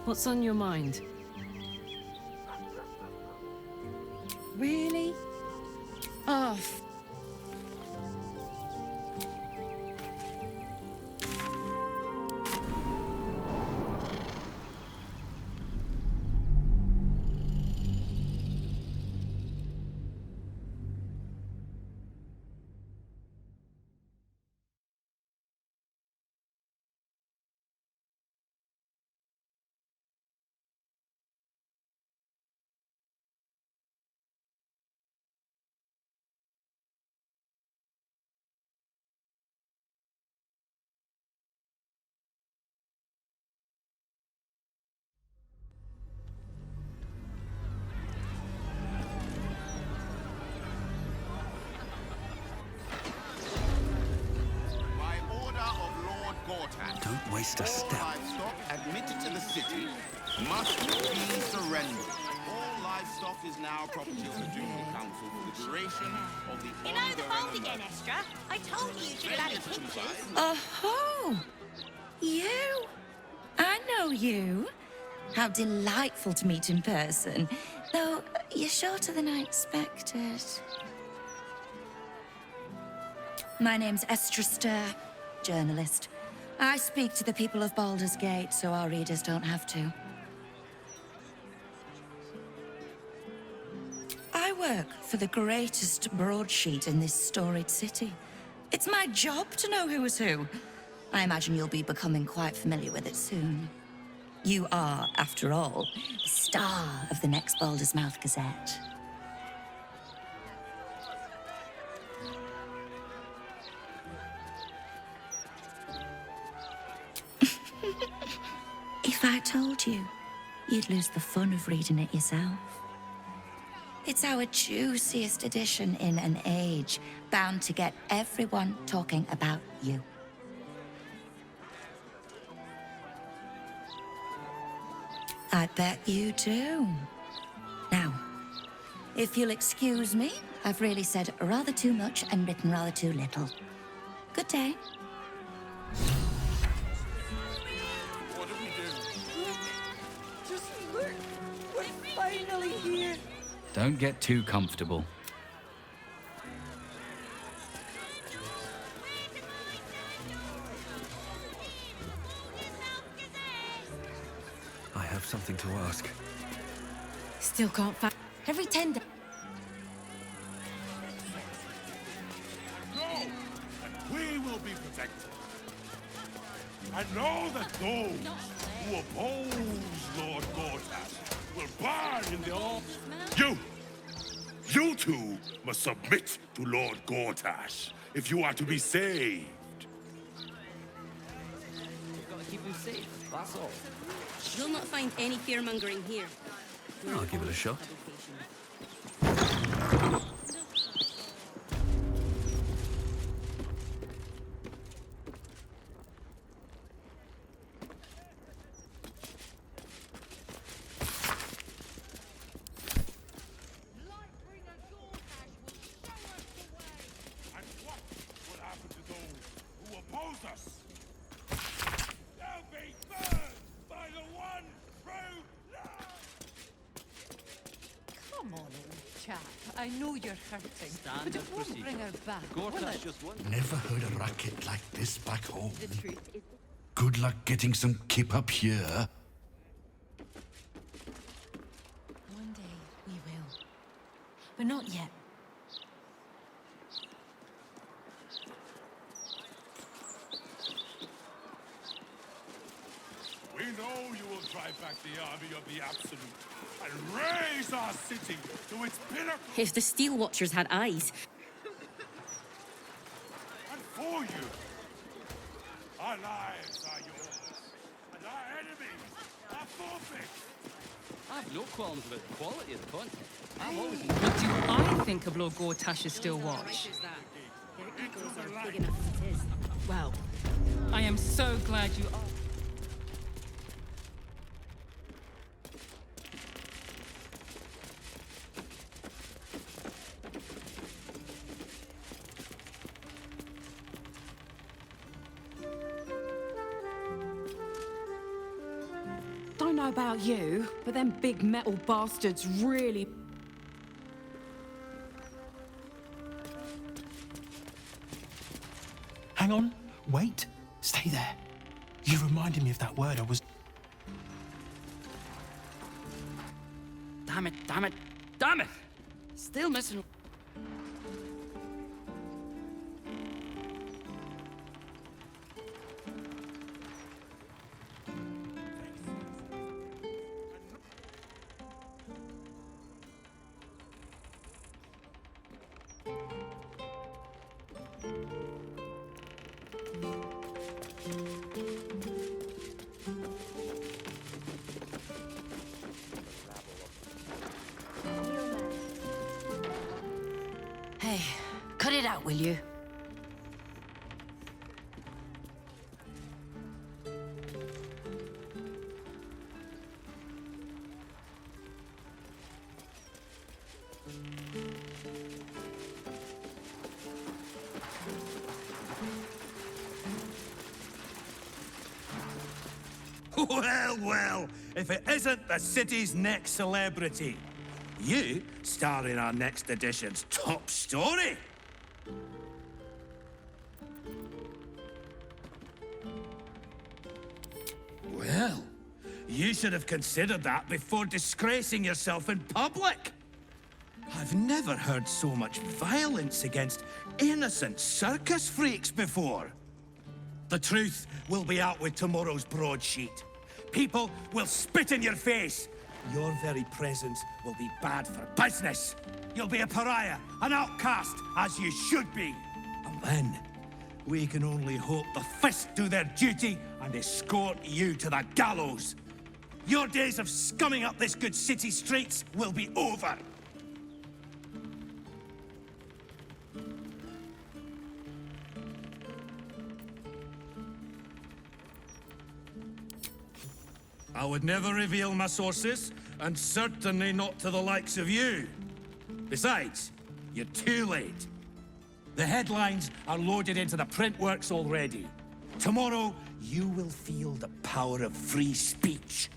What's on your mind? Really? Oh, By order of Lord Gortat, Don't waste a all step. livestock admitted to the city must be surrendered. All livestock is now property of the Ducal Council for the duration of the You know the ongoing fold again, Estra. I told you should have added pictures. oh, you? I know you. How delightful to meet in person. Though, you're shorter than I expected. My name's Estra Stir, journalist. I speak to the people of Baldur's Gate so our readers don't have to. I work for the greatest broadsheet in this storied city. It's my job to know who is who. I imagine you'll be becoming quite familiar with it soon. You are, after all, the star of the next Baldur's Mouth Gazette. If I told you, you'd lose the fun of reading it yourself. It's our juiciest edition in an age bound to get everyone talking about you. I bet you do. Now, if you'll excuse me, I've really said rather too much and written rather too little. Good day. What do we do? Just look! We're finally here! Don't get too comfortable. I have something to ask. Still can't find... Every 10 days... Go, and we will be protected. And know that those who oppose Lord Gortat will burn in the all. You two must submit to Lord Gortat if you are to be saved. Gotta keep him safe, that's all. You'll not find any fear-mongering here. I'll give it a shot. And what will happen to those who oppose us? They'll be burned by the one true love! Come on, old chap. I know you're hurting, but Standard it won't procedure. bring her back, will Gortat's it? just one. Never heard a racket like this back home. The truth is... Good luck getting some kip up here. One day, we will. But not yet. We know you will drive back the army of the Absolute and raise our city to its pinnacle. If the Steel Watchers had eyes, And for you, our lives are yours, and our enemies are forfeit. I have no qualms about the quality of the content. I've always What do I think of Lord Gortash's Still Watch? their egos are big enough as it is. Well, I am so glad you are. Don't know know about you, but them big metal bastards really... Hang on. Wait. Stay there. You reminded me of that word I was... Damn it, damn it, damn it! Still missing. Hey, cut it out, will you? Well, well, if it isn't the city's next celebrity. You star in our next edition's top story. Well, you should have considered that before disgracing yourself in public. I've never heard so much violence against innocent circus freaks before. The truth will be out with tomorrow's broadsheet. People will spit in your face. Your very presence will be bad for business. You'll be a pariah, an outcast, as you should be. And then, we can only hope the fist do their duty and escort you to the gallows. Your days of scumming up this good city streets will be over. I would never reveal my sources, and certainly not to the likes of you. Besides, you're too late. The headlines are loaded into the print works already. Tomorrow, you will feel the power of free speech.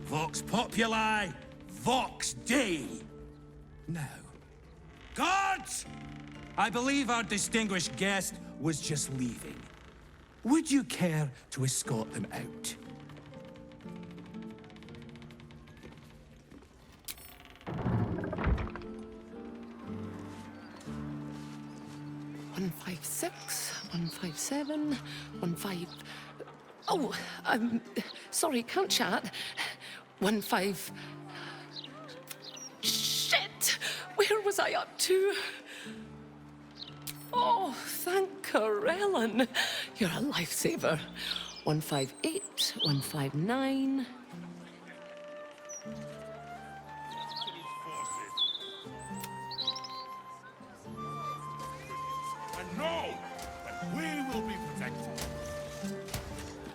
Vox Populi, Vox Dei. Now, guards! I believe our distinguished guest was just leaving. Would you care to escort them out? 156, 157, 15... Oh, sorry, can't chat. 15... Shit! Where was I up to? Oh, thank Corellin. You're a lifesaver. 158, 159... No, but we will be protected.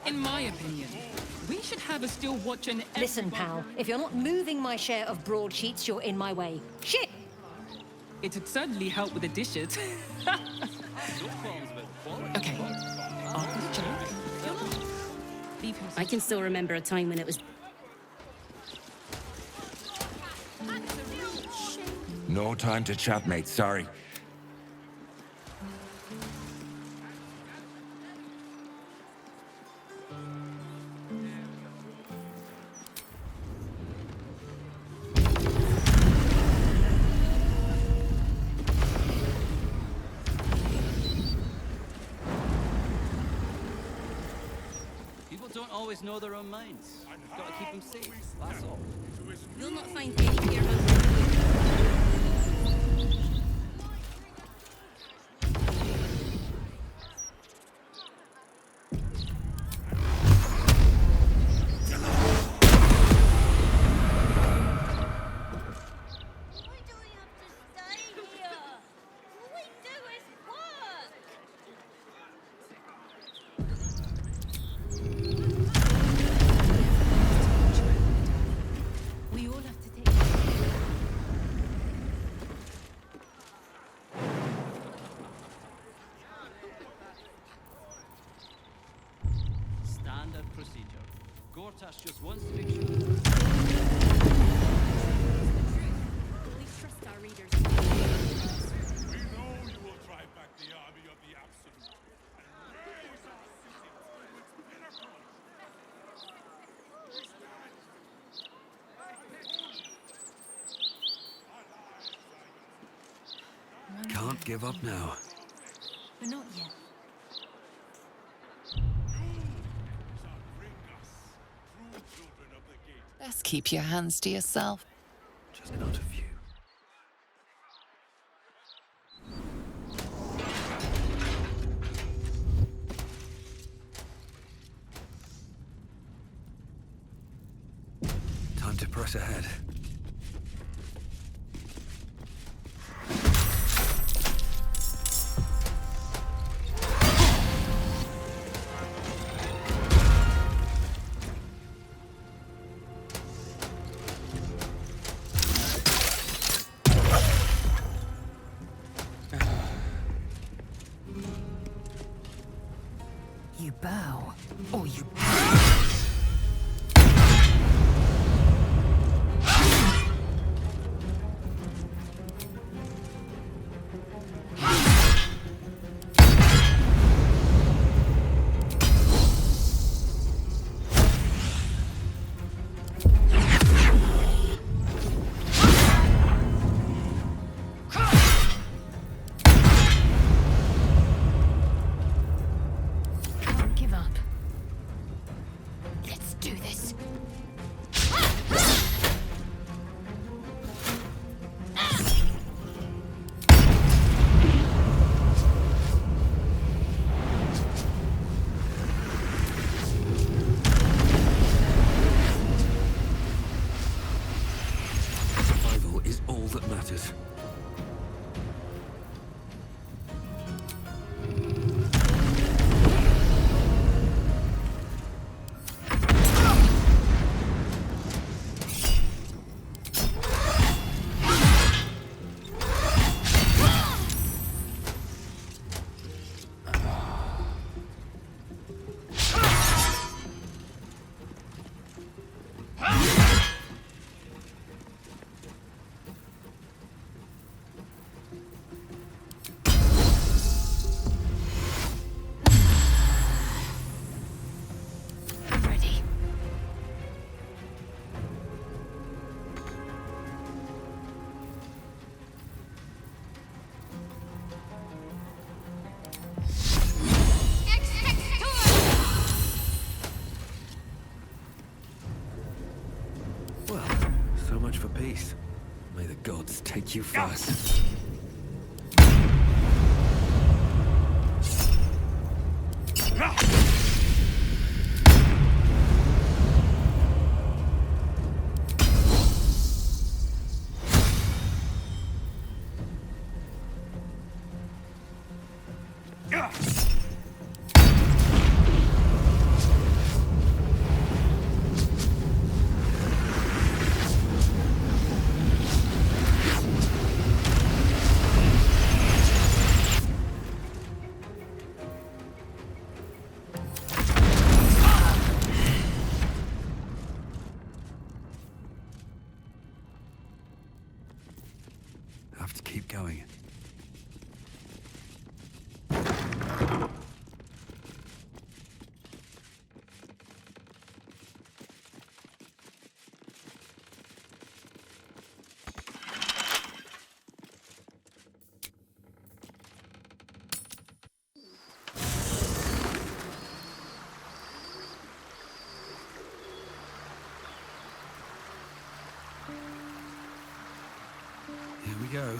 In my opinion, we should have a still watching... Listen, pal, if you're not moving my share of broadsheets, you're in my way. Shit! It'd certainly help with the dishes. Okay. After the joke. Leave him. I can still remember a time when it was... No time to chat, mate. Sorry. People don't always know their own minds. Gotta keep them safe, that's all. You'll not find any fear We all have to take... Gortash just wants to make sure that... We trust our readers. We know you will drive back the army of the Absolute and raise our city to its pinnacle. We stand. Can't give up now. But not yet. Best keep your hands to yourself. Just not of you. Time to press ahead. You bow, or you... Can't give up. Let's do this. Survival is all that matters. I'm ready. Well, so much for peace. May the gods take you first. Have to keep going. Here we go.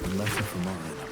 A letter from Orion.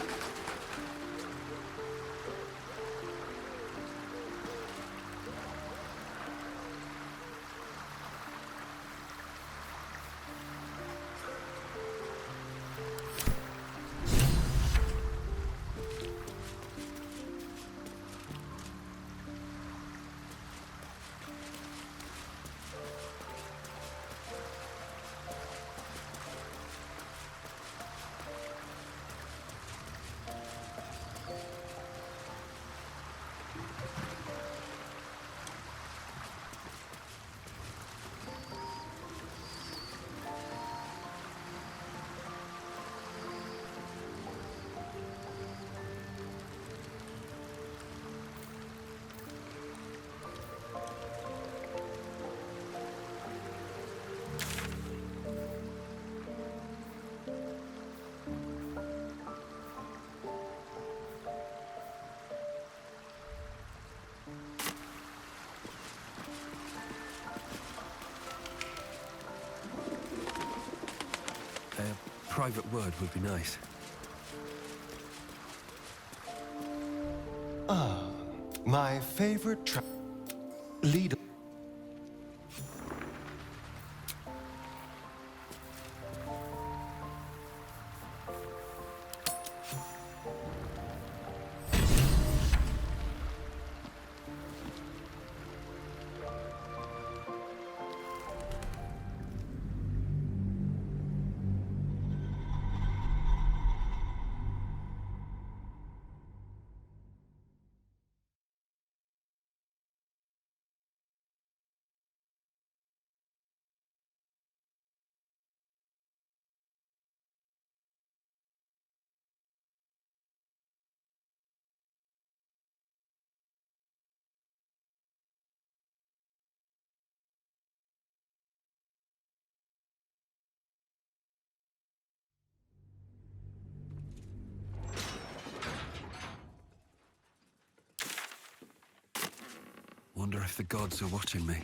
A private word would be nice. Ah, my favorite leader. Wonder if the gods are watching me.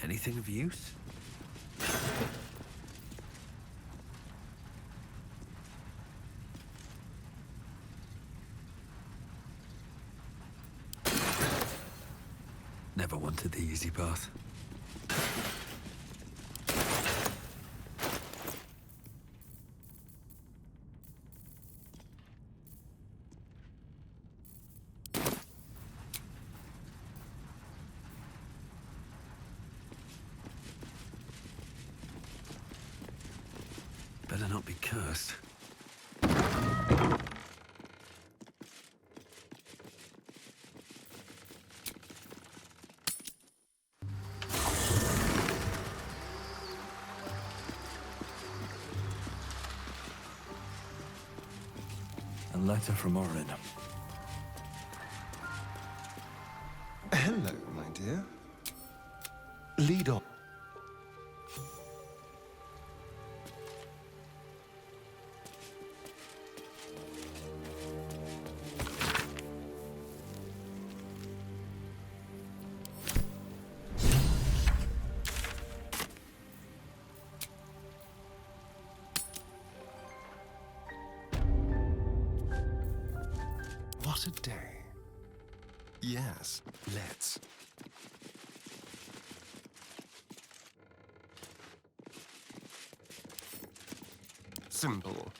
Anything of use? Never wanted the easy path. Better not be cursed. letter from Orin. Hello, my dear. Lead on. What a day. Yes, let's. Simple.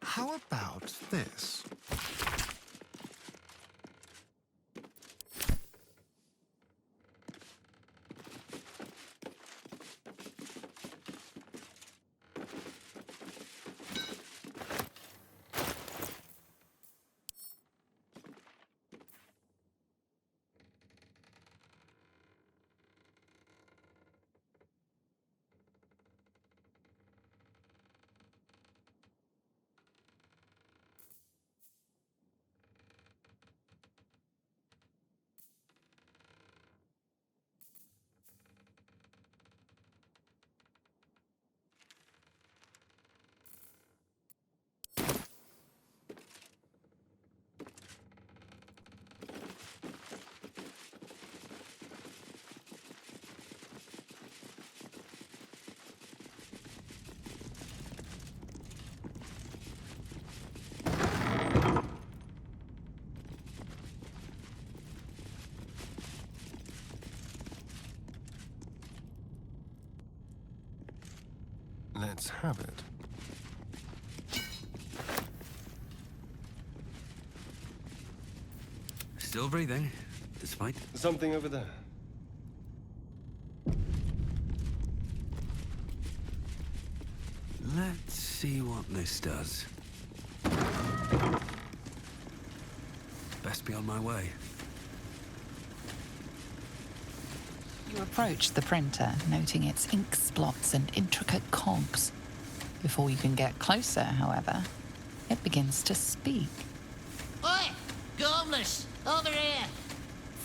How about this? Let's have it. Still breathing, despite... Something over there. Let's see what this does. Best be on my way. You approach the printer, noting its ink splots and intricate cogs. Before you can get closer, however, it begins to speak. Oi! Gormless! Over here!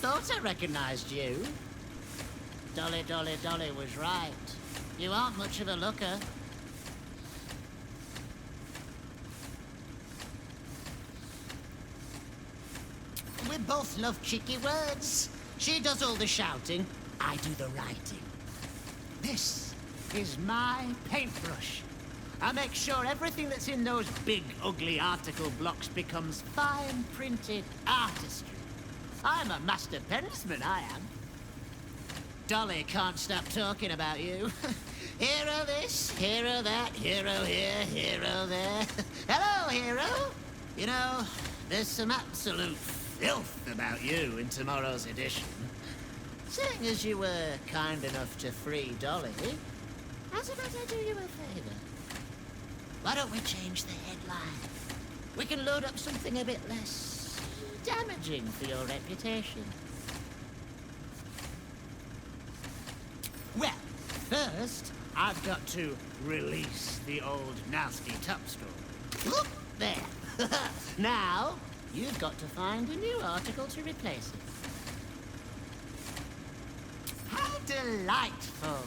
Thought I recognized you. Dolly was right. You aren't much of a looker. We both love cheeky words. She does all the shouting, I do the writing. This is my paintbrush. I make sure everything that's in those big, ugly article blocks becomes fine printed artistry. I'm a master penman, I am. Dolly can't stop talking about you. Hero this, hero that, hero here, hero there. Hello, hero. You know, there's some absolute filth about you in tomorrow's edition. Seeing as you were kind enough to free Dolly, how's about I do you a favor? Why don't we change the headline? We can load up something a bit less damaging for your reputation. Well, first, I've got to release the old nasty top story. Look, there. Now, you've got to find a new article to replace it. delightful.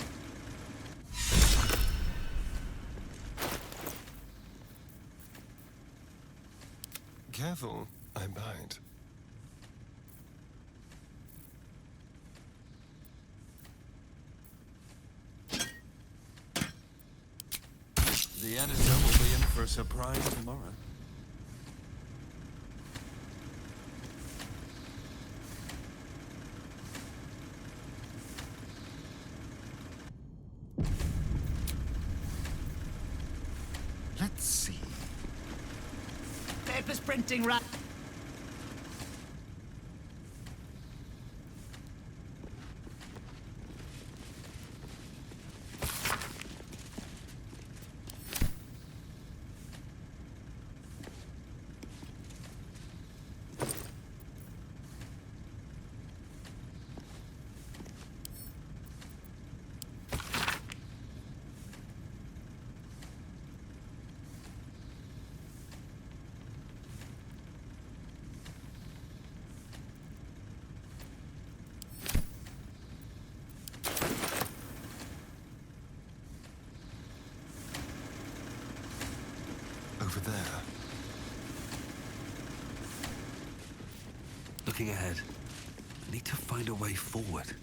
Careful, I bite. The editor will be in for a surprise tomorrow. Let's see. Paper's printing right. Over there. Looking ahead. I need to find a way forward.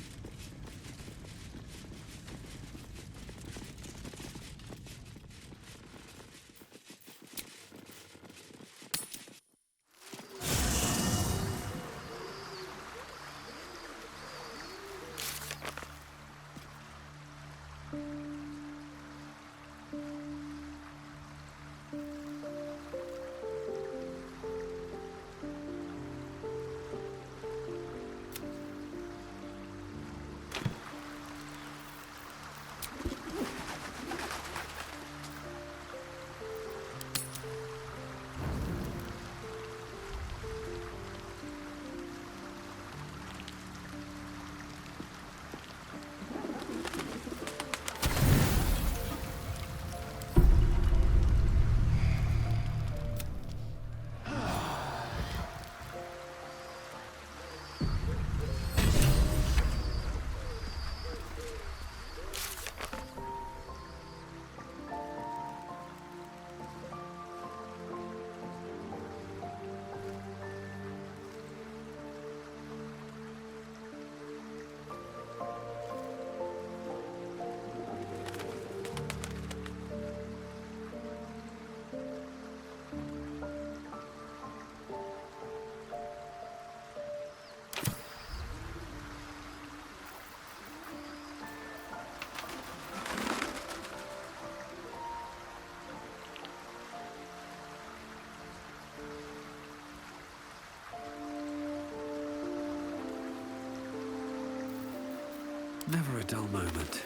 Never a dull moment.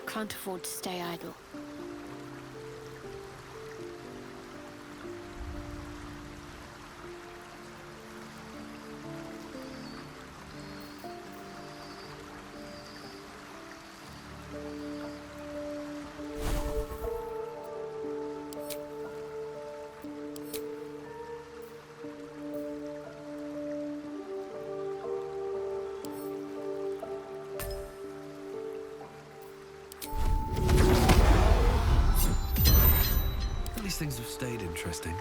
Can't afford to stay idle. Things have stayed interesting.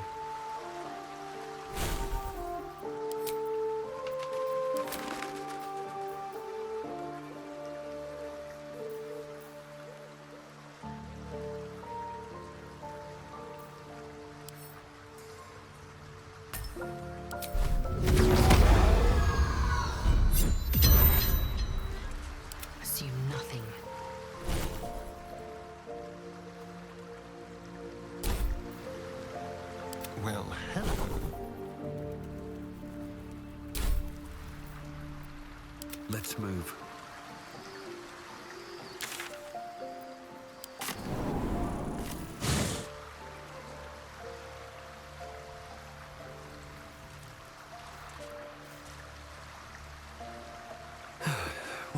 Assume nothing. Well, hello. Let's move.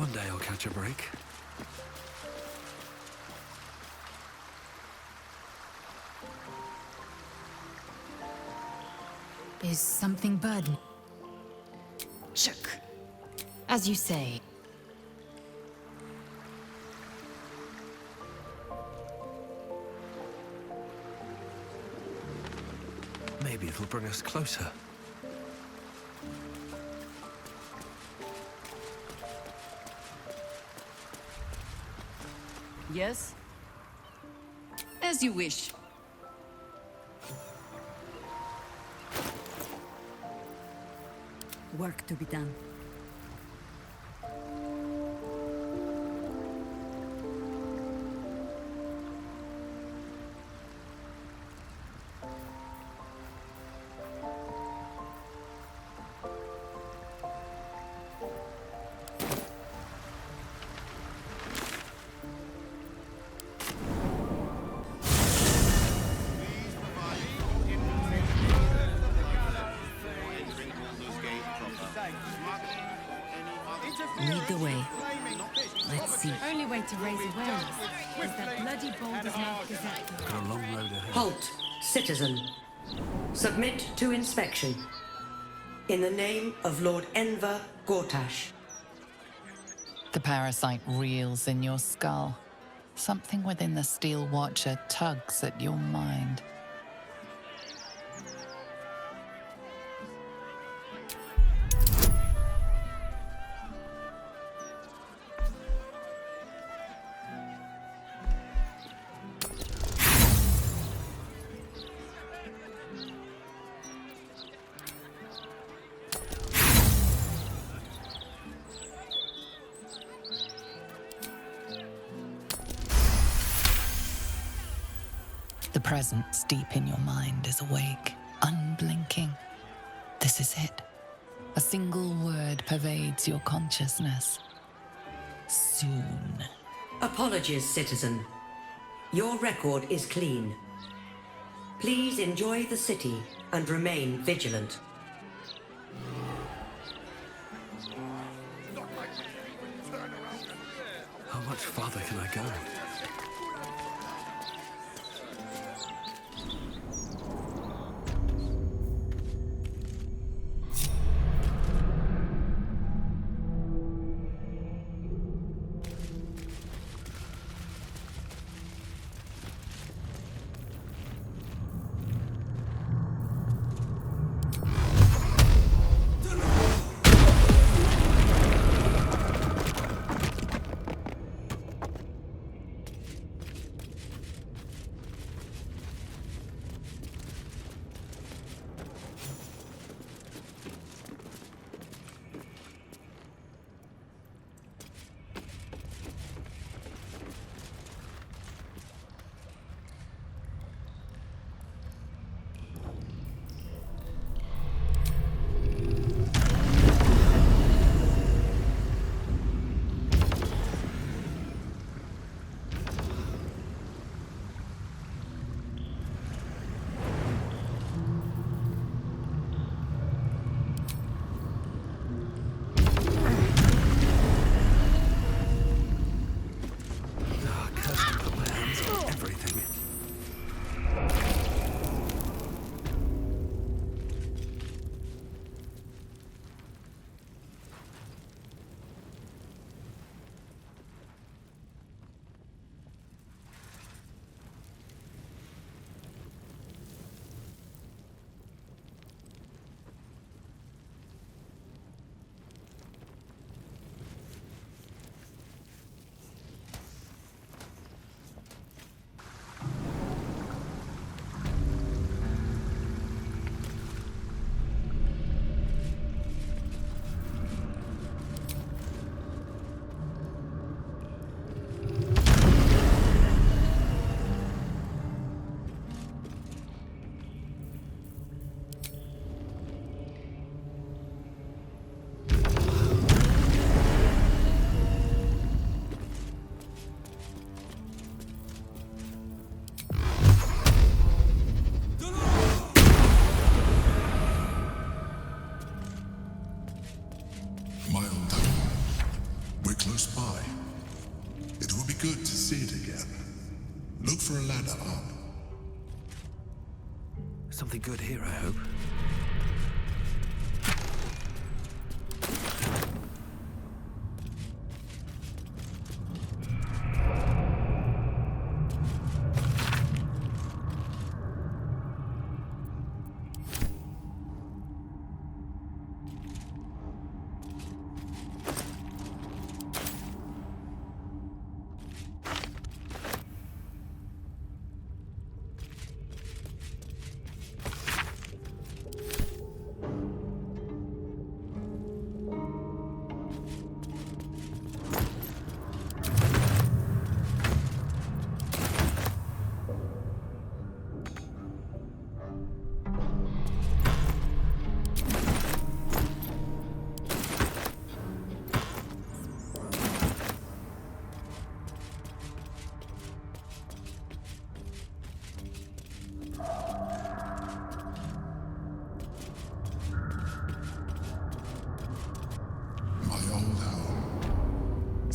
One day I'll catch a break. Is something burdened? Shook. As you say. Maybe it'll bring us closer. Yes? As you wish. Work to be done. Lead the way. Let's see. Only way to raise awareness is that bloody Baldur's Mouth Gazette. Got a long road ahead. Halt, citizen. Submit to inspection. In the name of Lord Enver Gortash. The parasite reels in your skull. Something within the Steel Watcher tugs at your mind. The presence deep in your mind is awake, unblinking. This is it. A single word pervades your consciousness. Soon. Apologies, citizen. Your record is clean. Please enjoy the city and remain vigilant. How much farther can I go? Look for a ladder up. Something good here, I hope.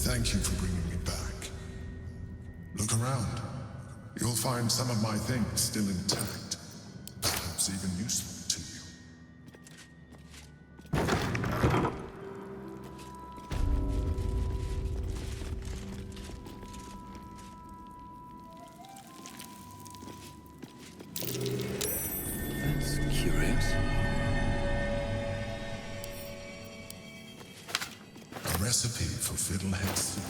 Thank you for bringing me back. Look around. You'll find some of my things still intact. Perhaps even useful to you. That's curious. A recipe for fiddlehead soup.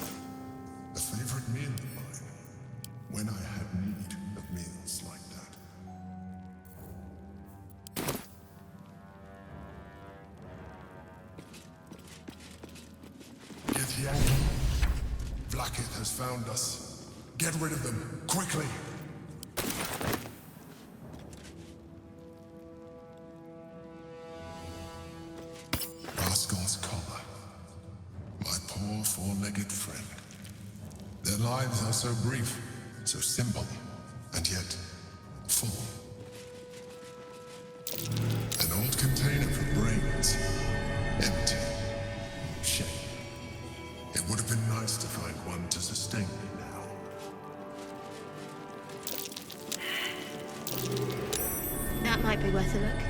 A favorite meal of mine. When I had need of meals like that. Githyanki, Vlakith has found us. Get rid of them, quickly! Rascal's collar. My poor four-legged friend. Their lives are so brief, so simple, and yet full. An old container for brains. Empty. Shame. It would have been nice to find one to sustain me now. That might be worth a look.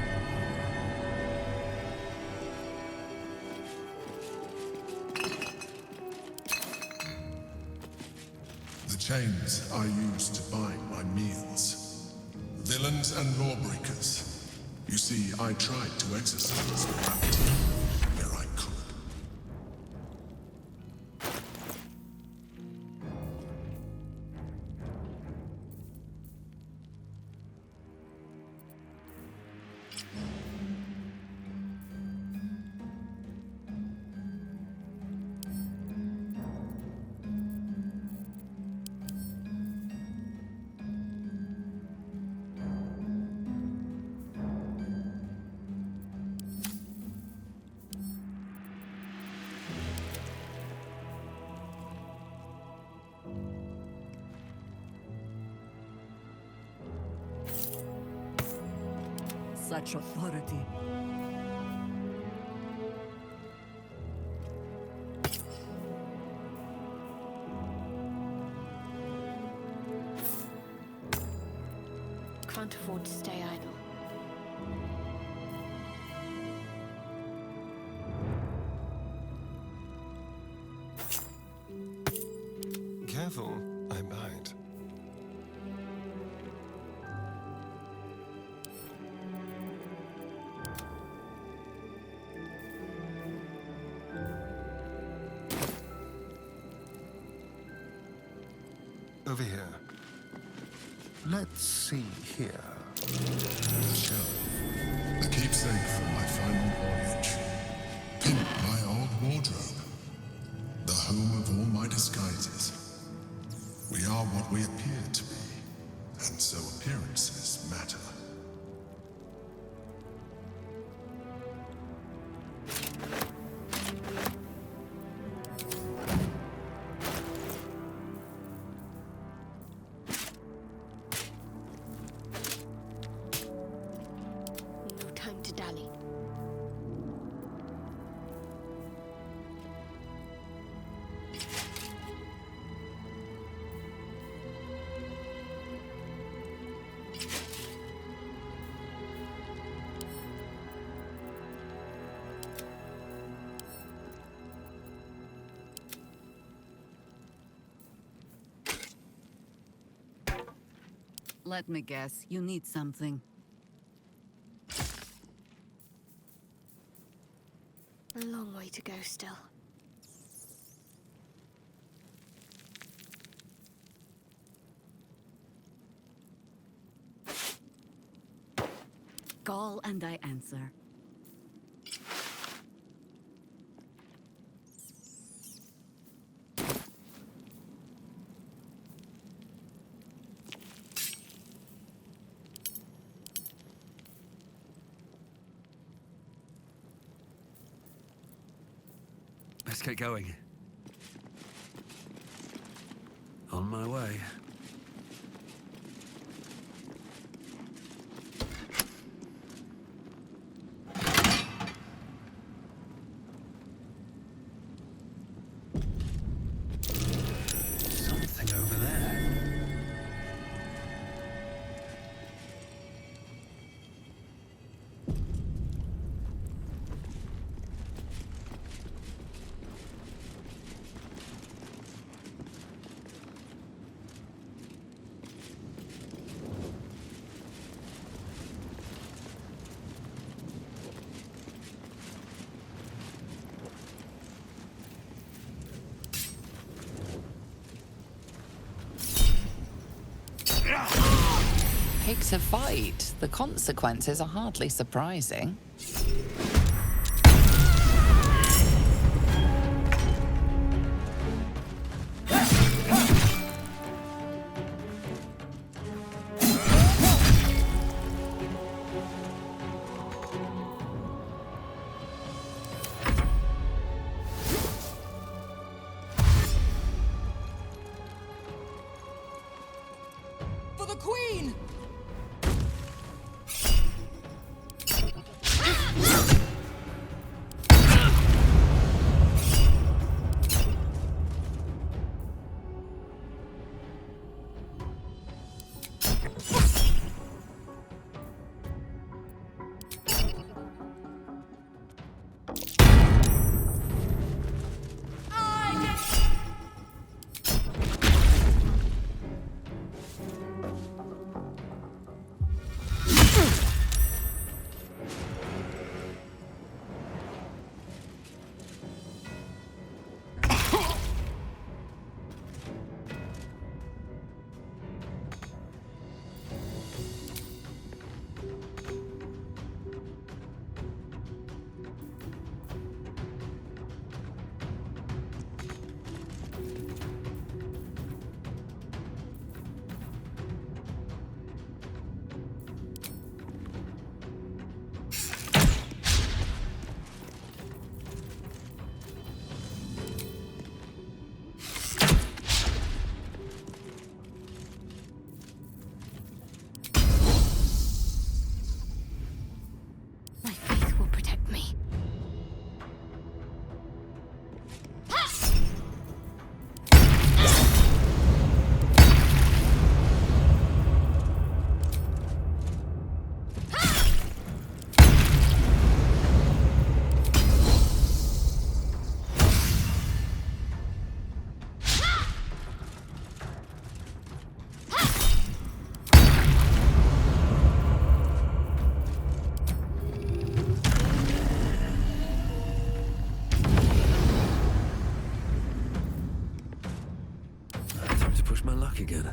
The chains I use to bind my meals. Villains and lawbreakers. You see, I tried to exercise morality where I could. Such authority. Can't afford to stay idle. Careful, I bite. Over here. Let's see here. The shell. The keepsake from my final voyage. Pimp my old wardrobe. The home of all my disguises. We are what we appear to be, and so appearances matter. No time to dally. Let me guess, you need something. A long way to go still. Call and I answer. Let's get going. On my way. Something over there. Picks a fight. The consequences are hardly surprising. For the Queen! My faith will protect me. Time to push my luck again.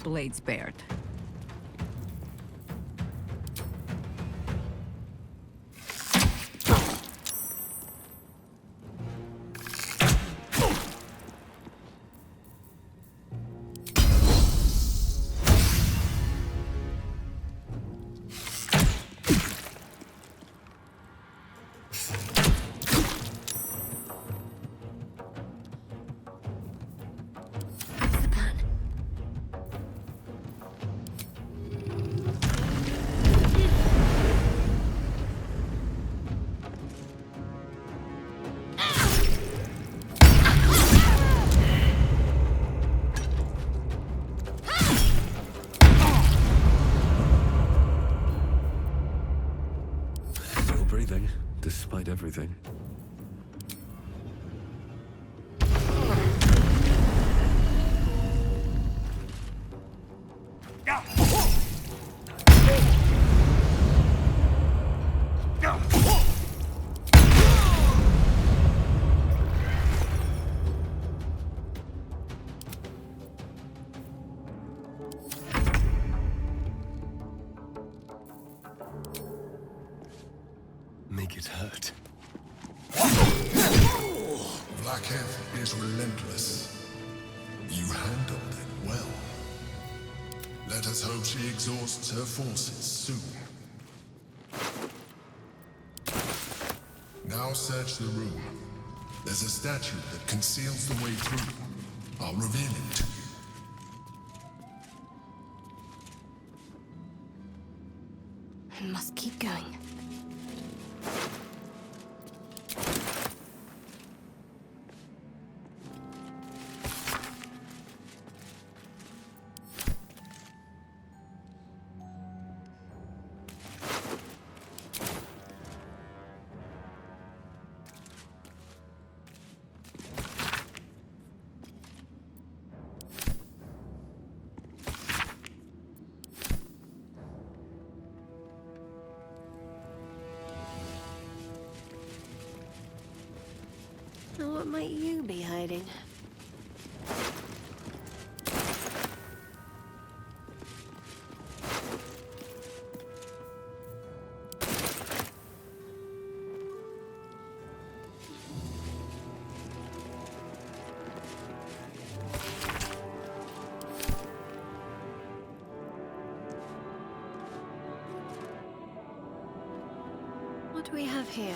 Blades bared. Breathing, despite everything. Make it hurt. Blackheath is relentless. You handled it well. Let us hope she exhausts her forces soon. Now search the room. There's a statue that conceals the way through. I'll reveal it to you. I must keep going. Now what might you be hiding? What do we have here?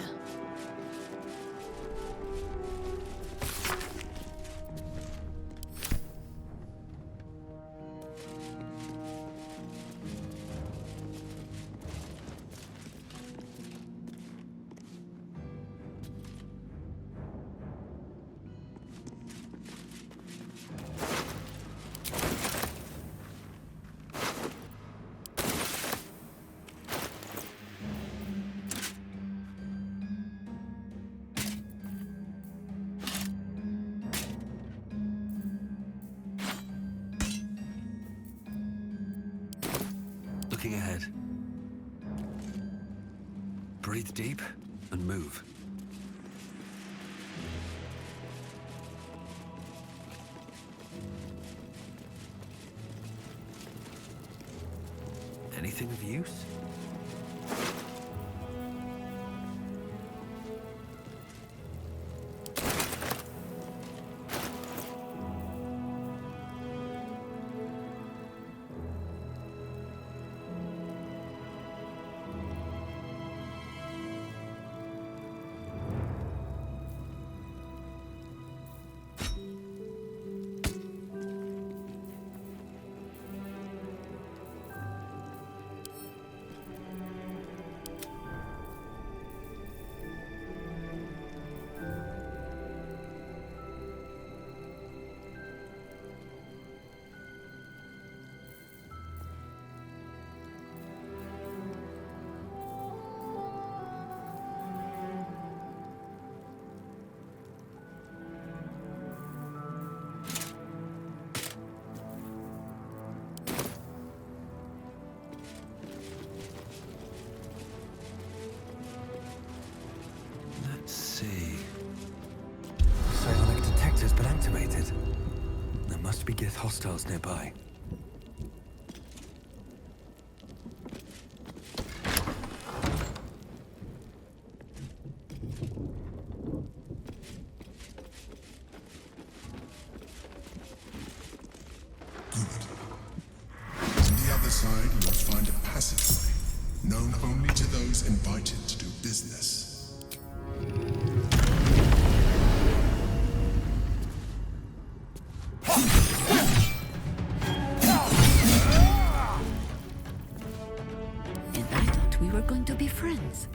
Looking ahead. Breathe deep and move. Anything of use? Psionic detector's been activated. There must be Gith hostiles nearby. On the other side, you'll find a passageway, known only to those invited to do business. And I thought we were going to be friends.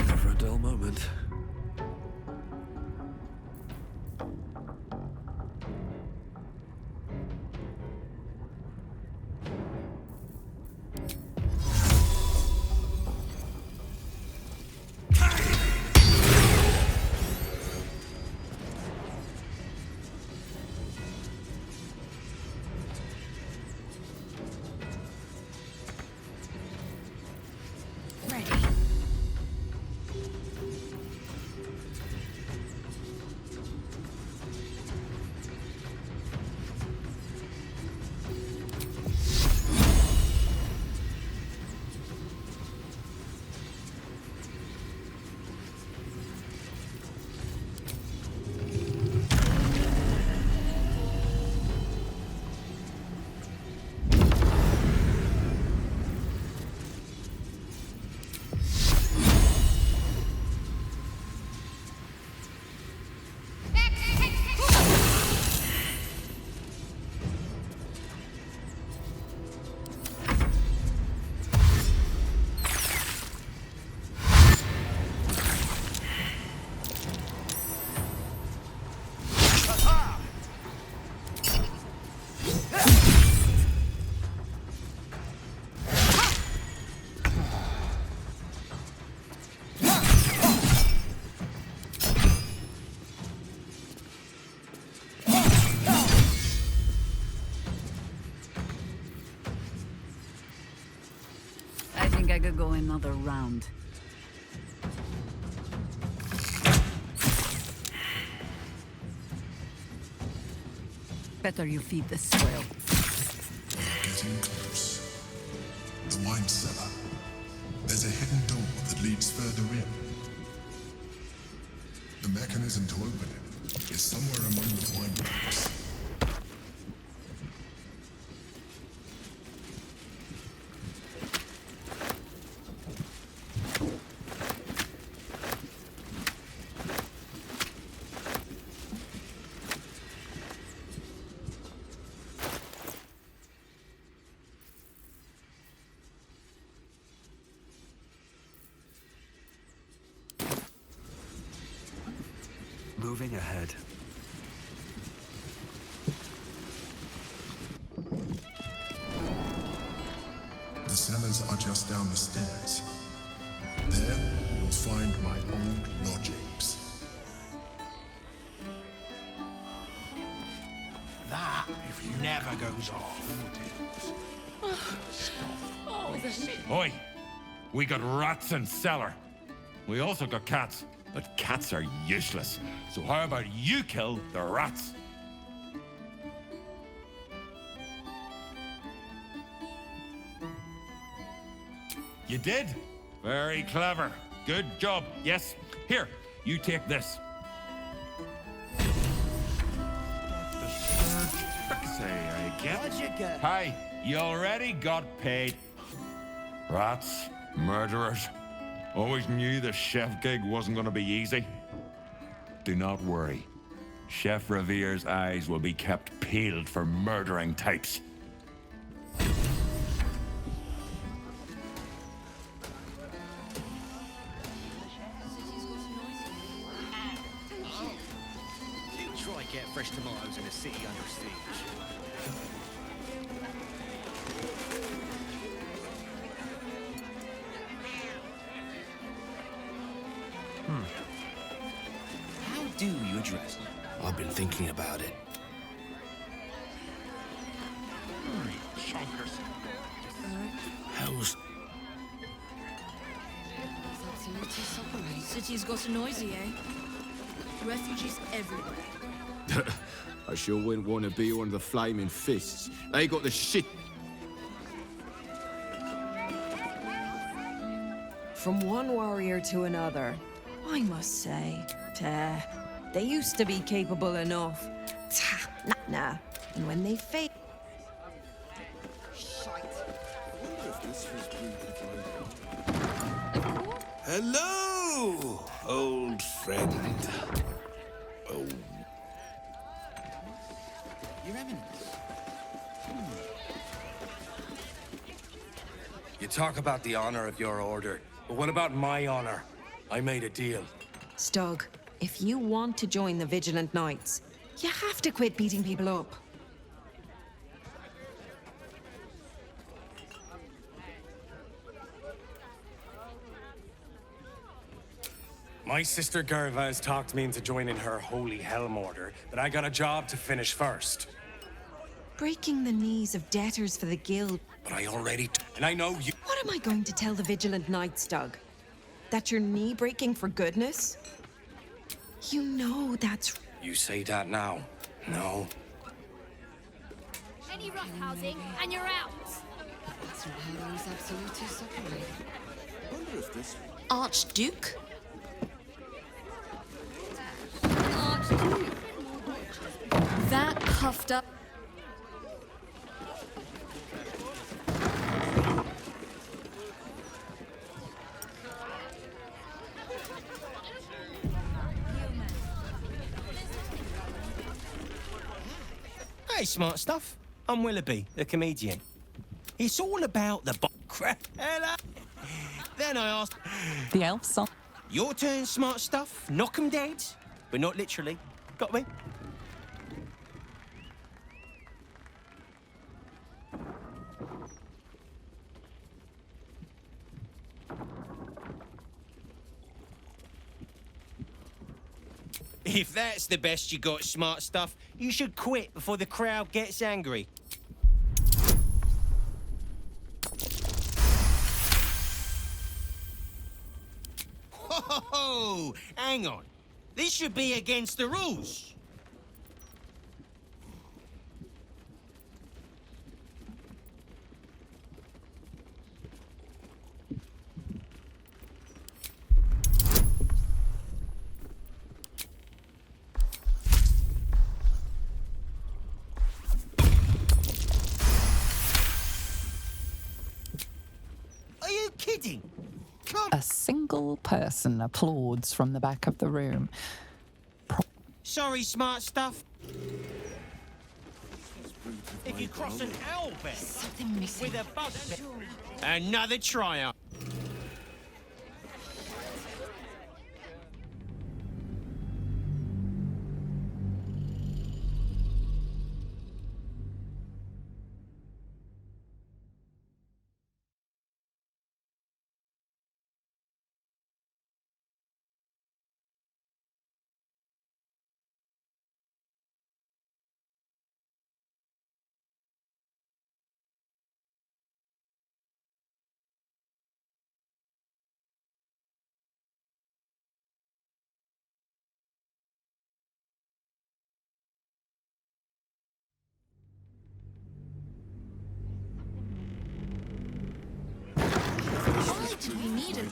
Never a dull moment. I think I could go another round. Better you feed the spoil. Getting close. The wine cellar. There's a hidden door that leads further in. The mechanism to open it is somewhere among the wine racks. Moving ahead. The cellars are just down the stairs. There, you'll find my old lodgings. That never goes off. Oh, the shit. Oi! We got rats in cellar. We also got cats, but cats are useless. So how about you kill the rats? You did? Very clever. Good job. Yes. Here, you take this. Say again. Hi, you already got paid. Rats, murderers. Always knew the chef gig wasn't going to be easy. Do not worry. Chef Revere's eyes will be kept peeled for murdering types. Try get fresh tomatoes in a city under siege. How do you address it? I've been thinking about it. Chonkers. How's... City's got noisy, eh? Refugees everywhere. I sure wouldn't want to be one of the flaming fists. They got the shit. From one warrior to another, I must say, they used to be capable enough. Nah. And when they fail... Hello, old friend. Oh. Your Eminence. You talk about the honor of your order, but what about my honor? I made a deal. Stug, if you want to join the Vigilant Knights, you have to quit beating people up. My sister Gerva has talked me into joining her Holy Helm Order, but I got a job to finish first. Breaking the knees of debtors for the guild. But I already... and I know you... What am I going to tell the Vigilant Knights, Stug? That you're knee-breaking for goodness? You know that's... You say that now. No. Any rough housing, and you're out. Archduke? That puffed up. Hey, smart stuff. I'm Willoughby, the comedian. It's all about the crap. Hello. Then I asked... The elf song. Your turn, smart stuff. Knock 'em dead. But not literally. Got me? If that's the best you got, smart stuff, you should quit before the crowd gets angry. Ho! Hang on. This should be against the rules. Are you kidding? A single person applauds from the back of the room. Sorry, smart stuff. If you cross an owl bear with a bugbear, another triumph.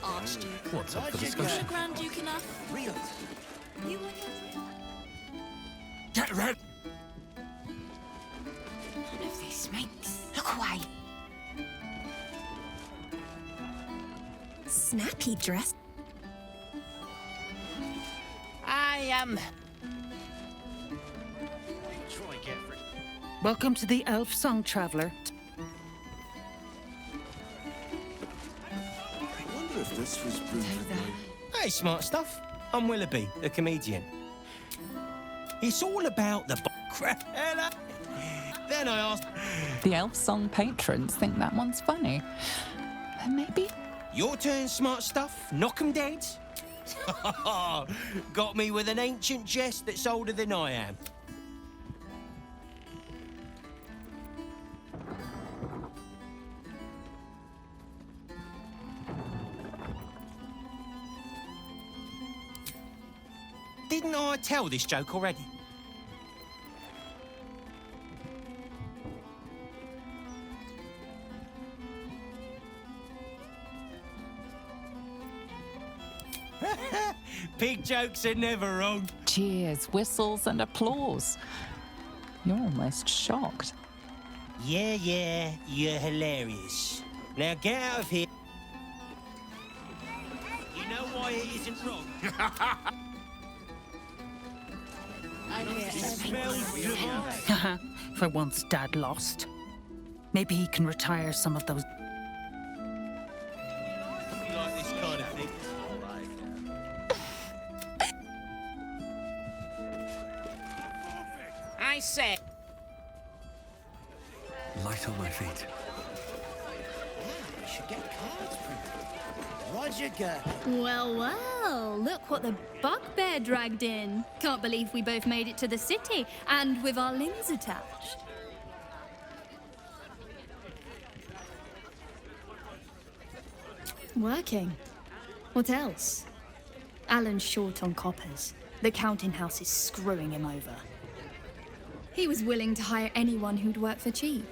Archduke. What's up for discussion? Grand Duke enough? Real. You Get ready! None of this makes. Look away. Snappy dress. Welcome to the Elf Song Traveler. I wonder if this was brewed with my... Hey, smart stuff. I'm Willoughby, the comedian. It's all about the Hello. Then I asked... The Elf Song patrons think that one's funny. Maybe. Your turn, smart stuff. Knock 'em dead. Got me with an ancient jest that's older than I am. Didn't I tell this joke already? Pig jokes are never wrong. Cheers, whistles, and applause. You're almost shocked. Yeah, you're hilarious. Now get out of here. You know why it isn't wrong? For once Dad lost. Maybe he can retire some of those. You like this kind of thing? I said. Light on my feet. We should get cards printed. Roger Gherkin. Well, look what the bugbear dragged in. Can't believe we both made it to the city, and with our limbs attached. Working. What else? Alan's short on coppers. The counting house is screwing him over. He was willing to hire anyone who'd work for cheap.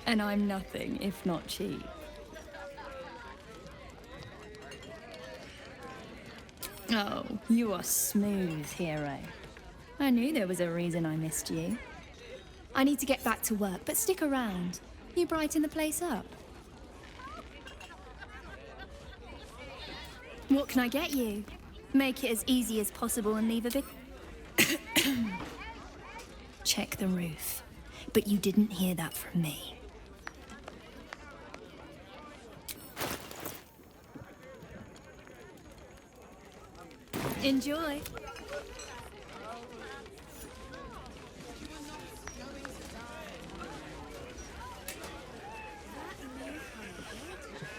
And I'm nothing if not cheap. Oh, you are smooth, hero. I knew there was a reason I missed you. I need to get back to work, but stick around. You brighten the place up. What can I get you? Make it as easy as possible and leave a bit... Check the roof. But you didn't hear that from me. Enjoy.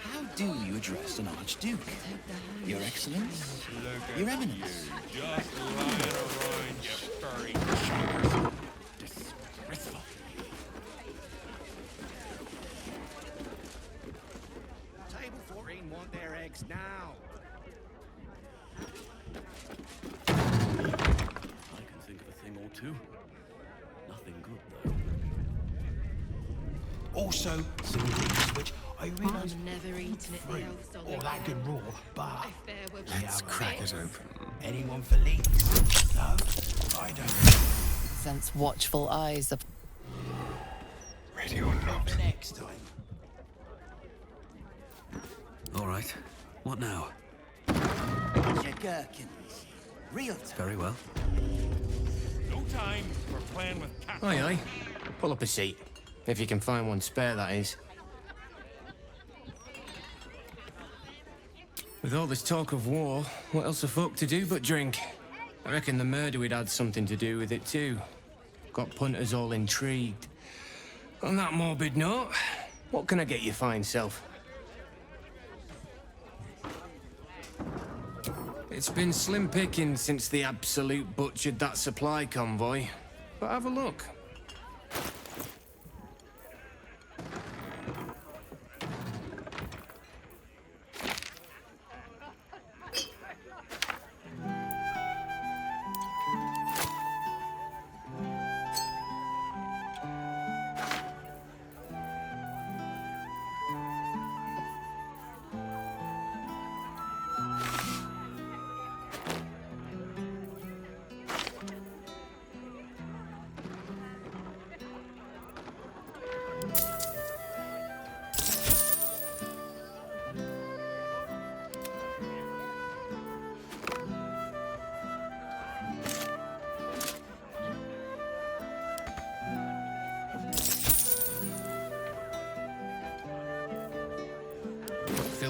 How do you address an Archduke? Your Excellence? Your Eminence? Just lying around, you furry chompers. Disgraceful. Table 14 want their eggs now. I can think of a thing or two. Nothing good, though. Also, some things which I realise I've never eaten it the elf song or that good raw, but Let's crack it open. anyone for leaks? No, I don't. Sense watchful eyes of. Ready or not. Next time. All right. What now? Roger Gherkins. Real time. Very well. No time for playing with cats. Aye, aye. Pull up a seat. If you can find one spare, that is. With all this talk of war, what else are folk to do but drink? I reckon the murder we'd had something to do with it too. Got punters all intrigued. On that morbid note, what can I get you fine self? It's been slim pickings since the Absolute butchered that supply convoy. But have a look.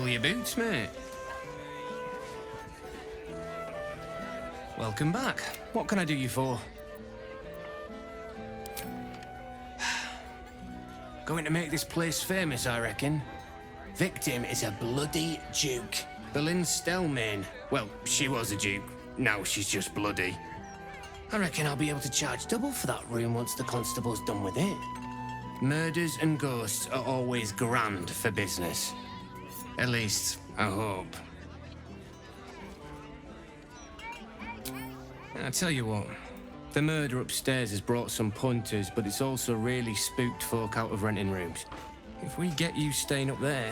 Buckle your boots, mate. Welcome back. What can I do you for? Going to make this place famous, I reckon. Victim is a bloody duke. Boleyn Stelmane. Well, she was a duke. Now she's just bloody. I reckon I'll be able to charge double for that room once the constable's done with it. Murders and ghosts are always grand for business. At least, I hope. I tell you what, the murder upstairs has brought some punters, but it's also really spooked folk out of renting rooms. If we get you staying up there,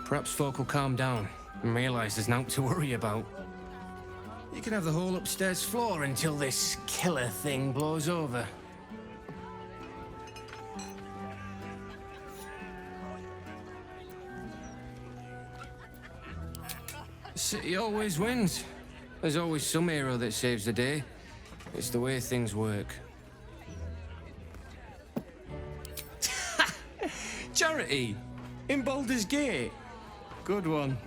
perhaps folk will calm down and realise there's naught to worry about. You can have the whole upstairs floor until this killer thing blows over. The city always wins. There's always some hero that saves the day. It's the way things work. Charity! In Baldur's Gate! Good one.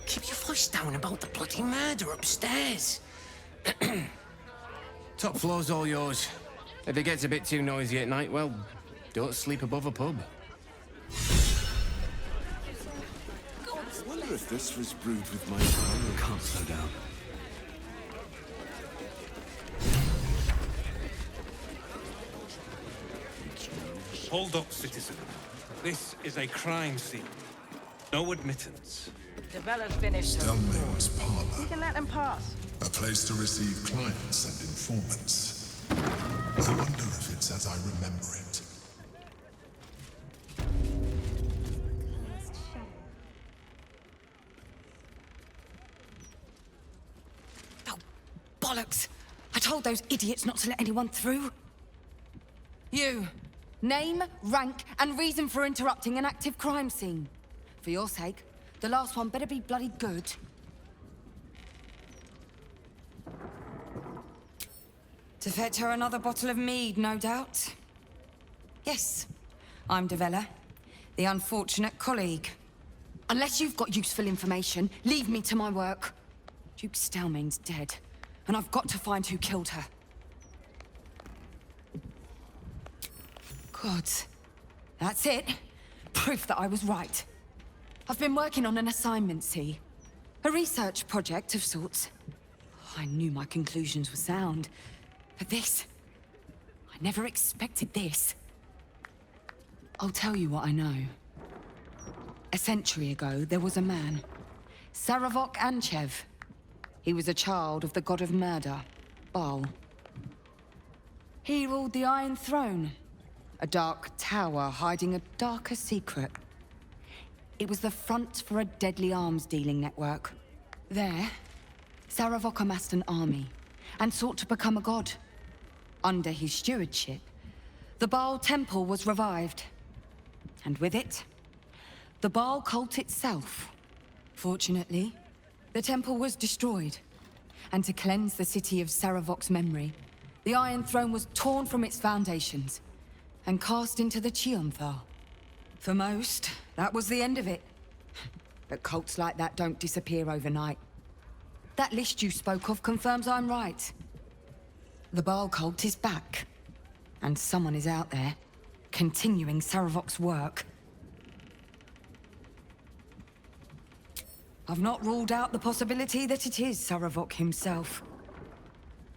Keep your voice down about the bloody murder upstairs. Top floor's all yours. If it gets a bit too noisy at night, well, don't sleep above a pub. I wonder if this was brewed with my power. Can't slow down. Hold up, citizen. This is a crime scene. No admittance. The fella's finished. Stelmane's parlor. You can let them pass. A place to receive clients and informants. I wonder if it's as I remember it. Oh, bollocks! I told those idiots not to let anyone through. You. Name, rank, and reason for interrupting an active crime scene. For your sake, the last one better be bloody good. To fetch her another bottle of mead, no doubt. Yes, I'm Devella, the unfortunate colleague. Unless you've got useful information, leave me to my work. Duke Stelmane's dead, and I've got to find who killed her. God, that's it. Proof that I was right. I've been working on an assignment, see? A research project of sorts. I knew my conclusions were sound. But this... I never expected this. I'll tell you what I know. A century ago, there was a man. Saravok Anchev. He was a child of the god of murder, Baal. He ruled the Iron Throne. A dark tower hiding a darker secret. It was the front for a deadly arms-dealing network. There, Saravok amassed an army and sought to become a god. Under his stewardship, the Baal temple was revived. And with it, the Baal cult itself. Fortunately, the temple was destroyed. And to cleanse the city of Saravok's memory, the Iron Throne was torn from its foundations and cast into the Chionthar. For most, that was the end of it. But cults like that don't disappear overnight. That list you spoke of confirms I'm right. The Baal cult is back. And someone is out there, continuing Saravok's work. I've not ruled out the possibility that it is Saravok himself.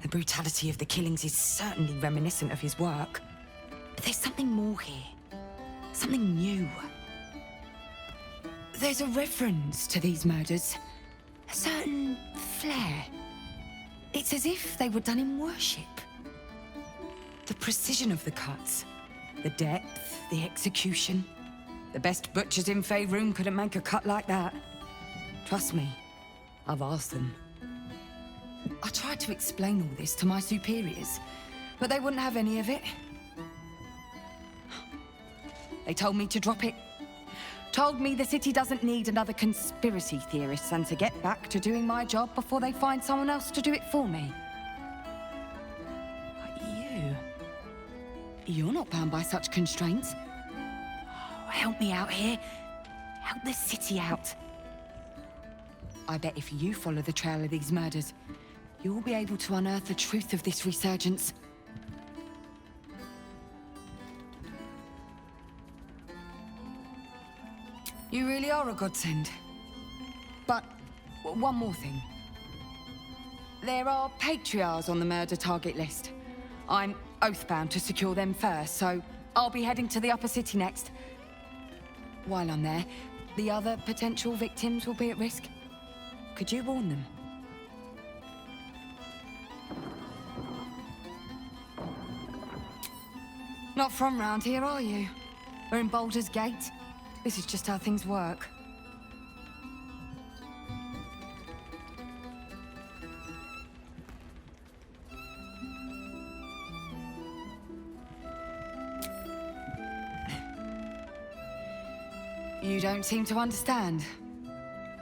The brutality of the killings is certainly reminiscent of his work. But there's something more here. Something new. There's a reference to these murders. A certain flair. It's as if they were done in worship. The precision of the cuts. The depth, the execution. The best butchers in Faerun couldn't make a cut like that. Trust me, I've asked them. I tried to explain all this to my superiors, but they wouldn't have any of it. They told me to drop it. Told me the city doesn't need another conspiracy theorist and to get back to doing my job before they find someone else to do it for me. But you're not bound by such constraints. Oh, help me out here. Help the city out. I bet if you follow the trail of these murders, you'll be able to unearth the truth of this resurgence. You really are a godsend. But one more thing. There are patriarchs on the murder target list. I'm oathbound to secure them first, so I'll be heading to the upper city next. While I'm there, the other potential victims will be at risk. Could you warn them? Not from round here, are you? We're in Baldur's Gate. This is just how things work. You don't seem to understand.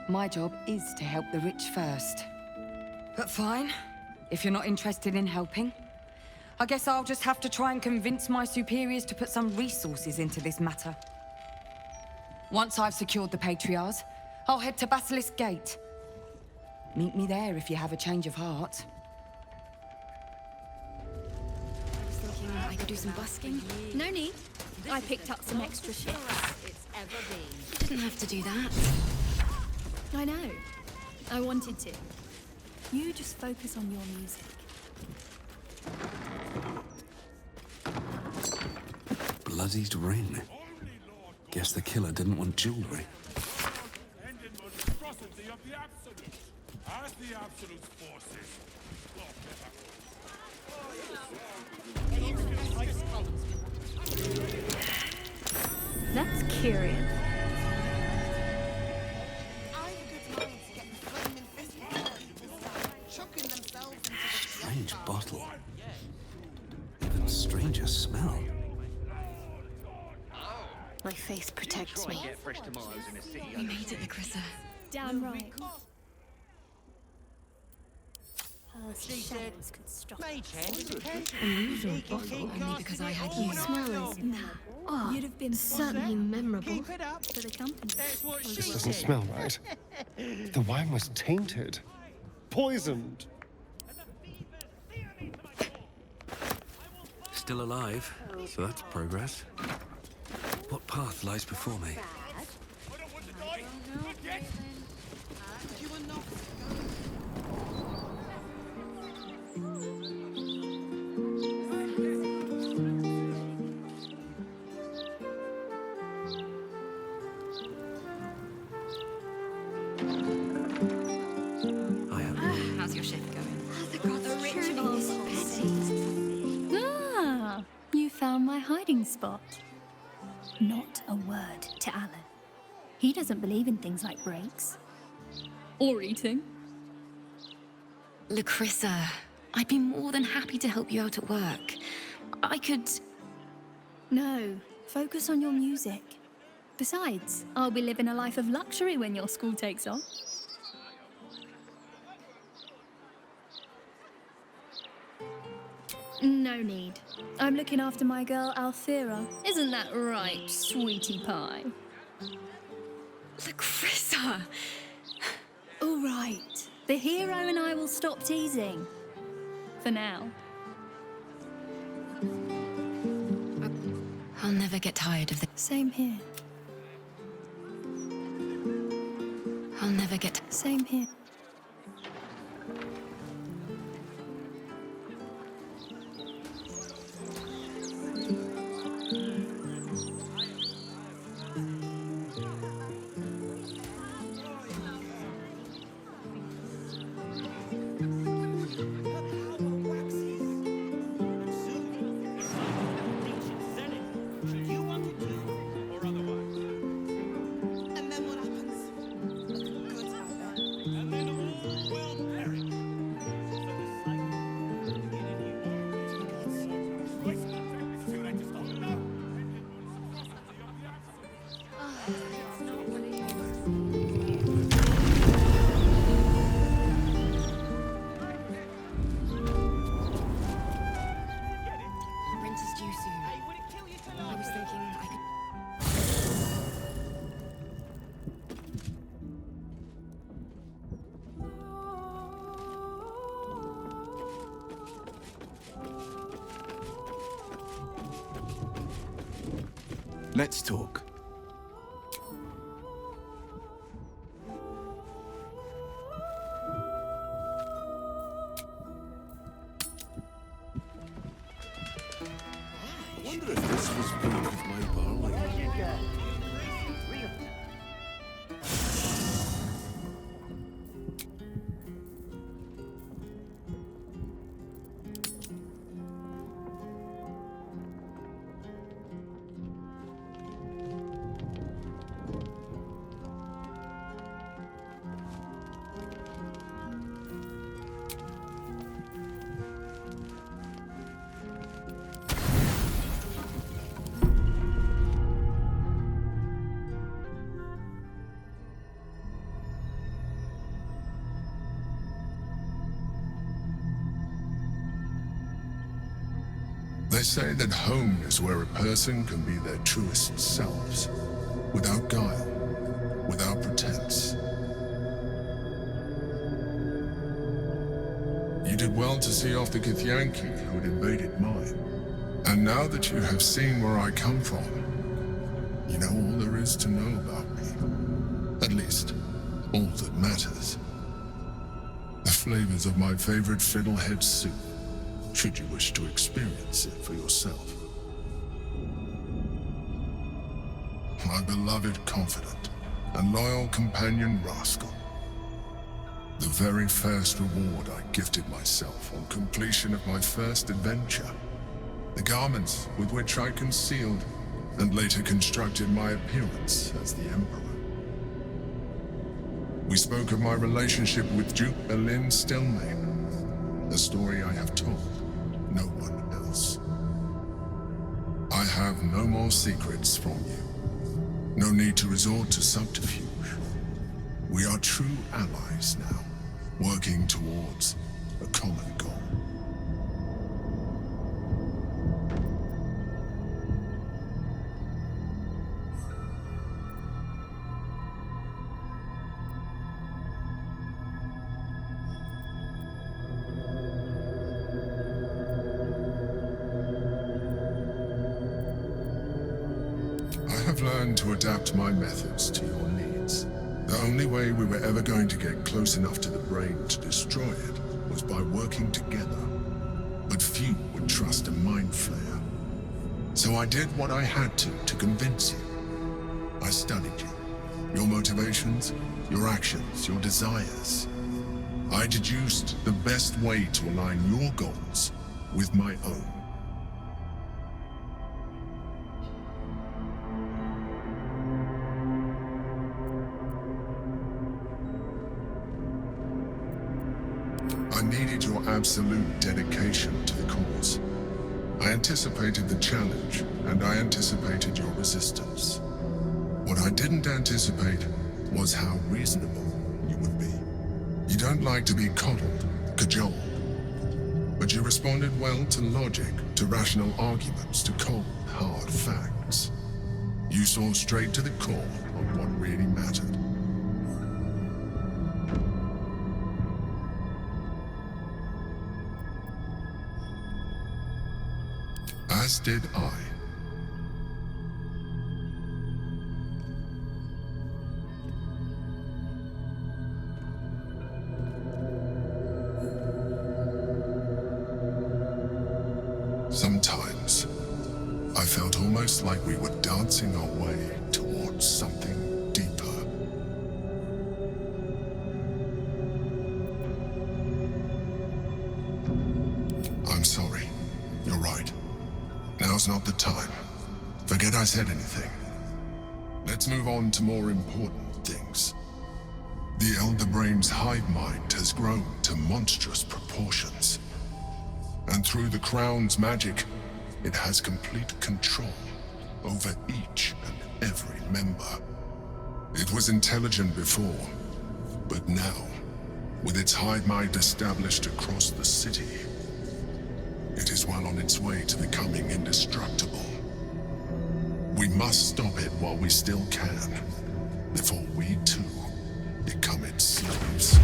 My job is to help the rich first. But fine, if you're not interested in helping, I guess I'll just have to try and convince my superiors to put some resources into this matter. Once I've secured the patriarchs, I'll head to Basilisk Gate. Meet me there if you have a change of heart. I was thinking I could do some busking. No need. I picked up some extra shifts. You didn't have to do that. I know. I wanted to. You just focus on your music. Bloodied ring. Guess the killer didn't want jewelry. Ended monstrosity of the Absolute. As the Absolute's forces. That's curious. Strange bottle. Even stranger smell. My face protects me. We made it, Lacrissa. Damn right. Shadows could stop. Unusual bottle, only because I had you. Smells. Oh, you'd have been certainly memorable for the company. This doesn't smell right. The wine was tainted. Poisoned. Still alive, so that's progress. What path lies before me? How's your shift going? Ah, you found my hiding spot. Not a word to Alan. He doesn't believe in things like breaks. Or eating. Lacrissa, I'd be more than happy to help you out at work. I could... No, focus on your music. Besides, I'll be living a life of luxury when your school takes off. No need. I'm looking after my girl, Althera. Isn't that right, sweetie pie? Lacrissa! All right. The hero and I will stop teasing. For now. I'll never get tired of this. Same here. I'll never get... Same here. Let's talk. I wonder if this was brewed with my barley. They say that home is where a person can be their truest selves, without guile, without pretense. You did well to see off the Githyanki who had invaded mine. And now that you have seen where I come from, you know all there is to know about me. At least, all that matters. The flavors of my favorite fiddlehead soup, should you wish to experience it for yourself. My beloved confidant and loyal companion Rascal. The very first reward I gifted myself on completion of my first adventure. The garments with which I concealed and later constructed my appearance as the Emperor. We spoke of my relationship with Duke Berlin Stelmane, a story I have told no one else. I have no more secrets from you. No need to resort to subterfuge. We are true allies now, working towards a common goal. I have learned to adapt my methods to your needs. The only way we were ever going to get close enough to the brain to destroy it was by working together. But few would trust a mind flayer. So I did what I had to convince you. I studied you. Your motivations, your actions, your desires. I deduced the best way to align your goals with my own. I needed your absolute dedication to the cause. I anticipated the challenge, and I anticipated your resistance. What I didn't anticipate was how reasonable you would be. You don't like to be coddled, cajoled. But you responded well to logic, to rational arguments, to cold, hard facts. You saw straight to the core of what really mattered. As did I. Sometimes, I felt almost like we were dancing our way towards something deeper. I'm sorry. You're right. Now's not the time. Forget I said anything. Let's move on to more important things. The Elder Brain's hive mind has grown to monstrous proportions. And through the Crown's magic, it has complete control over each and every member. It was intelligent before, but now, with its hive mind established across the city, it is well on its way to becoming indestructible. We must stop it while we still can, before we too become its slaves.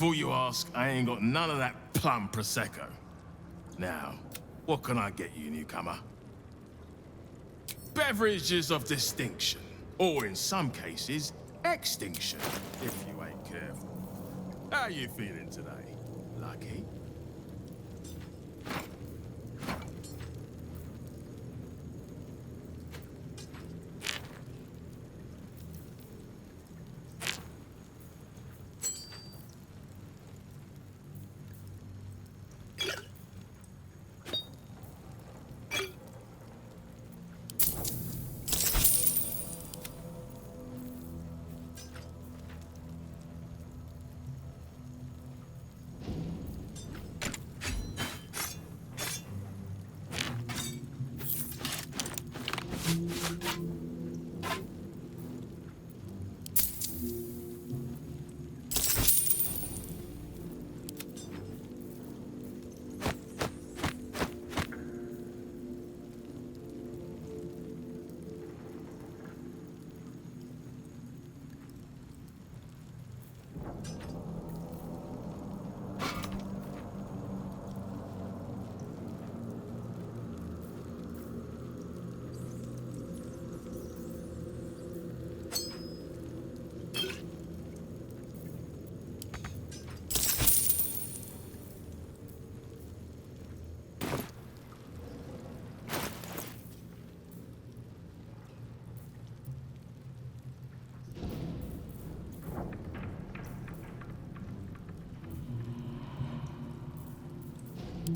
before you ask, I ain't got none of that plum Prosecco. Now, what can I get you, newcomer? Beverages of distinction, or in some cases, extinction, if you ain't careful. How you feeling today? Lucky?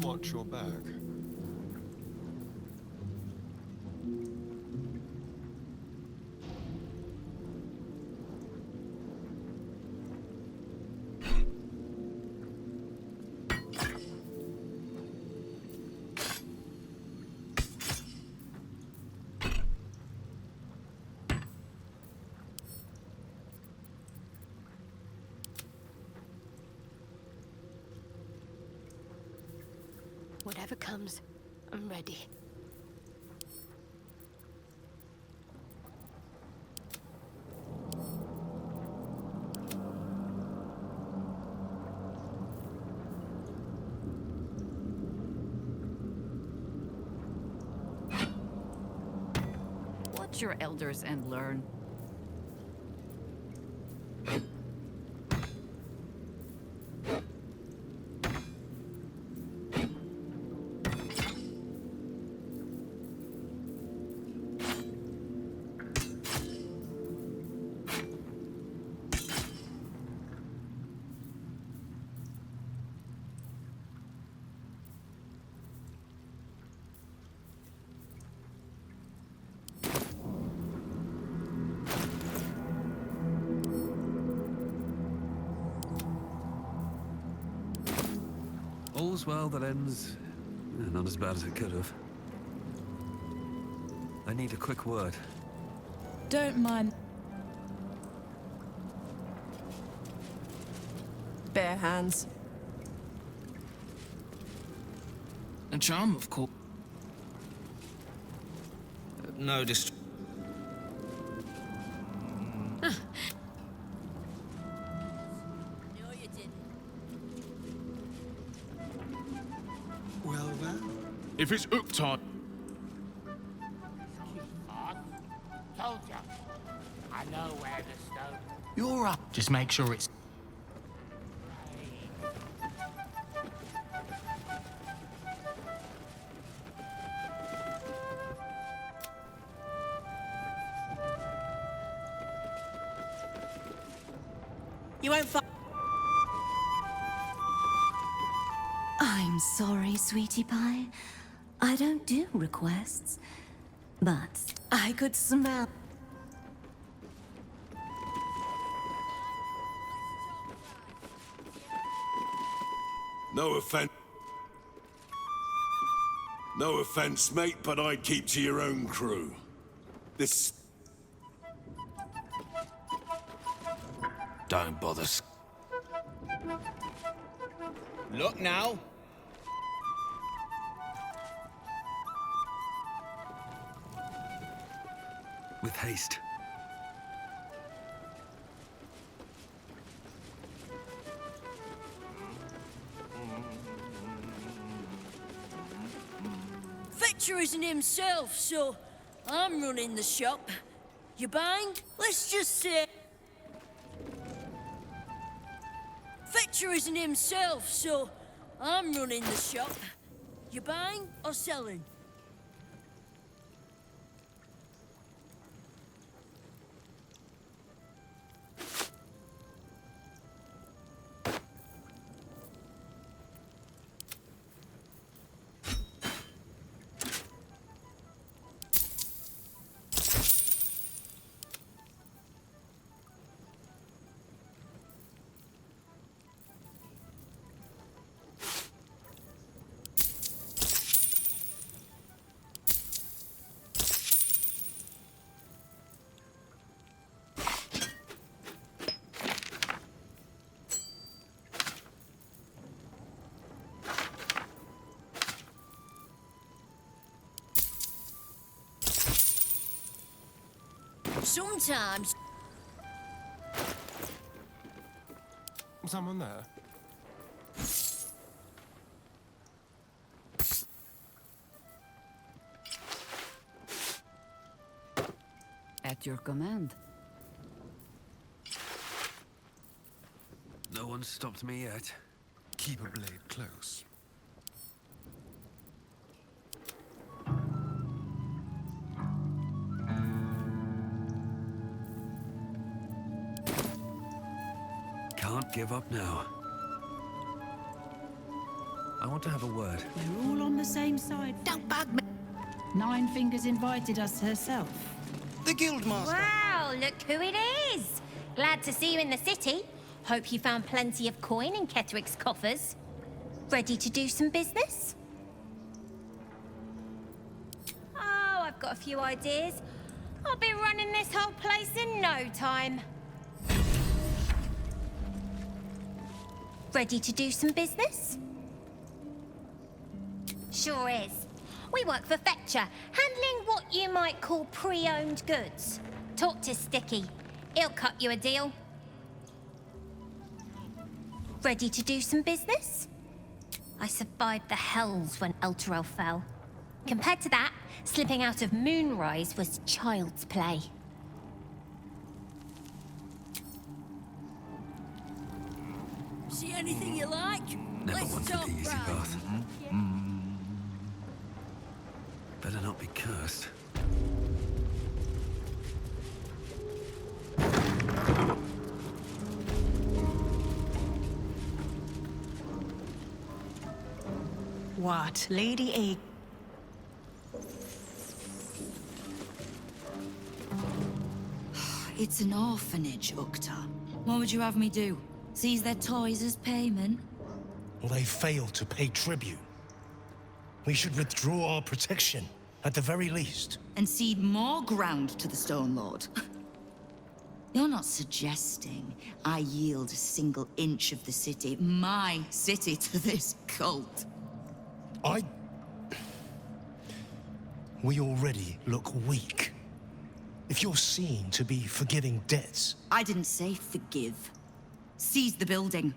Watch your back. Whatever comes, I'm ready. Watch your elders and learn. All's well that ends... not as bad as it could have. I need a quick word. Don't mind. Bare hands. A charm, of course. No dist... If it's Uktard... Told ya. I know where the stone... You're up. Just make sure it's... You won't find... I'm sorry, sweetie pie. I don't do requests, but I could smell... No offense. No offense, mate, but I'd keep to your own crew. This... Don't bother. Look now. With haste. Fetcher isn't himself, so I'm running the shop. You buying? Let's just say... Fetcher isn't himself, so I'm running the shop. You buying or selling? Sometimes... Someone there? At your command. No one's stopped me yet. Keep a blade close. Can't give up now. I want to have a word. We're all on the same side. Don't bug me. Nine Fingers invited us herself. The Guildmaster. Wow, look who it is. Glad to see you in the city. Hope you found plenty of coin in Ketherick's coffers. Ready to do some business? Oh, I've got a few ideas. I'll be running this whole place in no time. Ready to do some business? Sure is. We work for Fetcher, handling what you might call pre-owned goods. Talk to Sticky. He'll cut you a deal. Ready to do some business? I survived the Hells when Elturel fell. Compared to that, slipping out of Moonrise was child's play. See anything you like? Never Let's wanted talk the easy price. path. Better not be cursed. What, Lady A? It's an orphanage, Ukta. What would you have me do? Seize their toys as payment? Well, they failed to pay tribute. We should withdraw our protection, at the very least. And cede more ground to the Stone Lord? You're not suggesting I yield a single inch of the city, my city, to this cult? We already look weak. If you're seen to be forgiving debts... I didn't say forgive. Seize the building.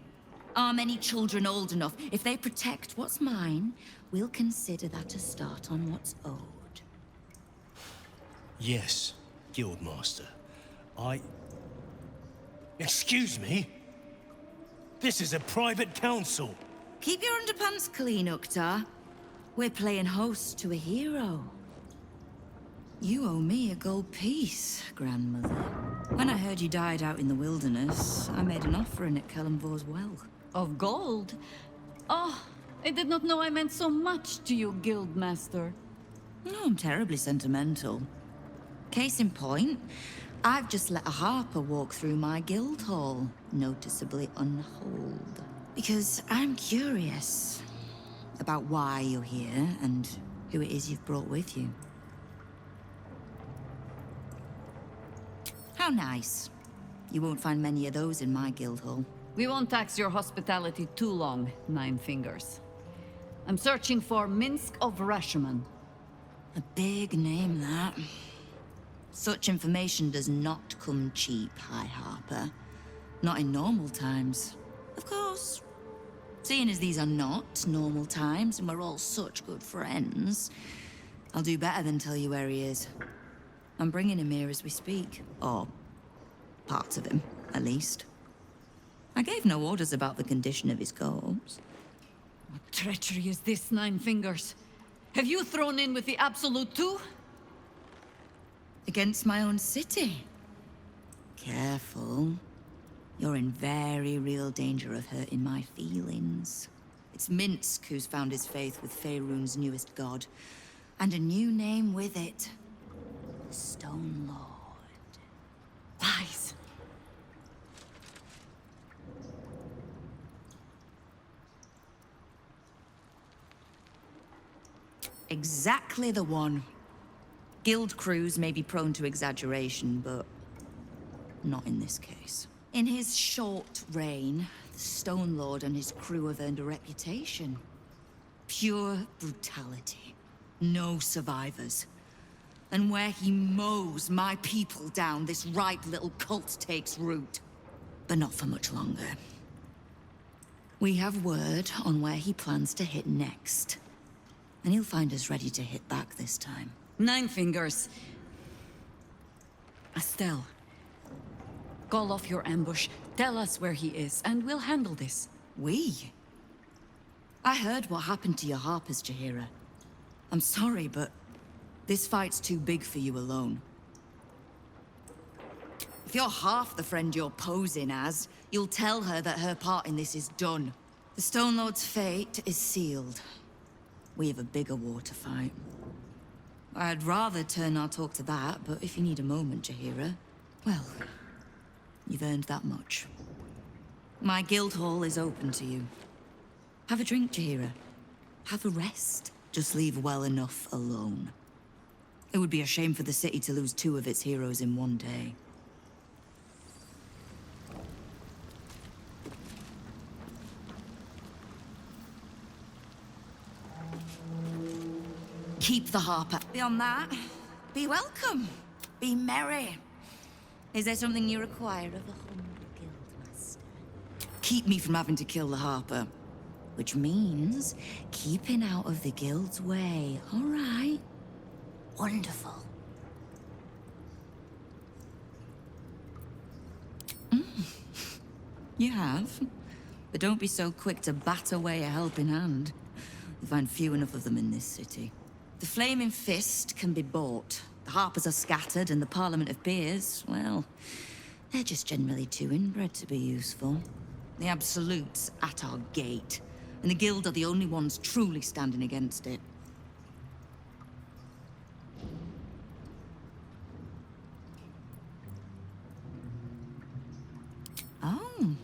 Arm any children old enough. If they protect what's mine, we'll consider that a start on what's owed. Yes, Guildmaster. Excuse me? This is a private council. Keep your underpants clean, Uktar. We're playing host to a hero. You owe me a gold piece, grandmother. When I heard you died out in the wilderness, I made an offering at Kellamvor's well. Of gold? Oh, I did not know I meant so much to you, Guildmaster. No, I'm terribly sentimental. Case in point, I've just let a harper walk through my guild hall, noticeably unholed. Because I'm curious about why you're here and who it is you've brought with you. How nice. You won't find many of those in my guild hall. We won't tax your hospitality too long, Nine Fingers. I'm searching for Minsk of Rashomon. A big name, that. Such information does not come cheap, High Harper. Not in normal times. Of course. Seeing as these are not normal times and we're all such good friends, I'll do better than tell you where he is. I'm bringing him here as we speak. Or parts of him, at least. I gave no orders about the condition of his corpse. What treachery is this, Nine Fingers? Have you thrown in with the Absolute too? Against my own city. Careful. You're in very real danger of hurting my feelings. It's Minsk who's found his faith with Faerun's newest god. And a new name with it. The Stone Lord. Lies. Exactly the one. Guild crews may be prone to exaggeration, but not in this case. In his short reign, the Stone Lord and his crew have earned a reputation. Pure brutality. No survivors. And where he mows my people down, this ripe little cult takes root. But not for much longer. We have word on where he plans to hit next. And he'll find us ready to hit back this time. Nine Fingers. Estelle. Call off your ambush, tell us where he is, and we'll handle this. We? I heard what happened to your Harpers, Jaheira. I'm sorry, but this fight's too big for you alone. If you're half the friend you're posing as, you'll tell her that her part in this is done. The Stone Lord's fate is sealed. We have a bigger war to fight. I'd rather turn our talk to that, but if you need a moment, Jaheira, well, you've earned that much. My guild hall is open to you. Have a drink, Jaheira. Have a rest. Just leave well enough alone. It would be a shame for the city to lose 2 of its heroes in one day. Keep the Harper. Beyond that, be welcome. Be merry. Is there something you require of a humble guildmaster? Keep me from having to kill the Harper. Which means keeping out of the guild's way, all right? Wonderful. You have. But don't be so quick to bat away a helping hand. You'll find few enough of them in this city. The Flaming Fist can be bought. The Harpers are scattered, and the Parliament of Peers, well, they're just generally too inbred to be useful. The Absolute's at our gate, and the Guild are the only ones truly standing against it. Oh,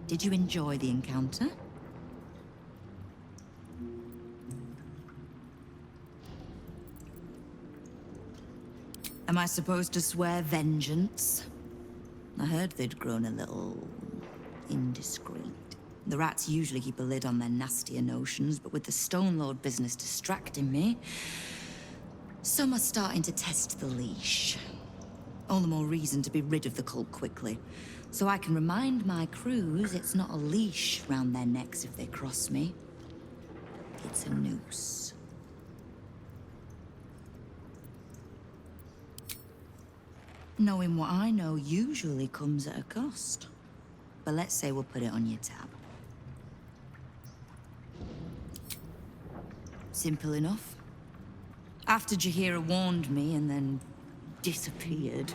did you enjoy the encounter? Am I supposed to swear vengeance? I heard they'd grown a little indiscreet. The rats usually keep a lid on their nastier notions, but with the Stone Lord business distracting me, some are starting to test the leash. All the more reason to be rid of the cult quickly, so I can remind my crews it's not a leash round their necks if they cross me. It's a noose. Knowing what I know usually comes at a cost. But let's say we'll put it on your tab. Simple enough. After Jaheira warned me and then disappeared,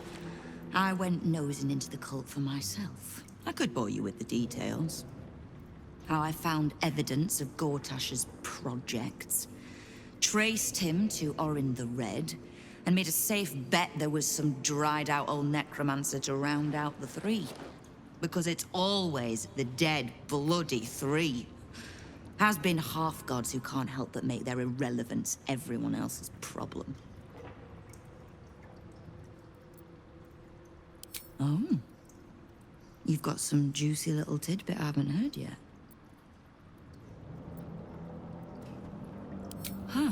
I went nosing into the cult for myself. I could bore you with the details. How I found evidence of Gortash's projects, traced him to Orin the Red, and made a safe bet there was some dried-out old necromancer to round out the 3. Because it's always the dead, bloody 3. Has been half-gods who can't help but make their irrelevance everyone else's problem. Oh. You've got some juicy little tidbit I haven't heard yet. Huh.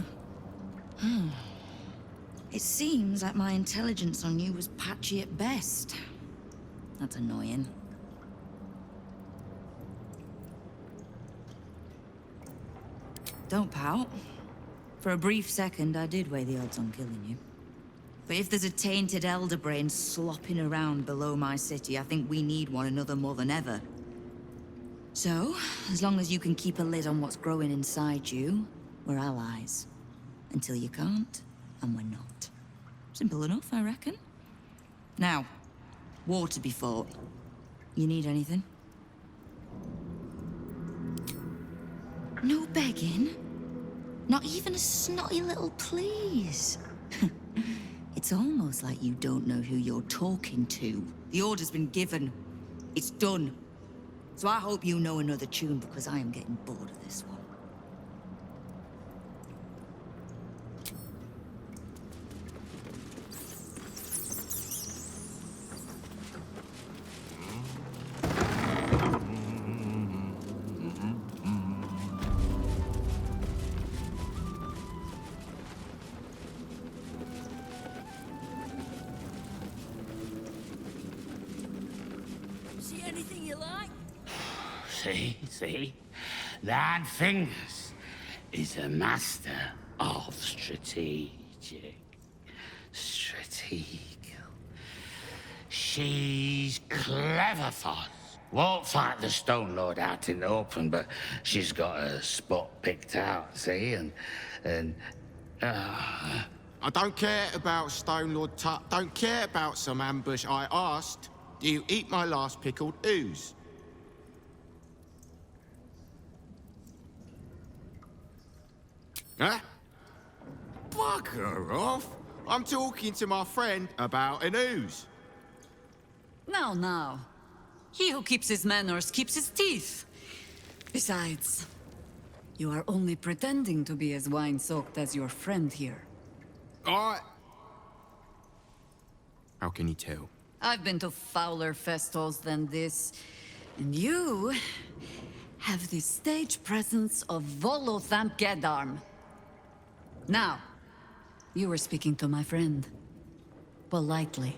It seems like my intelligence on you was patchy at best. That's annoying. Don't pout. For a brief second, I did weigh the odds on killing you. But if there's a tainted elder brain slopping around below my city, I think we need one another more than ever. So, as long as you can keep a lid on what's growing inside you, we're allies. Until you can't, and we're not. Simple enough, I reckon. Now, war to be fought. You need anything? No begging? Not even a snotty little please? It's almost like you don't know who you're talking to. The order's been given. It's done. So I hope you know another tune, because I am getting bored of this one. See anything you like? See? 9 Fingers is a master of strategical. She's clever, Foss. Won't fight the Stone Lord out in the open, but she's got a spot picked out, see? And I don't care about Stone Lord Tut. Don't care about some ambush. I asked, do you eat my last pickled ooze? Huh? Bugger off! I'm talking to my friend about an ooze. Now. He who keeps his manners keeps his teeth. Besides, you are only pretending to be as wine-soaked as your friend here. How can you tell? I've been to fouler festivals than this, and you have the stage presence of Volothamp Gedarm. Now, you were speaking to my friend. Politely.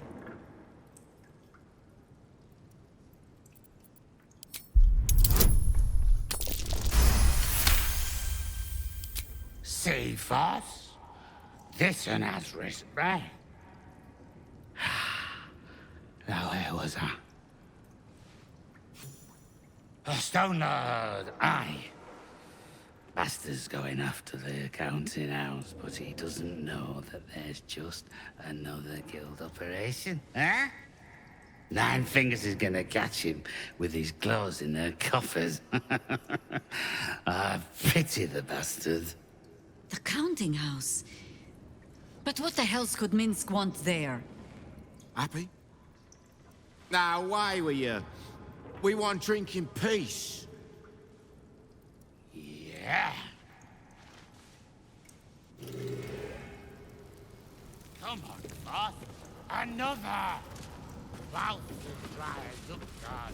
see, Foss? This one has respect. Now, where was I? A Stone Lord, aye. Bastard's going after the counting house, but he doesn't know that there's just another guild operation, huh? 9 Fingers is gonna catch him with his claws in their coffers. I pity the bastard. The counting house? But what the hells could Minsk want there? Happy? Now, away with you. We want drink in peace. Yeah. Come on, boss. Another! Baldur dries up guard.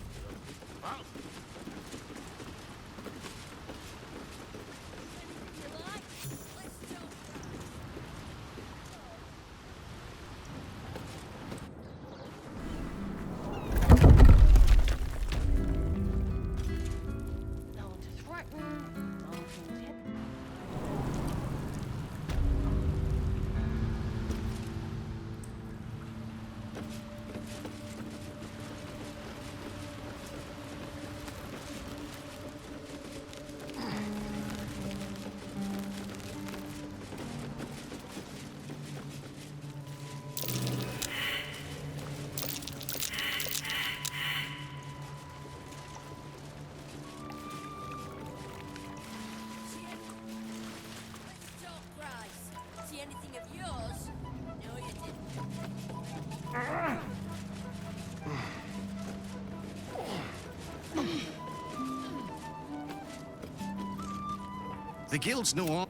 See anything of yours? No, you didn't. The guild's no on.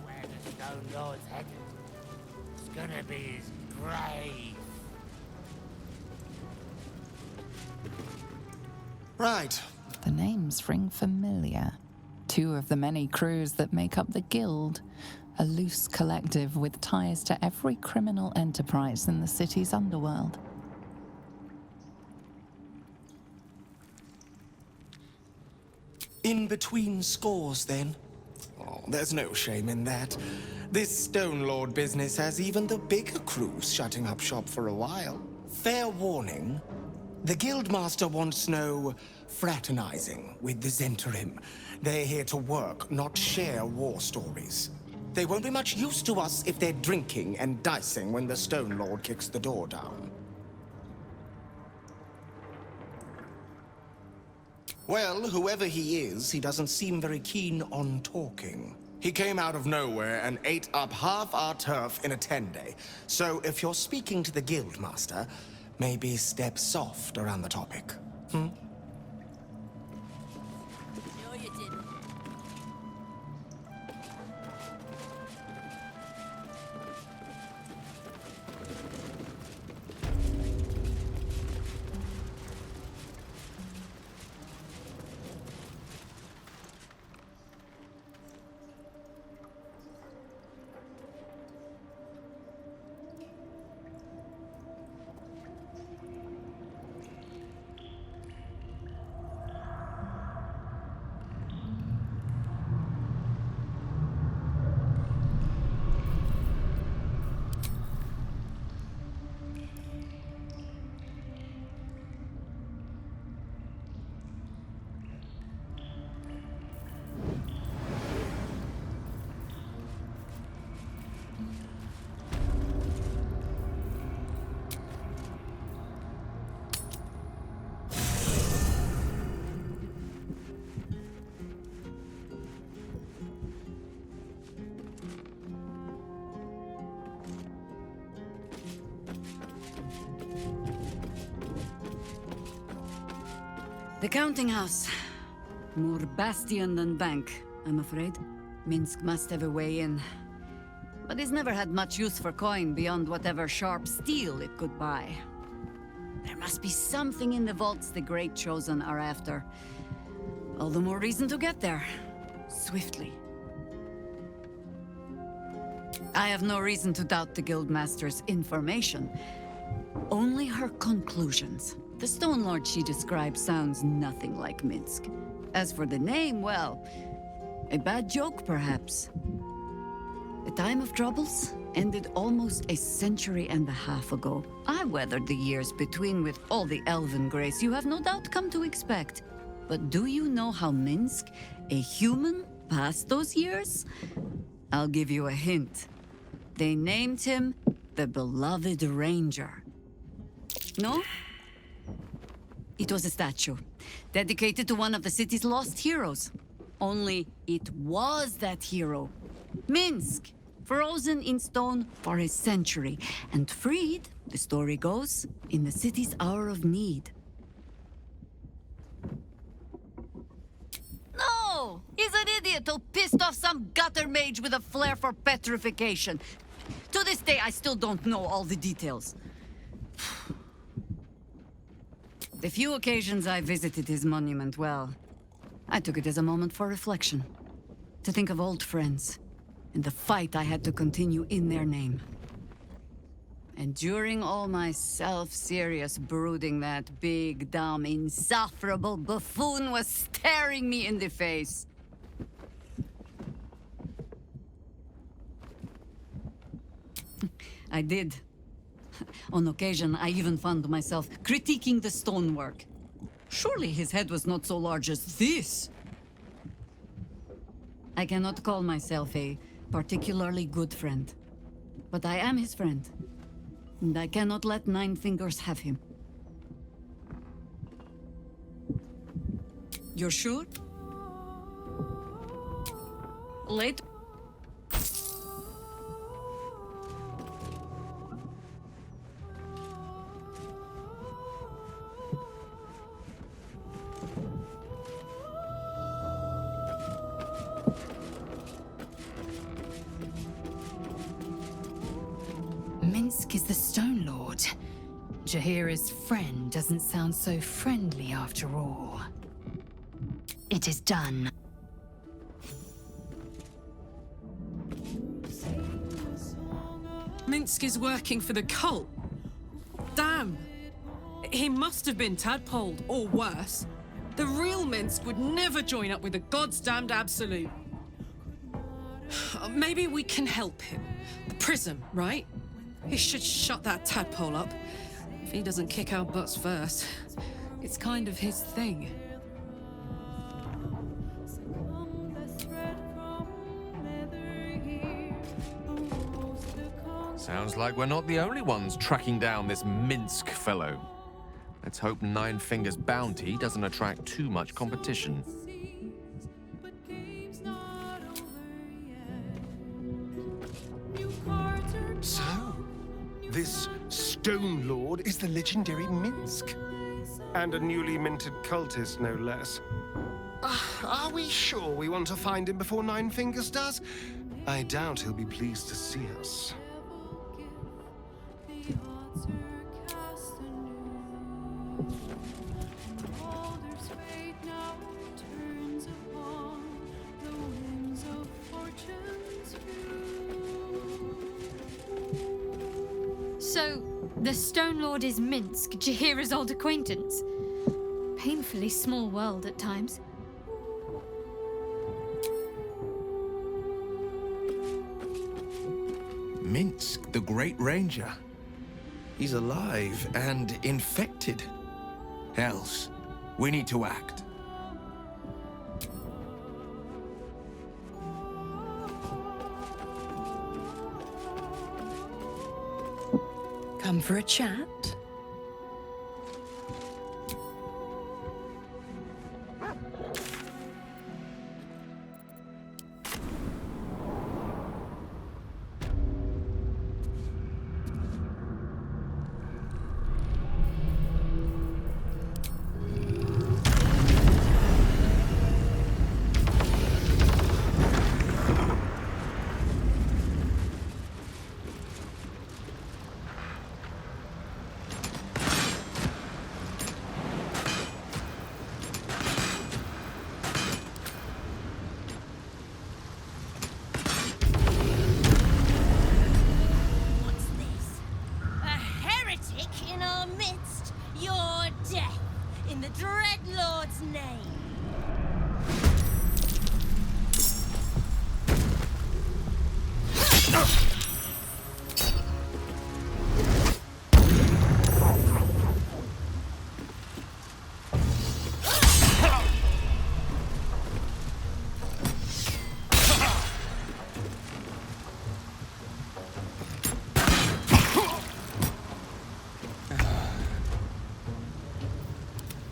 Where the Stone Lord's headed. It's gonna be his grave. Right. The names ring familiar. 2 of the many crews that make up the Guild, a loose collective with ties to every criminal enterprise in the city's underworld. In between scores, then? Oh, there's no shame in that. This Stone Lord business has even the bigger crews shutting up shop for a while. Fair warning, the Guildmaster wants no fraternizing with the Zentarim. They're here to work, not share war stories. They won't be much use to us if they're drinking and dicing when the Stone Lord kicks the door down. Well, whoever he is, he doesn't seem very keen on talking. He came out of nowhere and ate up half our turf in a 10-day. So if you're speaking to the Guildmaster, maybe step soft around the topic. No, you didn't. The counting house. More bastion than bank, I'm afraid. Minsk must have a way in. But it's never had much use for coin beyond whatever sharp steel it could buy. There must be something in the vaults the Great Chosen are after. All the more reason to get there. Swiftly. I have no reason to doubt the Guildmaster's information. Only her conclusions. The Stone Lord she describes sounds nothing like Minsk. As for the name, well, a bad joke, perhaps. The time of troubles ended almost a century and a half ago. I weathered the years between with all the elven grace you have no doubt come to expect. But do you know how Minsk, a human, passed those years? I'll give you a hint. They named him the Beloved Ranger. No? It was a statue, dedicated to one of the city's lost heroes. Only it was that hero, Minsk, frozen in stone for a century, and freed, the story goes, in the city's hour of need. No! He's an idiot who pissed off some gutter mage with a flair for petrification. To this day, I still don't know all the details. The few occasions I visited his monument, well, I took it as a moment for reflection. To think of old friends, and the fight I had to continue in their name. And during all my self-serious brooding, that big, dumb, insufferable buffoon was staring me in the face. I did. On occasion, I even found myself critiquing the stonework. Surely his head was not so large as this. I cannot call myself a particularly good friend, but I am his friend, and I cannot let Nine Fingers have him. You're sure? Later. Minsk is the Stone Lord. Jaheira's friend doesn't sound so friendly after all. It is done. Minsk is working for the cult. Damn. He must have been tadpoled, or worse. The real Minsk would never join up with the goddamned Absolute. Maybe we can help him. The prism, right? He should shut that tadpole up. If he doesn't kick our butts first. It's kind of his thing. Sounds like we're not the only ones tracking down this Minsk fellow. Let's hope Nine Fingers' bounty doesn't attract too much competition. So, this Stone Lord is the legendary Minsk. And a newly minted cultist, no less. Are we sure we want to find him before Nine Fingers does? I doubt he'll be pleased to see us. So, the Stone Lord is Minsk, Jaheira's old acquaintance. Painfully small world at times. Minsk, the Great Ranger. He's alive and infected. Hells, we need to act. Come for a chat?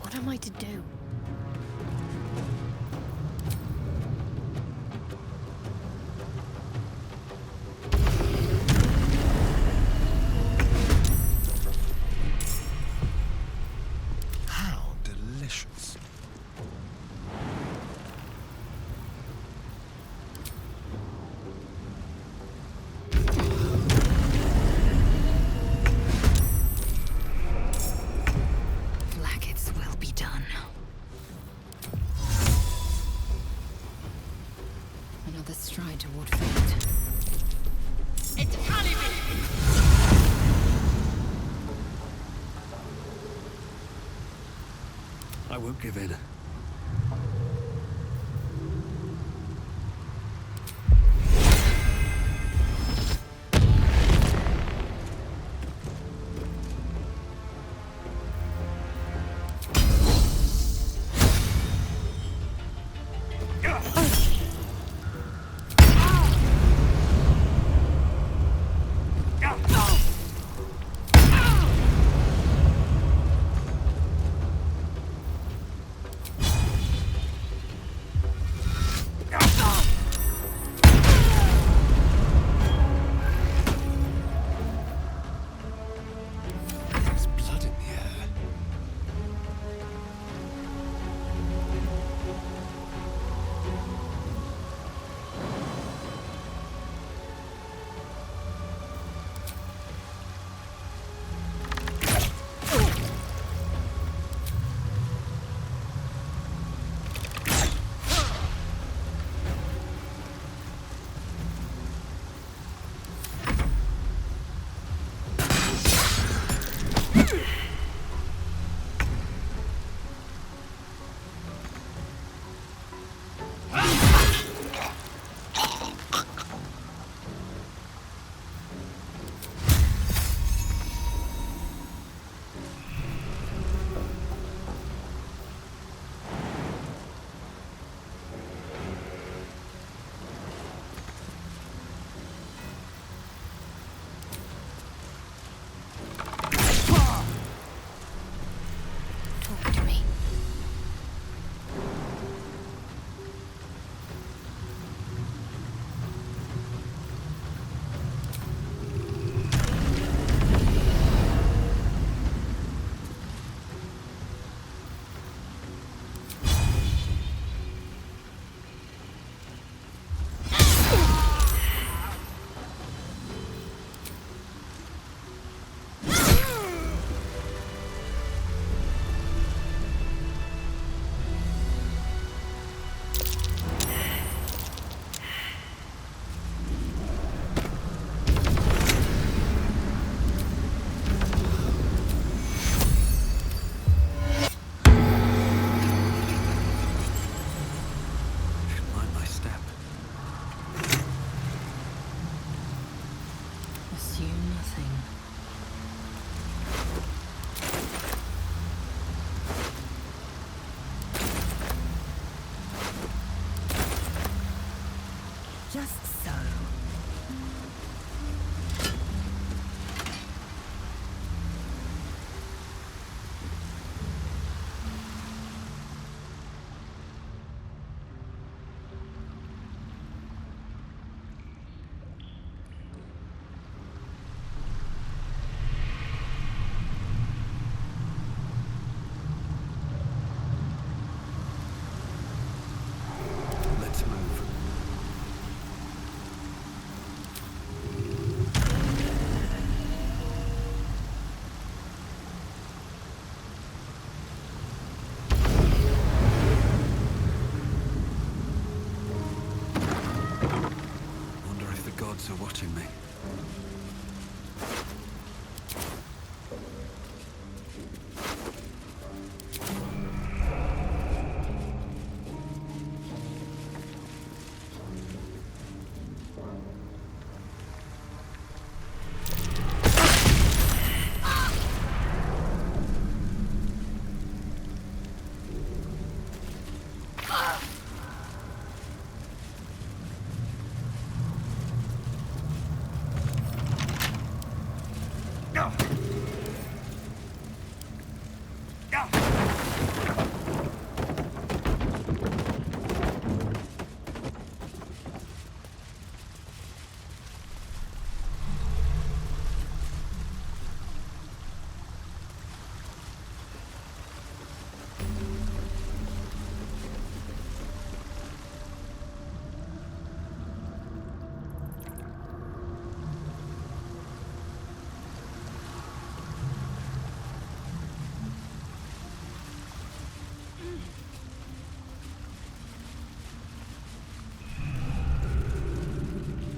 What am I to do? How delicious. Blackets will be done. Another stride toward fate. It's Caliban! I won't give in.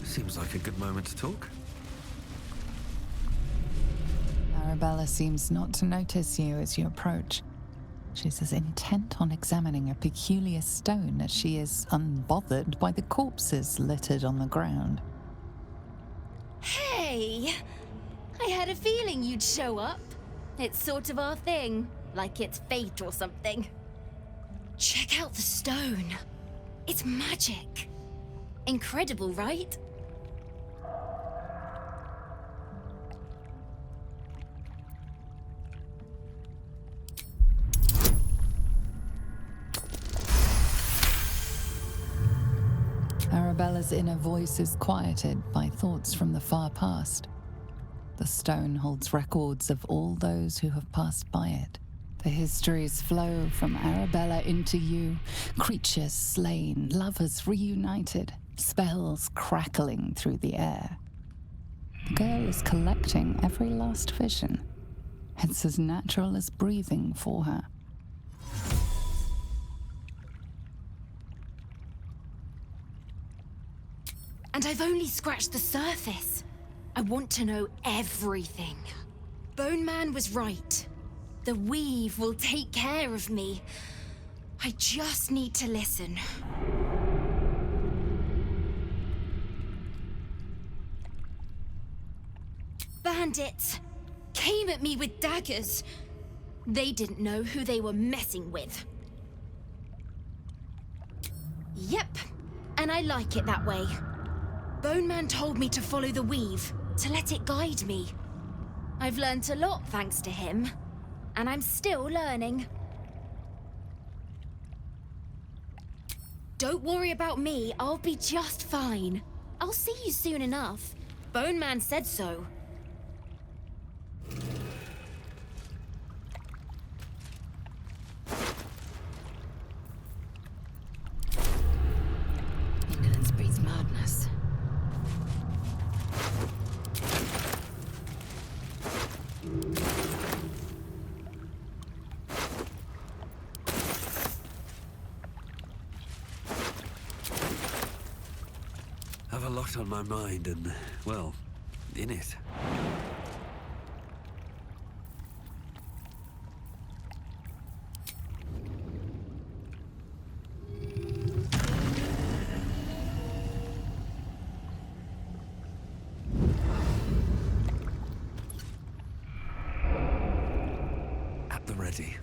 Seems like a good moment to talk. Arabella seems not to notice you as you approach. She's as intent on examining a peculiar stone as she is unbothered by the corpses littered on the ground. Hey! I had a feeling you'd show up. It's sort of our thing, like it's fate or something. Check out the stone. It's magic. Incredible, right? Arabella's inner voice is quieted by thoughts from the far past. The stone holds records of all those who have passed by it. The histories flow from Arabella into you, creatures slain, lovers reunited, spells crackling through the air. The girl is collecting every last vision. It's as natural as breathing for her. And I've only scratched the surface. I want to know everything. Bone Man was right. The weave will take care of me. I just need to listen. Bandits came at me with daggers. They didn't know who they were messing with. Yep, and I like it that way. Bone Man told me to follow the weave, to let it guide me. I've learnt a lot thanks to him, and I'm still learning. Don't worry about me, I'll be just fine. I'll see you soon enough. Bone Man said so. Ignorance breeds madness. Have a lot on my mind and, well, in it. At the ready.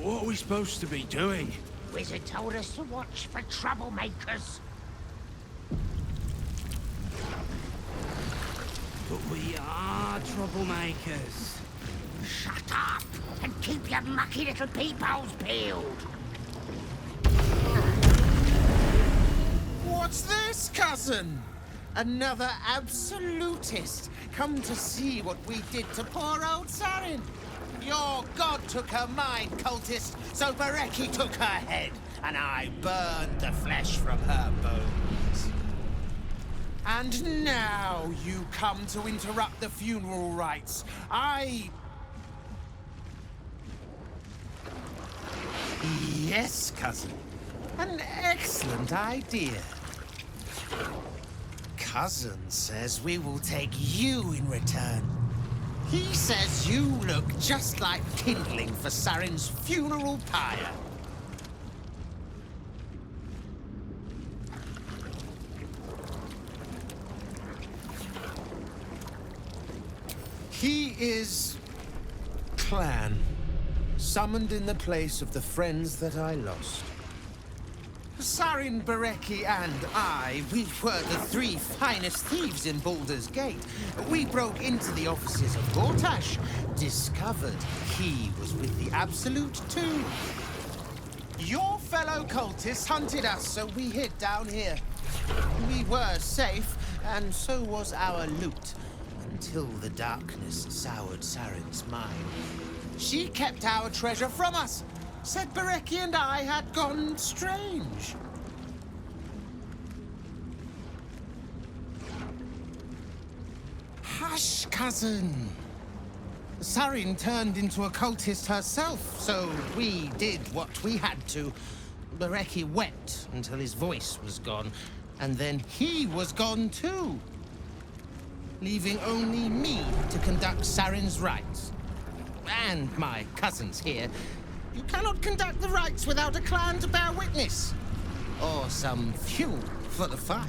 What are we supposed to be doing? Wizard told us to watch for troublemakers. But we are troublemakers. Shut up and keep your mucky little peepholes peeled. What's cousin! Another absolutist! Come to see what we did to poor old Sarin! Your god took her mind, cultist, so Bereki took her head, and I burned the flesh from her bones. And now you come to interrupt the funeral rites. Yes, cousin. An excellent idea. Cousin says we will take you in return. He says you look just like kindling for Sarin's funeral pyre. He is Clan, summoned in the place of the friends that I lost. Sarin, Bereki, and I, we were the three finest thieves in Baldur's Gate. We broke into the offices of Gortash, discovered he was with the Absolute too. Your fellow cultists hunted us, so we hid down here. We were safe, and so was our loot, until the darkness soured Sarin's mind. She kept our treasure from us. Said Bereki and I had gone strange. Hush, cousin. Sarin turned into a cultist herself, so we did what we had to. Bereki wept until his voice was gone, and then he was gone too, leaving only me to conduct Sarin's rites. And my cousins here. You cannot conduct the rites without a clan to bear witness. Or some fuel for the fire.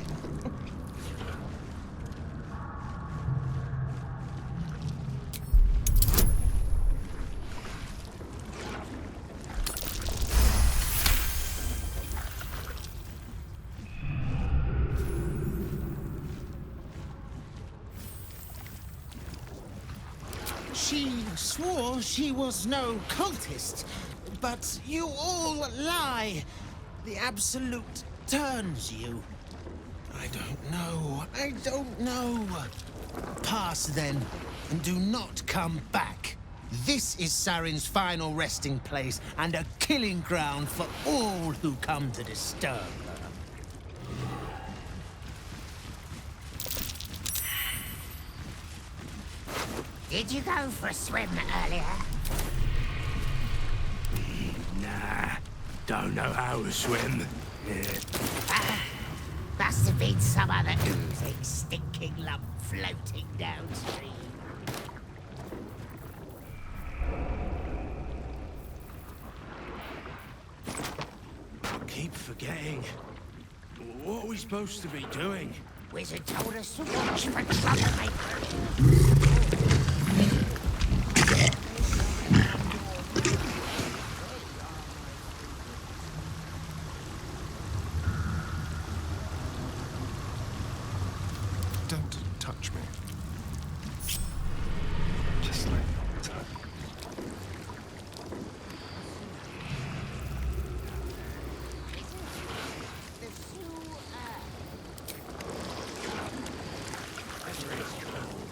She swore she was no cultist. But you all lie. The Absolute turns you. I don't know. Pass then, and do not come back. This is Sarin's final resting place, and a killing ground for all who come to disturb her. Did you go for a swim earlier? Nah, don't know how to swim. Must have been some other oozing, stinking lump floating downstream. Keep forgetting. What are we supposed to be doing? Wizard told us to watch for troublemakers. Don't touch me. Just like that.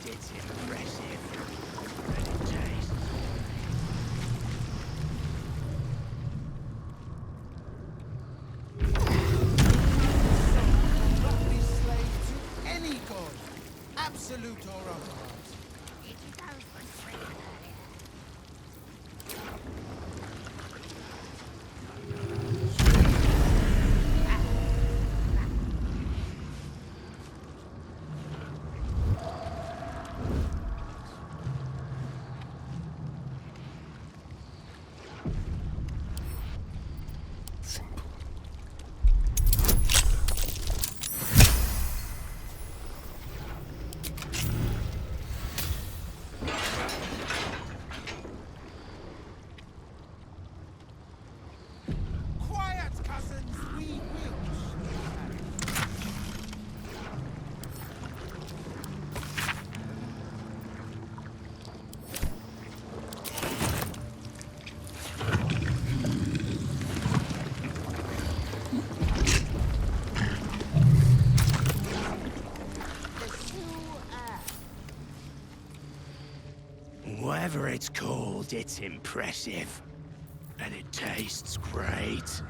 It's impressive. Absolute Whatever it's called, it's impressive. And it tastes great.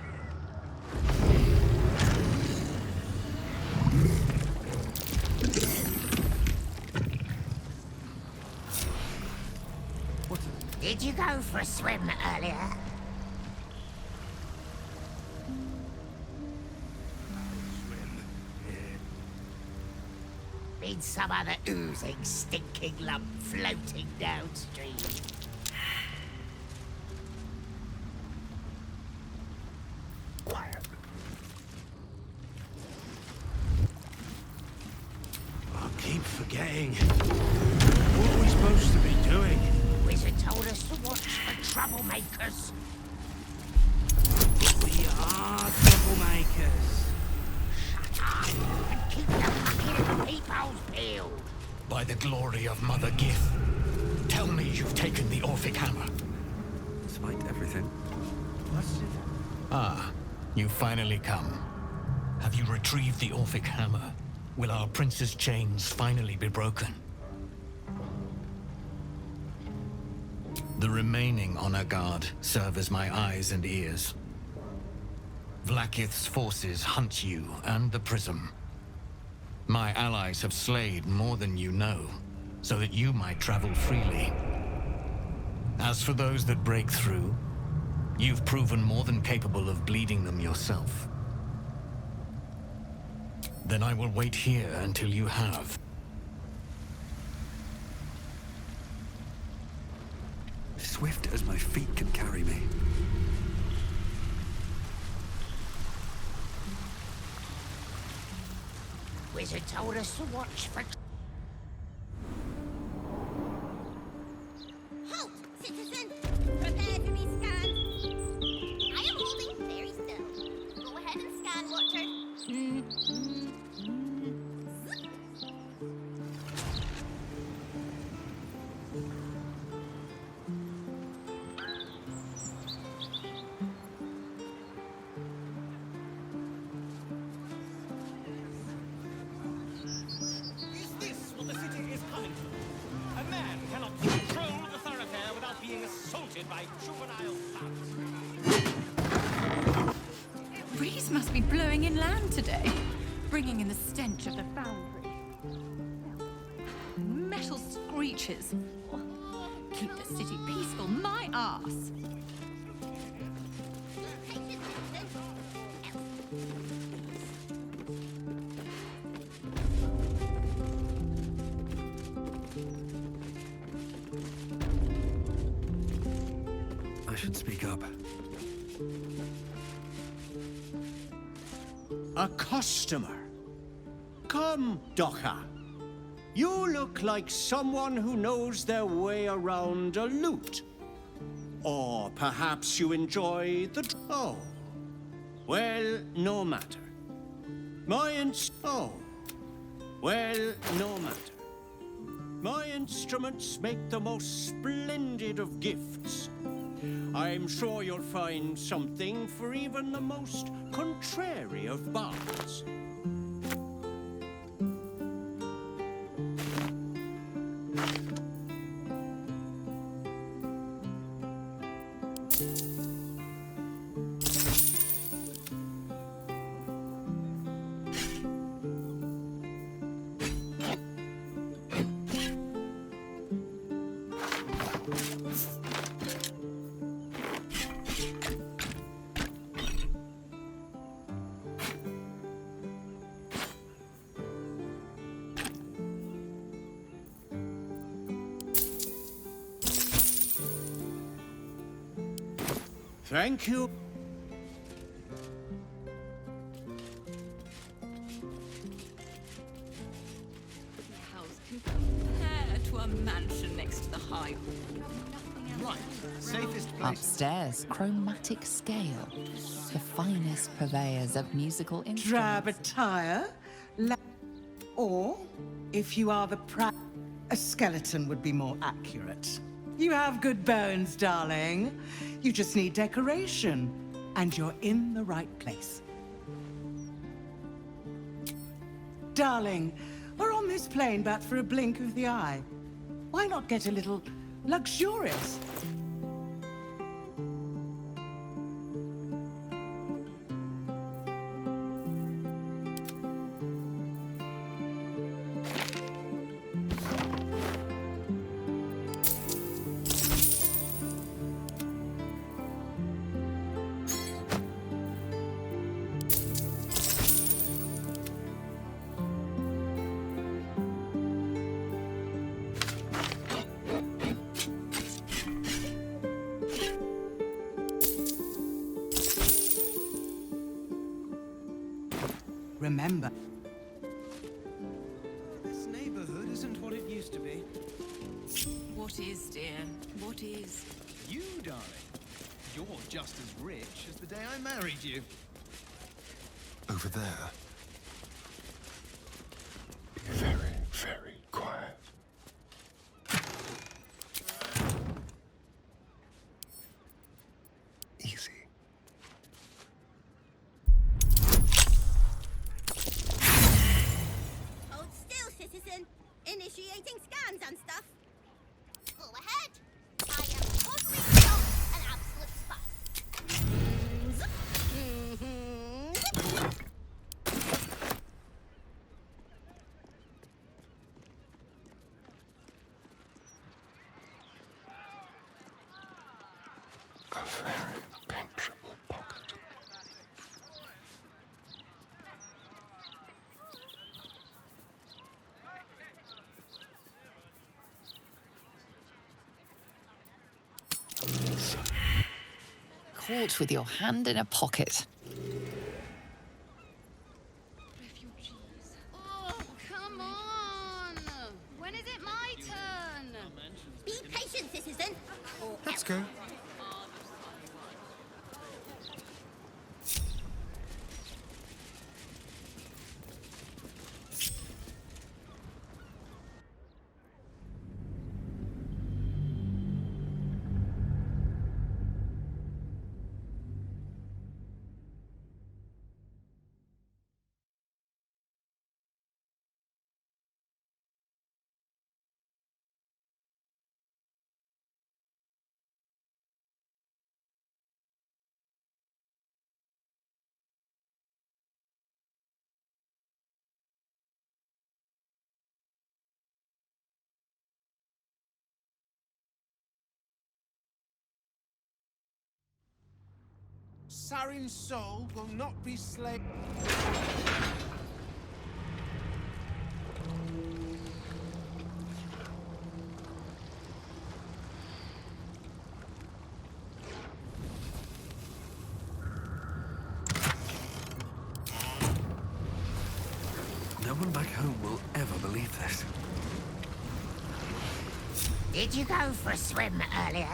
Did you go for a swim earlier? Been some other oozing, stinking lump floating downstream. I keep forgetting. What are we supposed to be doing? Wizard told us to watch for troublemakers. We are troublemakers. Shut up and keep your fucking peepholes peeled. By the glory of Mother Gith, tell me you've taken the Orphic Hammer. Despite everything. What's it? Ah, you've finally come. Have you retrieved the Orphic Hammer? Will our prince's chains finally be broken? The remaining honor guard serve as my eyes and ears. Vlaakith's forces hunt you and the prism. My allies have slayed more than you know, so that you might travel freely. As for those that break through, you've proven more than capable of bleeding them yourself. Then I will wait here until you have. Swift as my feet can carry me. Wizard told us to watch for... Halt, citizen! Prepare to be scanned. I am holding very still. Go ahead and scan, Watcher. Is this what the city is coming to? A man cannot control the thoroughfare without being assaulted by juvenile thugs. Breeze must be blowing inland today, bringing in the stench of the foundry. Metal screeches. Keep the city peaceful, my arse. I should speak up. A customer. Come, Docha. You look like someone who knows their way around a lute. Or perhaps you enjoy the... Oh. Well, no matter. Oh. Well, no matter. My instruments make the most splendid of gifts. I'm sure you'll find something for even the most contrary of bards. Thank you. House can compare to a mansion next to the High Hall. Right, safest place. Upstairs, chromatic scale. The finest purveyors of musical instruments. Drab attire, or, if you are the a skeleton would be more accurate. You have good bones, darling. You just need decoration, and you're in the right place. Darling, we're on this plane but for a blink of the eye. Why not get a little Luxurious. Remember. This neighborhood isn't what it used to be. What is, dear? What is? You, darling. You're just as rich as the day I married you. Over there. Be very, very quiet. Easy. Hold still, citizen. Initiating scans and stuff. Go ahead. I am totally not an absolute spy. A very penetrable pocket. Caught with your hand in a pocket. Oh, come on! When is it my turn? Be patient, citizen. Let's go. Sarin's soul will not be slain. No one back home will ever believe this. Did you go for a swim earlier?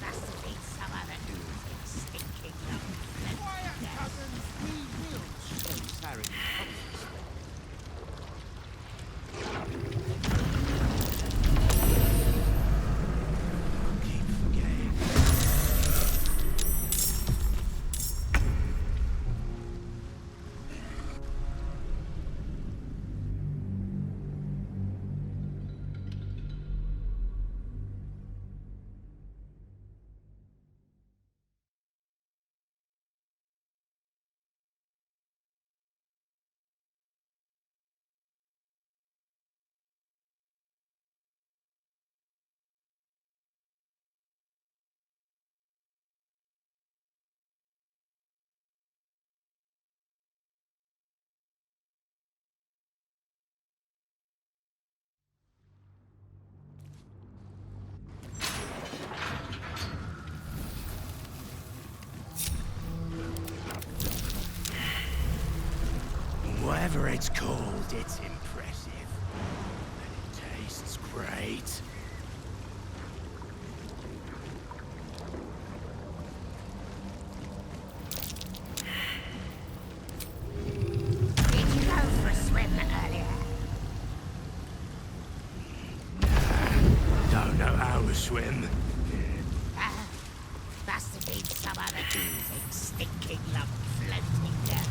Must have been some other oozing, stinking lump. Quiet, cousins. We will show Sarin. Keep forgetting. Whatever it's called, it's impressive. And it tastes great. Did you go for a swim earlier? Don't know how to swim. Must have been some other oozing, stinking lump floating down.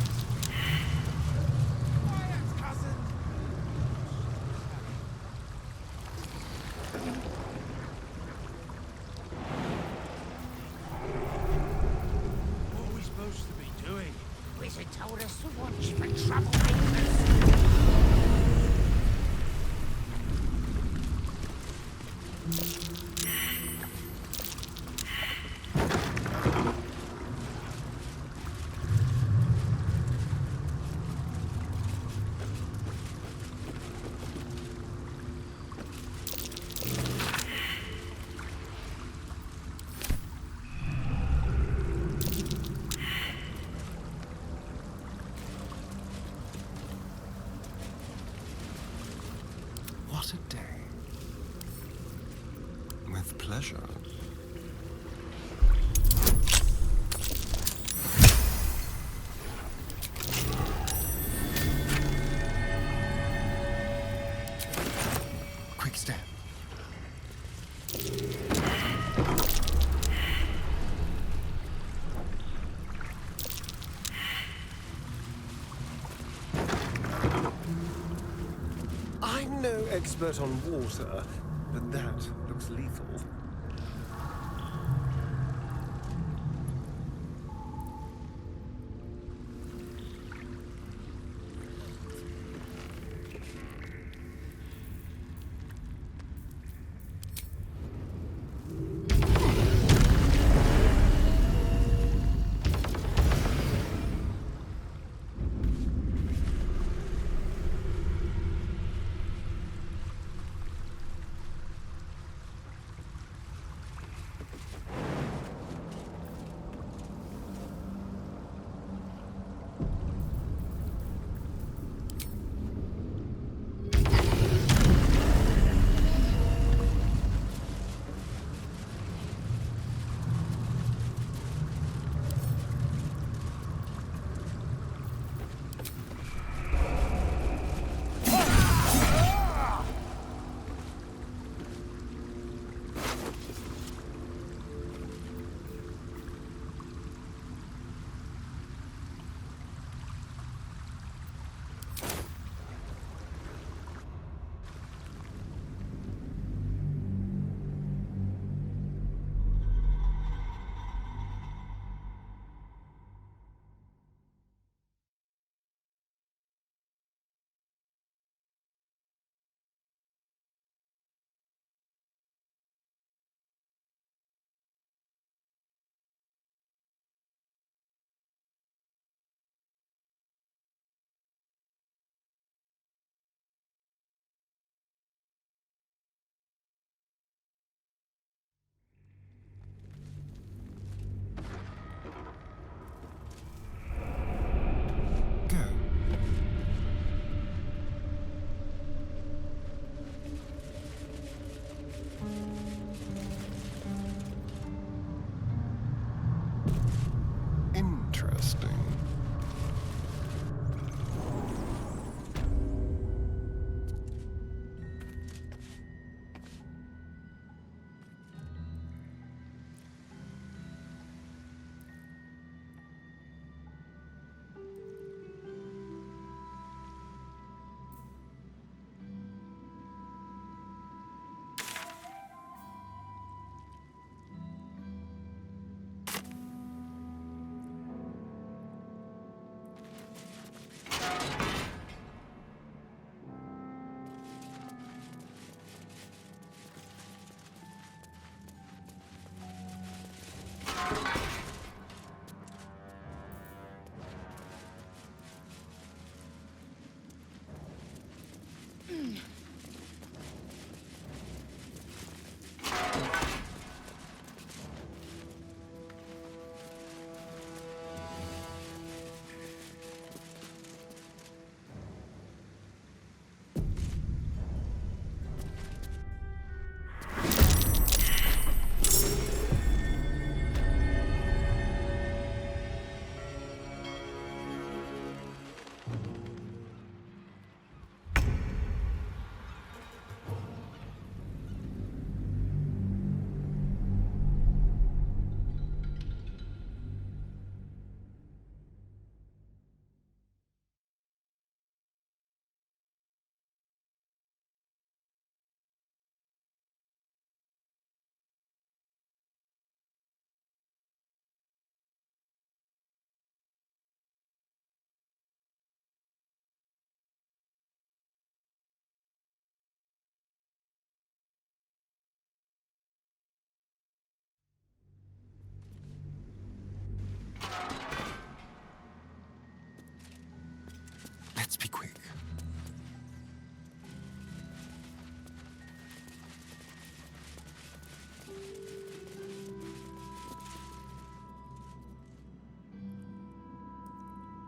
So much for troublemakers. What a day. With pleasure. Quick step. I'm no expert on water, but that looks lethal.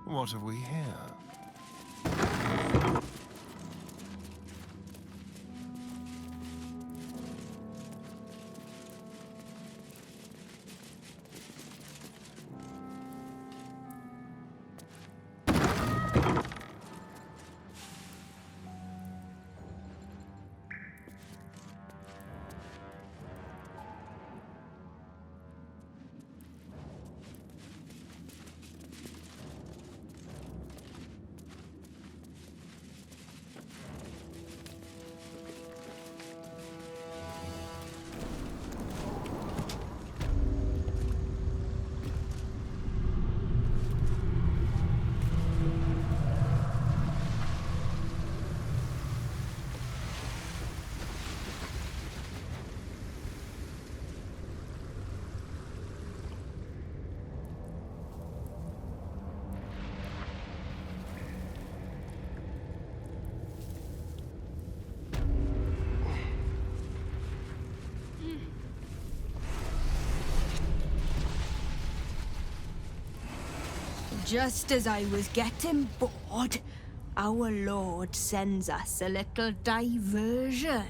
What have we here? Just as I was getting bored, our Lord sends us a little diversion.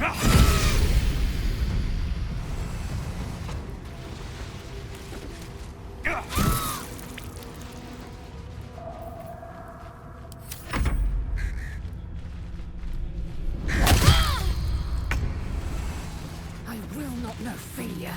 I will not know failure.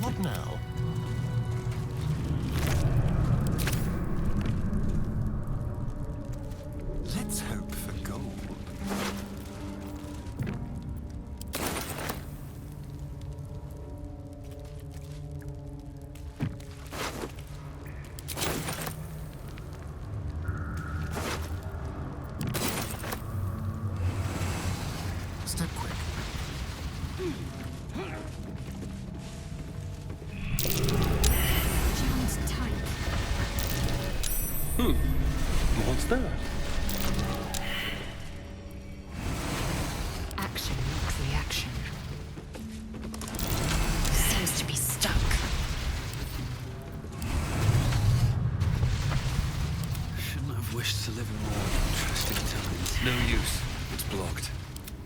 What now? Let's hope for gold. Step quick. John's tight. What's that? Action needs reaction. Seems to be stuck. Shouldn't have wished to live in more interesting times. No use. It's blocked.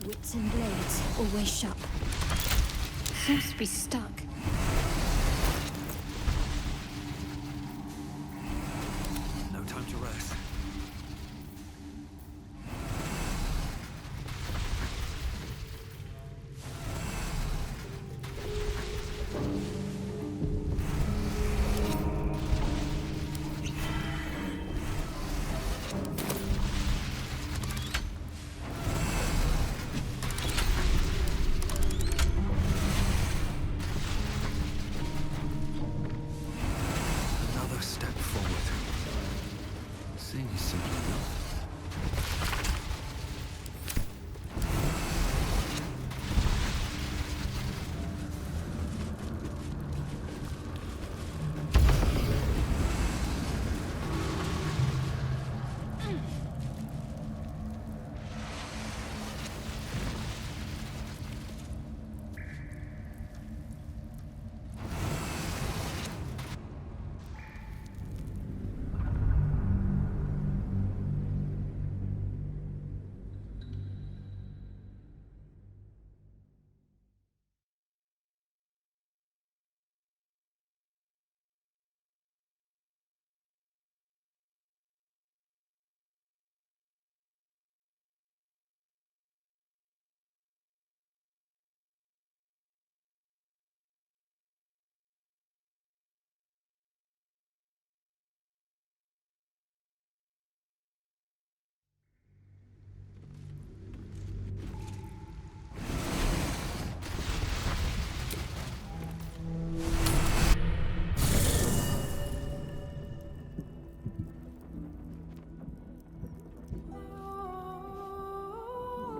Wits and blades always sharp. Seems to be stuck. No time to rest. Another step forward. Seems simple enough.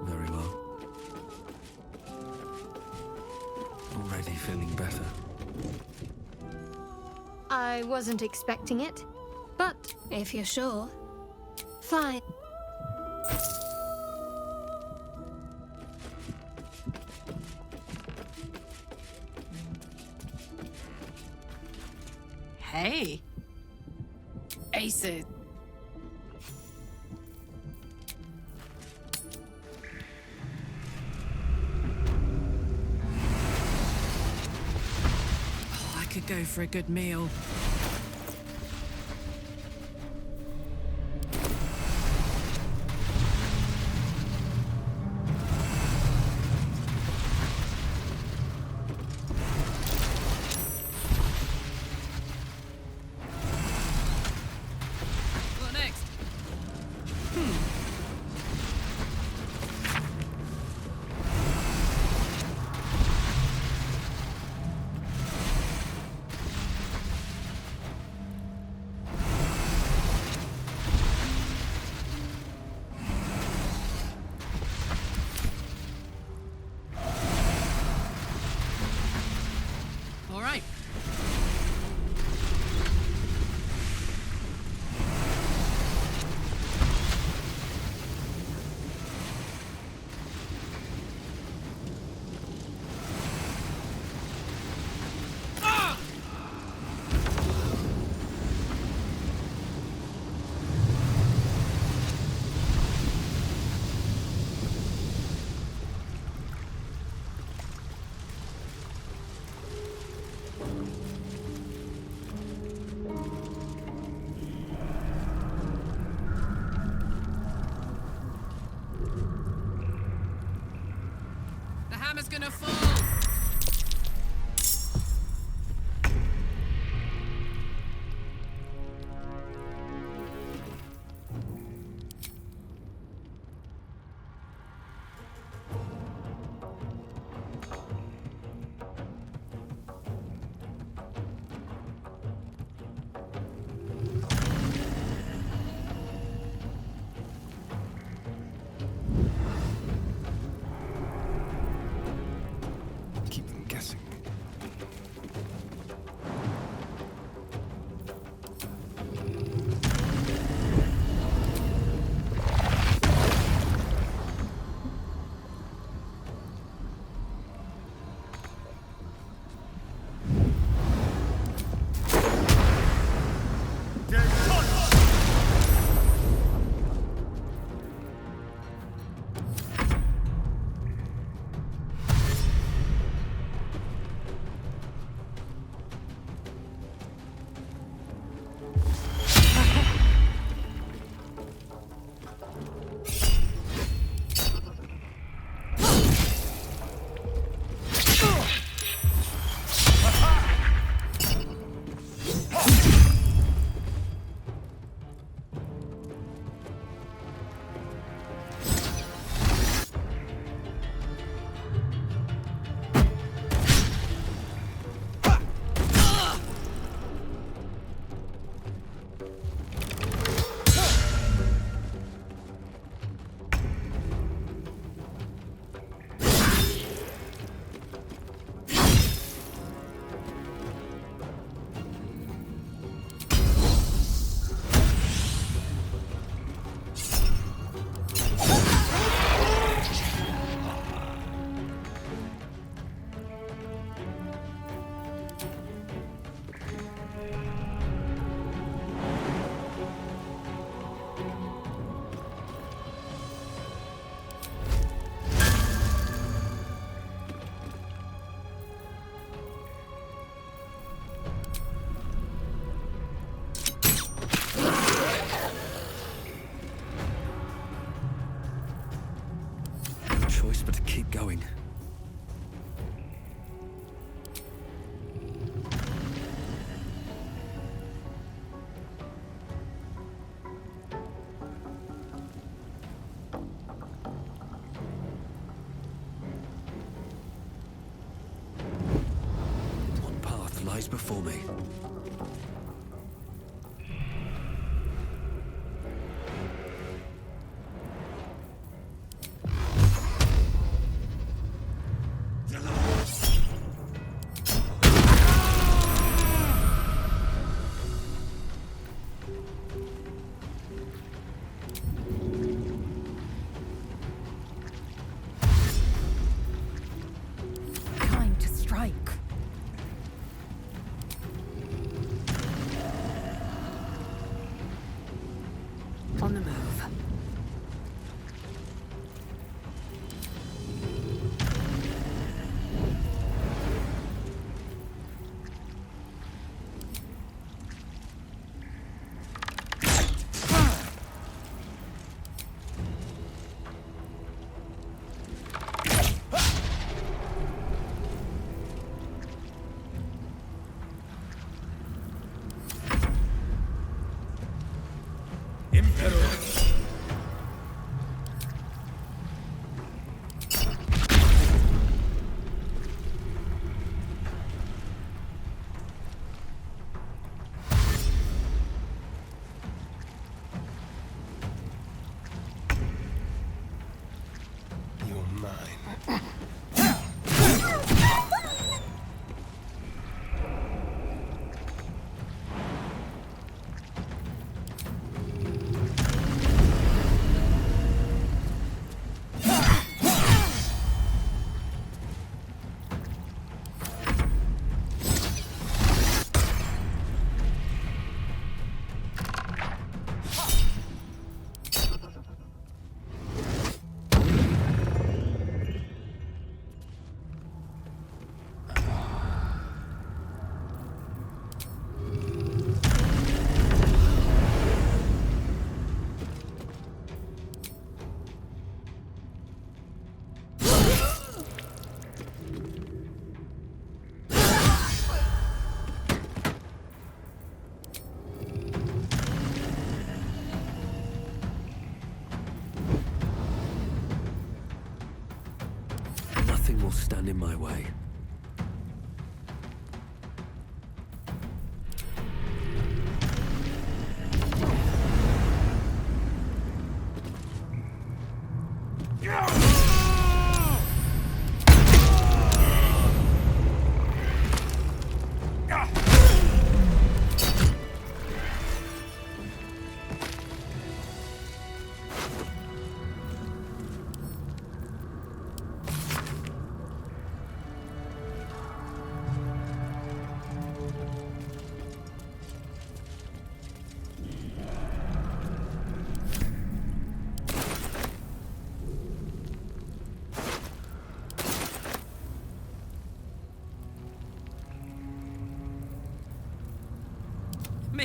Very well. Already feeling better. I wasn't expecting it, but if you're sure, fine. Hey. Ace. Oh, I could go for a good meal. What next? hammer's gonna fall! Keep them guessing. No choice but to keep going. What path lies before me? Time to strike. stand in my way.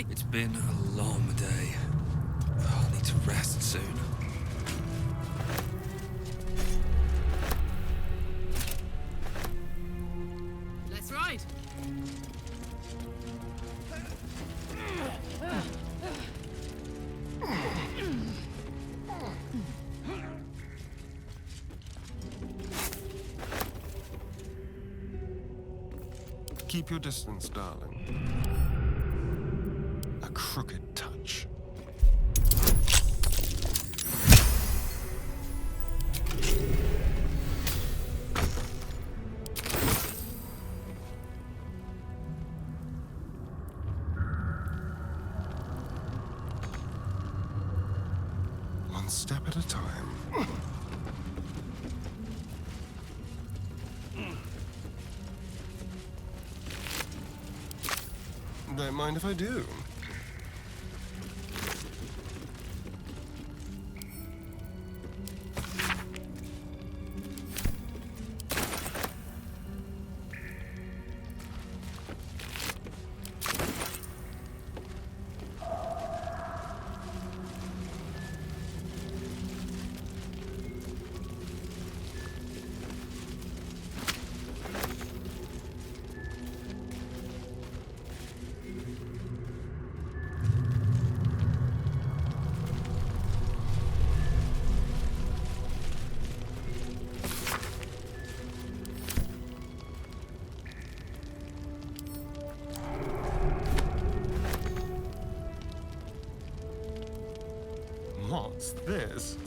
It's been a long day. I'll need to rest soon. Let's ride. Keep your distance, darling. A crooked touch. One step at a time. Don't mind if I do. What's this?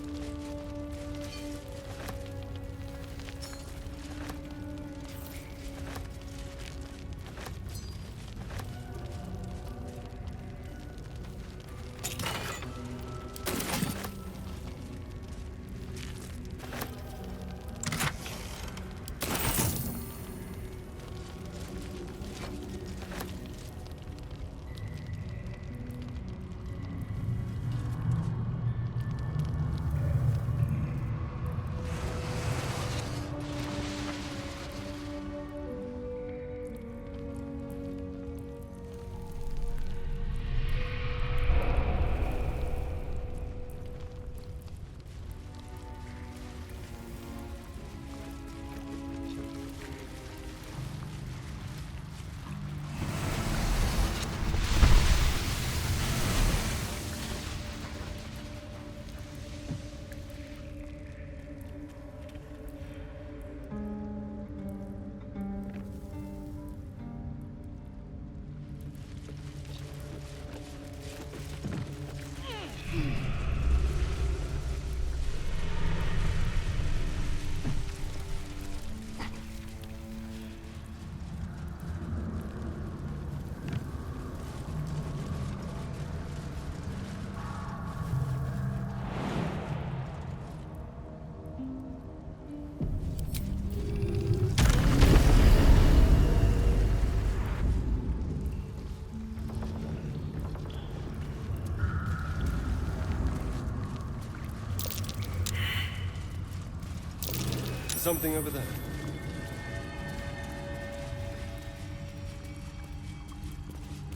Something over there.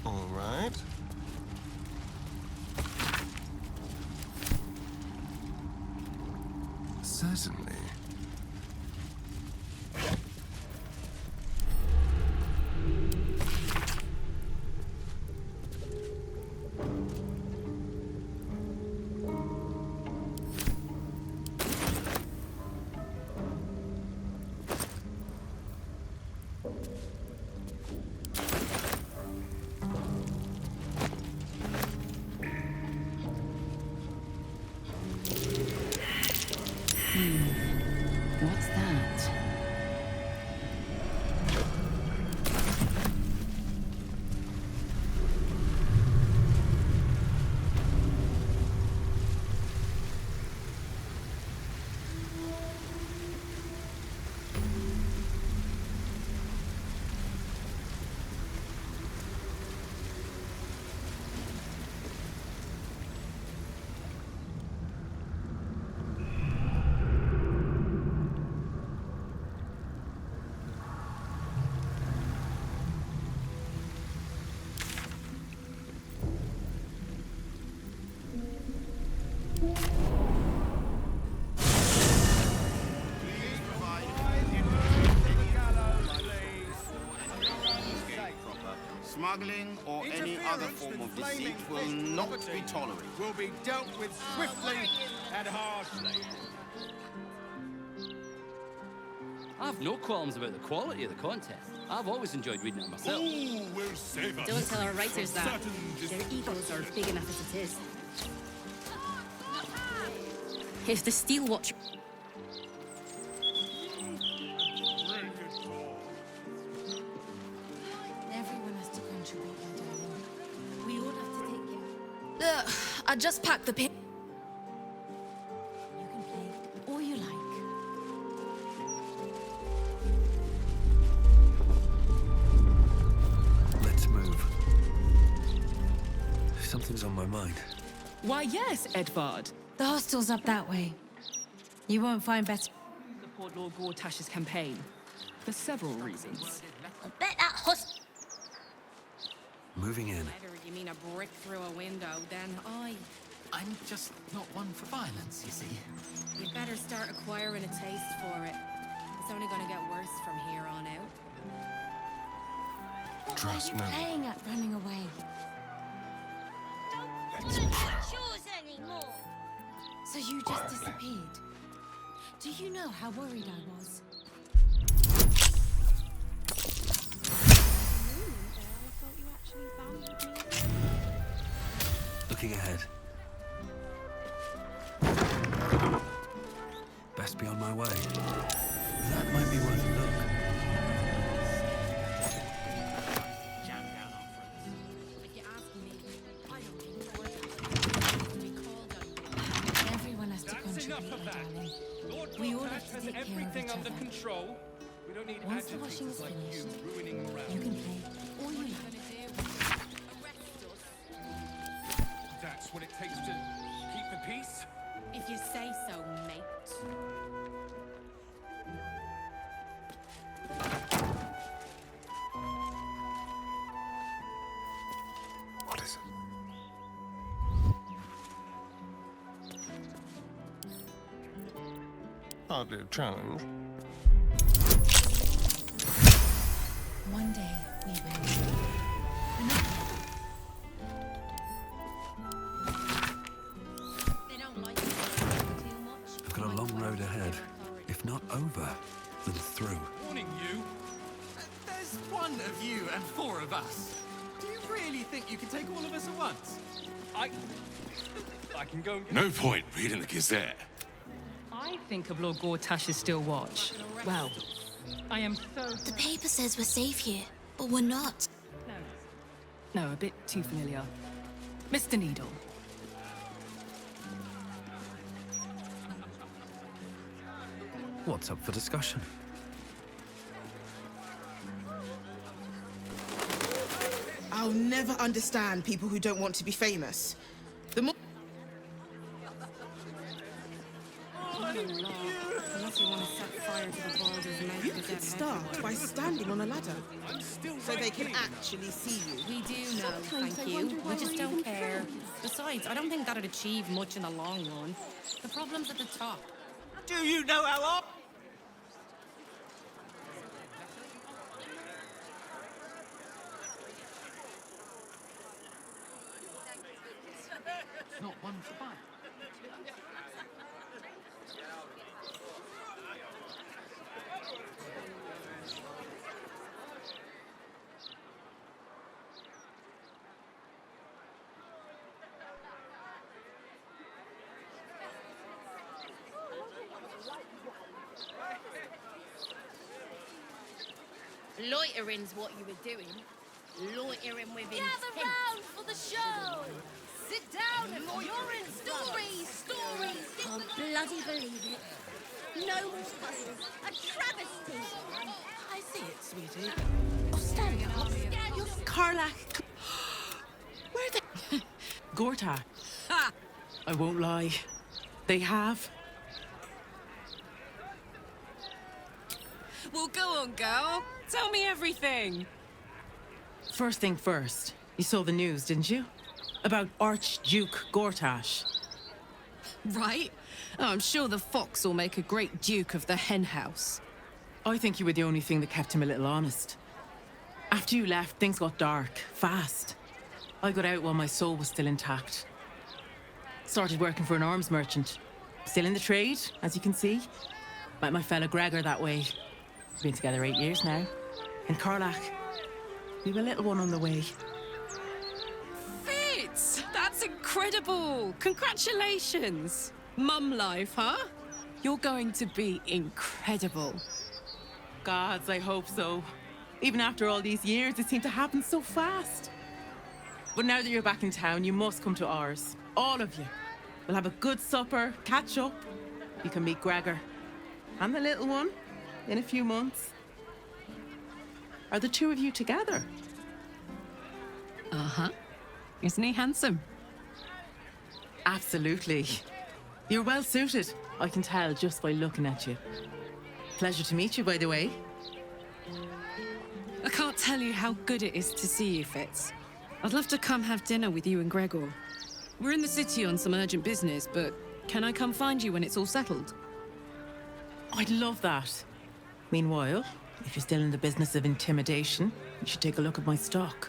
All right. Certainly. What's that? Smuggling or any other form of deceit will not be tolerated. Will be dealt with swiftly and harshly. I've no qualms about the quality of the content. I've always enjoyed reading it myself. Who will save us? Don't tell our writers from that. certain Their egos are big enough as it is. If the Steel Watch... Everyone has to contribute, my darling. We all have to take care. I just packed the pin. You can play all you like. Let's move. Something's on my mind. Why, yes, Edvard. The hostel's up that way. You won't find better. Support Lord Gortash's campaign. For several reasons. I bet that hostel... Moving in. Whether you mean a brick through a window, then I'm just not one for violence, you see. you'd better start acquiring a taste for it. It's only gonna get worse from here on out. Trust me. What are you playing at running away? Choose anymore. So you just disappeared? Do you know how worried I was? Looking ahead. Best be on my way. That might be worth a look. Jam down our throats. If you ask me, I don't think it's worth it. We called on Everyone has to That's enough contribute, of my that. darling. Lord We all Gortash have to has take care of everything each under other. control. We don't need Once the washing agitators is like you finished, ruining morale. you can play all you like. That's what it takes to keep the peace? If you say so, mate. What is it? Hardly a challenge. One day we will. They don't like you too much. I've got a long road ahead. If not over, then through. Warning you. There's one of you and four of us. Do you really think you can take all of us at once? I can go and get... No point reading the Gazette. I think of Lord Gortash's Steel Watch. Well, I am so... The paper says we're safe here, but we're not. No, a bit too familiar. Mr. Needle. What's up for discussion? I'll never understand people who don't want to be famous. The more... Unless you want to set fire to the Baldur's mouth You to could get start by standing on a ladder, so they can actually see you. We do know, thank you. We just don't care. Besides, I don't think that'd achieve much in the long run. The problem's at the top. Do you know how I... Not one for five. Loitering's what you were doing. Loitering with intent. Gather round for the show! Sit down and you're in stories! Can't bloody believe it. No more puzzles. A travesty. I see it, sweetie. Oh, stand up. You're Karlach. Where the... Gorta. Ha! I won't lie. They have. Well, go on, girl. Tell me everything. First thing first. You saw the news, didn't you? About Archduke Gortash. Right? Oh, I'm sure the fox will make a great duke of the hen house. I think you were the only thing that kept him a little honest. After you left, things got dark, fast. I got out while my soul was still intact. Started working for an arms merchant. Still in the trade, as you can see. Met my fella Gregor that way. Been together 8 years now. And Karlach, we've a little one on the way. Fitz! That's incredible! Congratulations! Mum life, huh? You're going to be incredible. Gods, I hope so. Even after all these years, it seemed to happen so fast. But now that you're back in town, you must come to ours. All of you. We'll have a good supper, catch up. You can meet Gregor. And the little one. In a few months. Are the two of you together? Uh-huh. Isn't he handsome? Absolutely. You're well suited. I can tell just by looking at you. Pleasure to meet you, by the way. I can't tell you how good it is to see you, Fitz. I'd love to come have dinner with you and Gregor. We're in the city on some urgent business, but can I come find you when it's all settled? I'd love that. Meanwhile, if you're still in the business of intimidation, you should take a look at my stock.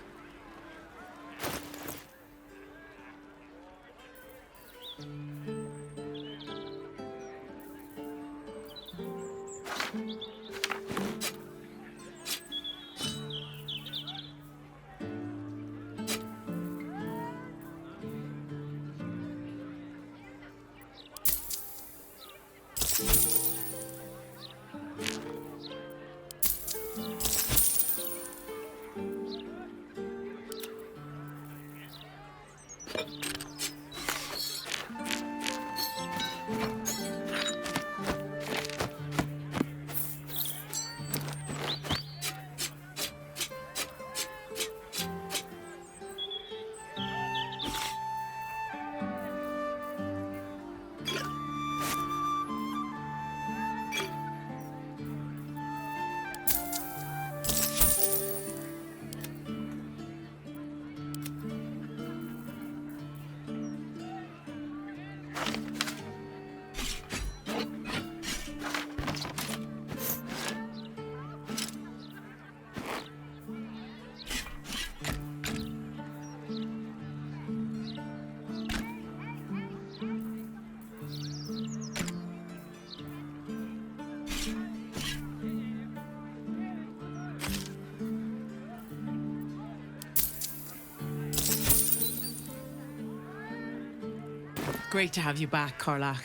Great to have you back, Karlach.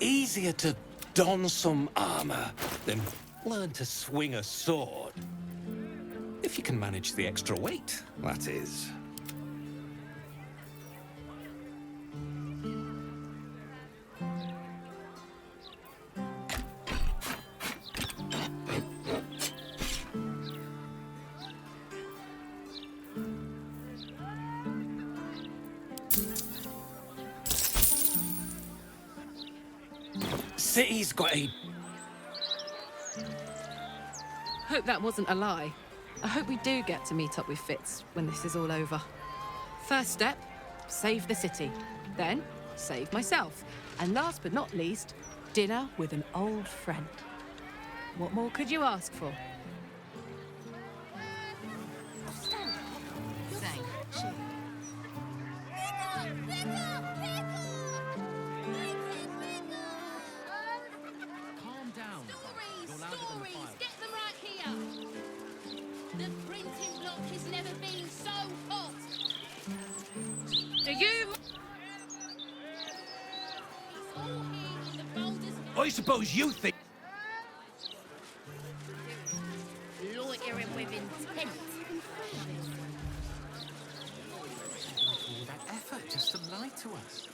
Easier to don some armor than learn to swing a sword. If you can manage the extra weight, that is. City's got a... Hope that wasn't a lie. I hope we do get to meet up with Fitz when this is all over. First step, save the city. Then, save myself. And last but not least, dinner with an old friend. What more could you ask for? Calm down. You're louder than the fire. Get them right here! The printing block has never been so hot! Do you... I suppose you think... Loitering with intent. All that effort just to lie to us.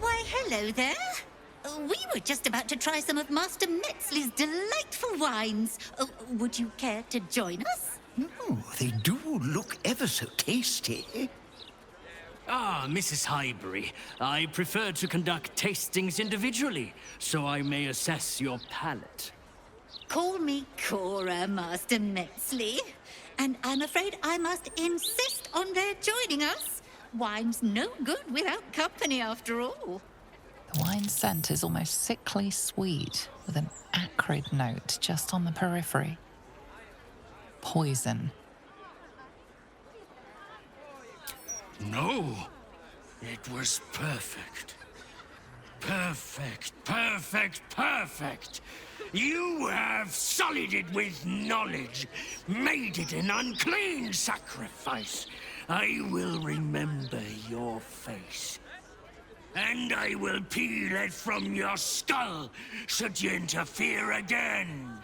Why, hello there. We were just about to try some of Master Metzley's delightful wines. Would you care to join us? Oh, they do look ever so tasty. Ah, Mrs. Highbury, I prefer to conduct tastings individually, so I may assess your palate. Call me Cora, Master Metzley. And I'm afraid I must insist on their joining us. Wine's no good without company, after all. The wine scent is almost sickly sweet, with an acrid note just on the periphery. Poison. No, it was perfect. Perfect, perfect, perfect. You have sullied it with knowledge, made it an unclean sacrifice. I will remember your face. And I will peel it from your skull, should you interfere again.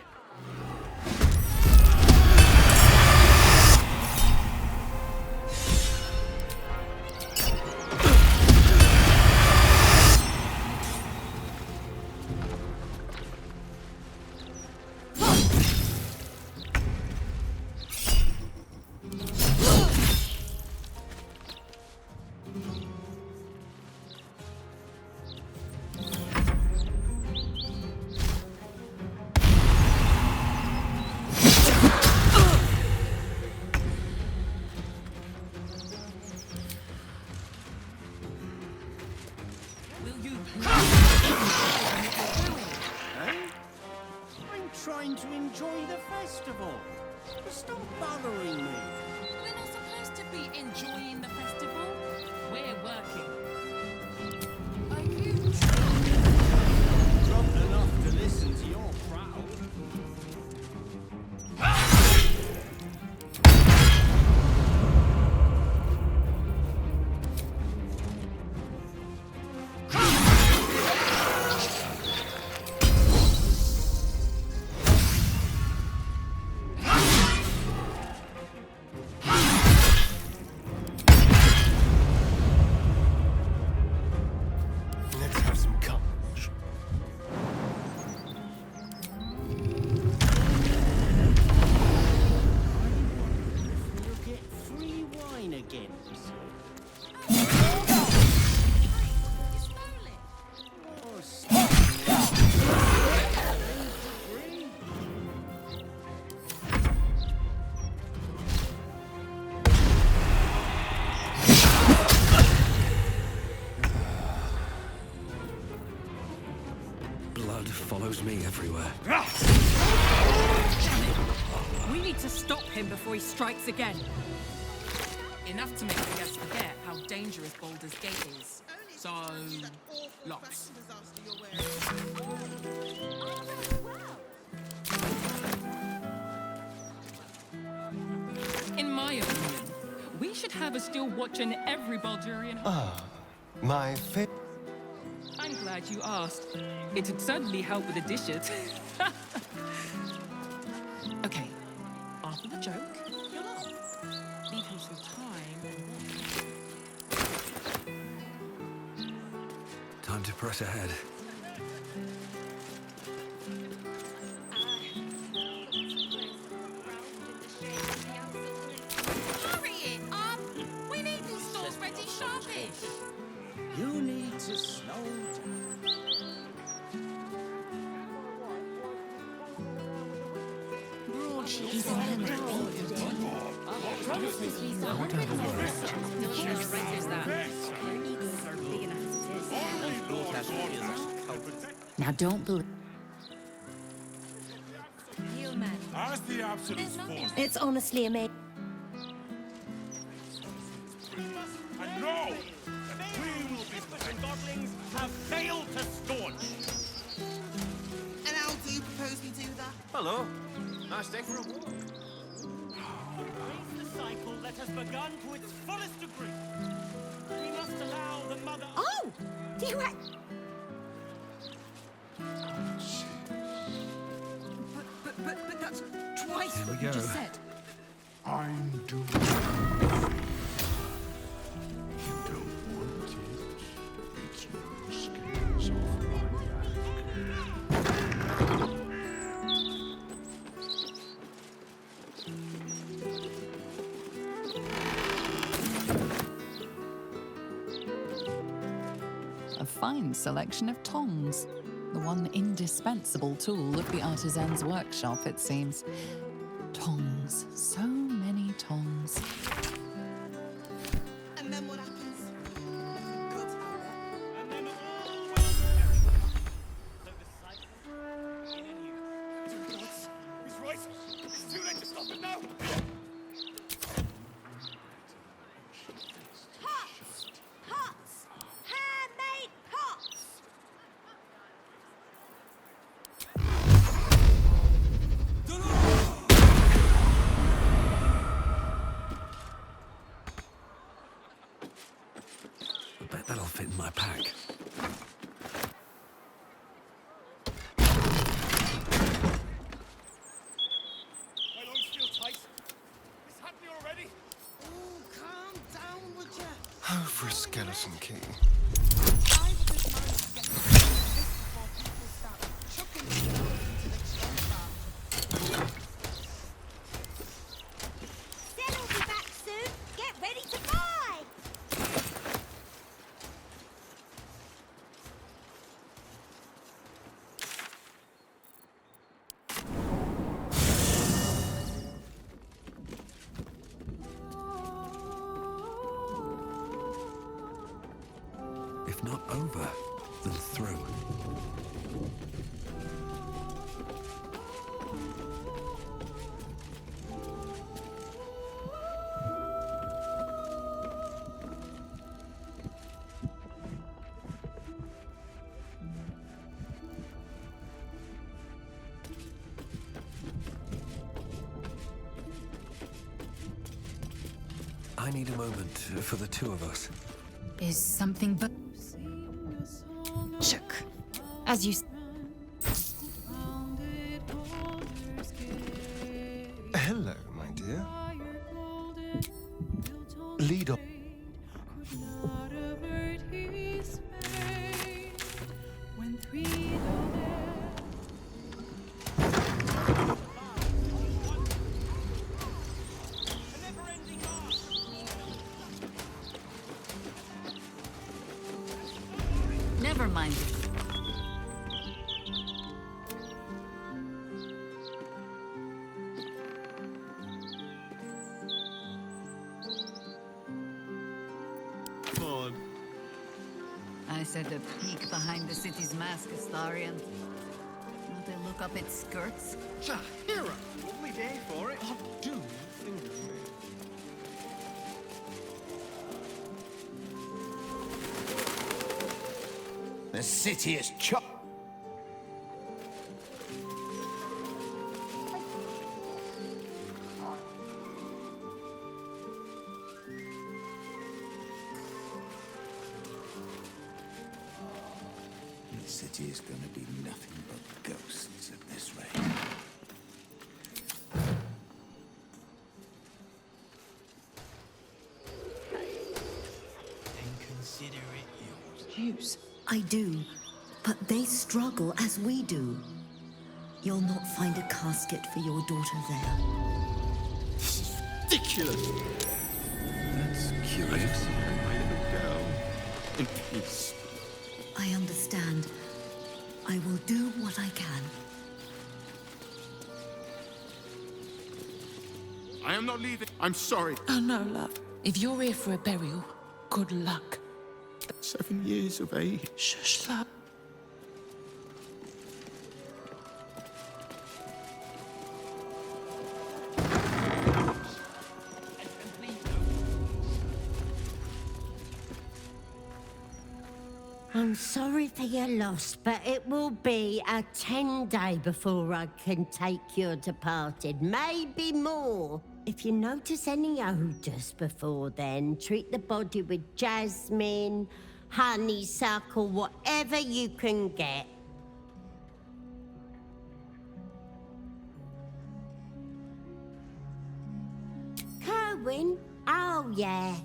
I'm trying to enjoy the festival. Stop bothering me. We're not supposed to be enjoying the festival. We're working. Are you Drunk enough to listen to your prattle. Let's have some courage. We'll get free wine again. Blood follows me everywhere. We need to stop him before he strikes again. enough to make the guests forget how dangerous Baldur's Gate is? So, lots. In my opinion, we should have a steel watch in every Baldurian home. Ah, my favorite. I'm glad you asked. It'd certainly help with the dishes. Okay, after the joke, you'll laugh. Leave him some time. Time to press ahead. Hurry it up! We need these stores ready sharpish. You need to slow down. He's a man Now don't believe. As the Absolutes force. It's honestly amazing. And no! The cruel business and godlings have failed to staunch. And I'll do Hello. Nice day for a walk. Raise the cycle that has begun to its fullest degree. We must allow the mother... Oh! Do you But that's twice Here we what you go. just said. I'm doomed. You don't want it. It's your scales off my A fine selection of tongs. The one indispensable tool of the artisan's workshop, it seems. Tongs. So many tongs. And then what happens? God, And then all will perish. So the cycle in and you. He's right. It's too late to stop it now. Pots! Pots! Handmade pots! I bet that'll fit in my pack. My lungs feel tight. Is happening already? oh, calm down, would ya? Oh, for a skeleton key. I would just manage to get this before people start chucking themselves into the treasure. They'll all be back soon. Get ready to buy! If not over, then through. I need a moment for the two of us. Is something but shook. As you Hello, my dear. Lead on. never mind. Come on. I said a peek behind the city's mask, Astarion. Want to look up its skirts? Jahira! Lovely day for it. Oh, do finger me. The city is chopped. The city is going to be nothing but ghosts at this rate. Then consider it yours. Jews. I do, but they struggle as we do. You'll not find a casket for your daughter there. This is ridiculous. That's curious. My little girl in peace. I understand. I will do what I can. I am not leaving. I'm sorry. Oh, no, love. If you're here for a burial, good luck. 7 years of age. Shush, love. I'm I'm sorry for your loss, but it will be a 10-day before I can take your departed. Maybe more. If you notice any odours before then, treat the body with jasmine, honeysuckle, whatever you can get. Kerwin? Oh, yeah.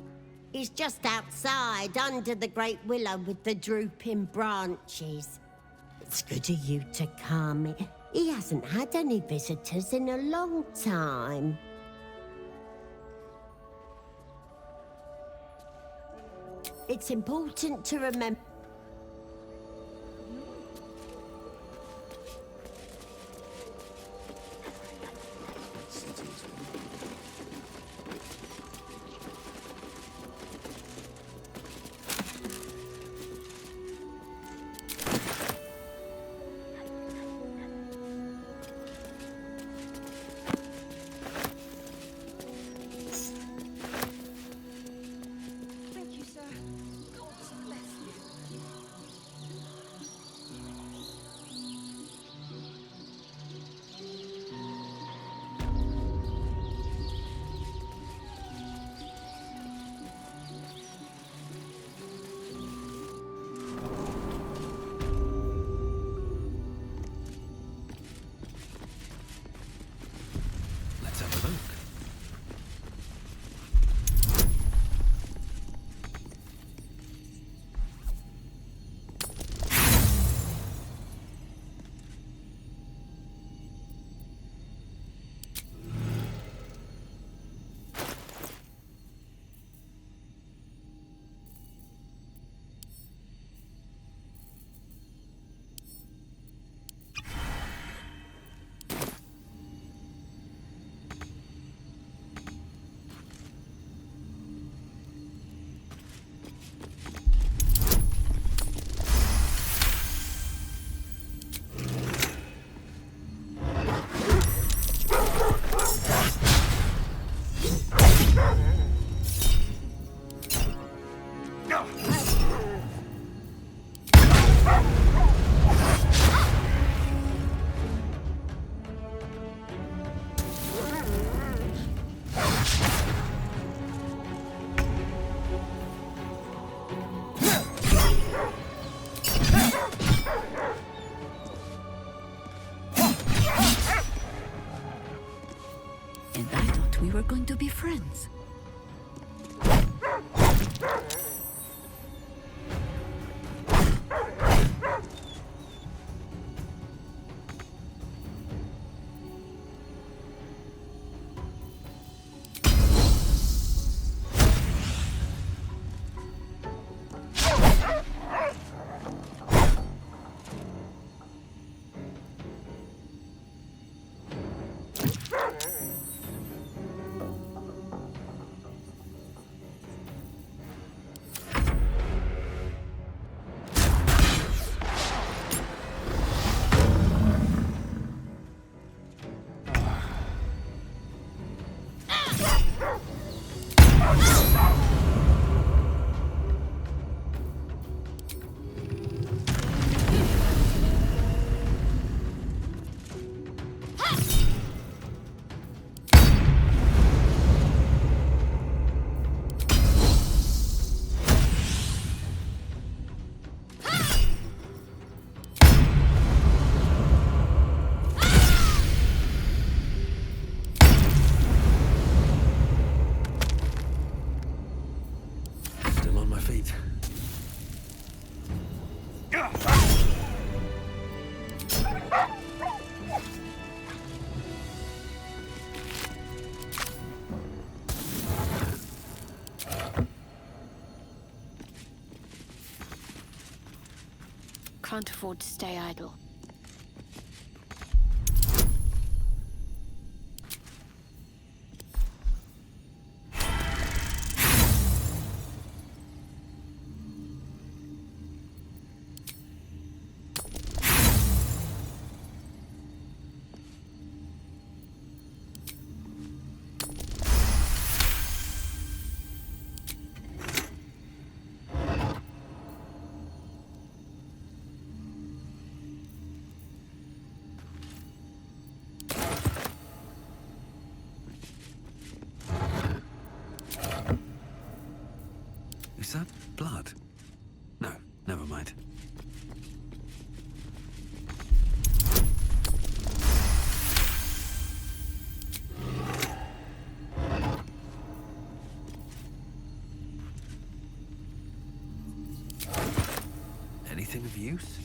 He's just outside, under the great willow with the drooping branches. It's good of you to come. He hasn't had any visitors in a long time. It's important to remember... Thank you, sir. God bless you. Let's have a look. And I thought we were going to be friends. Still on my feet. Can't afford to stay idle. Is that blood? No, never mind. Anything of use?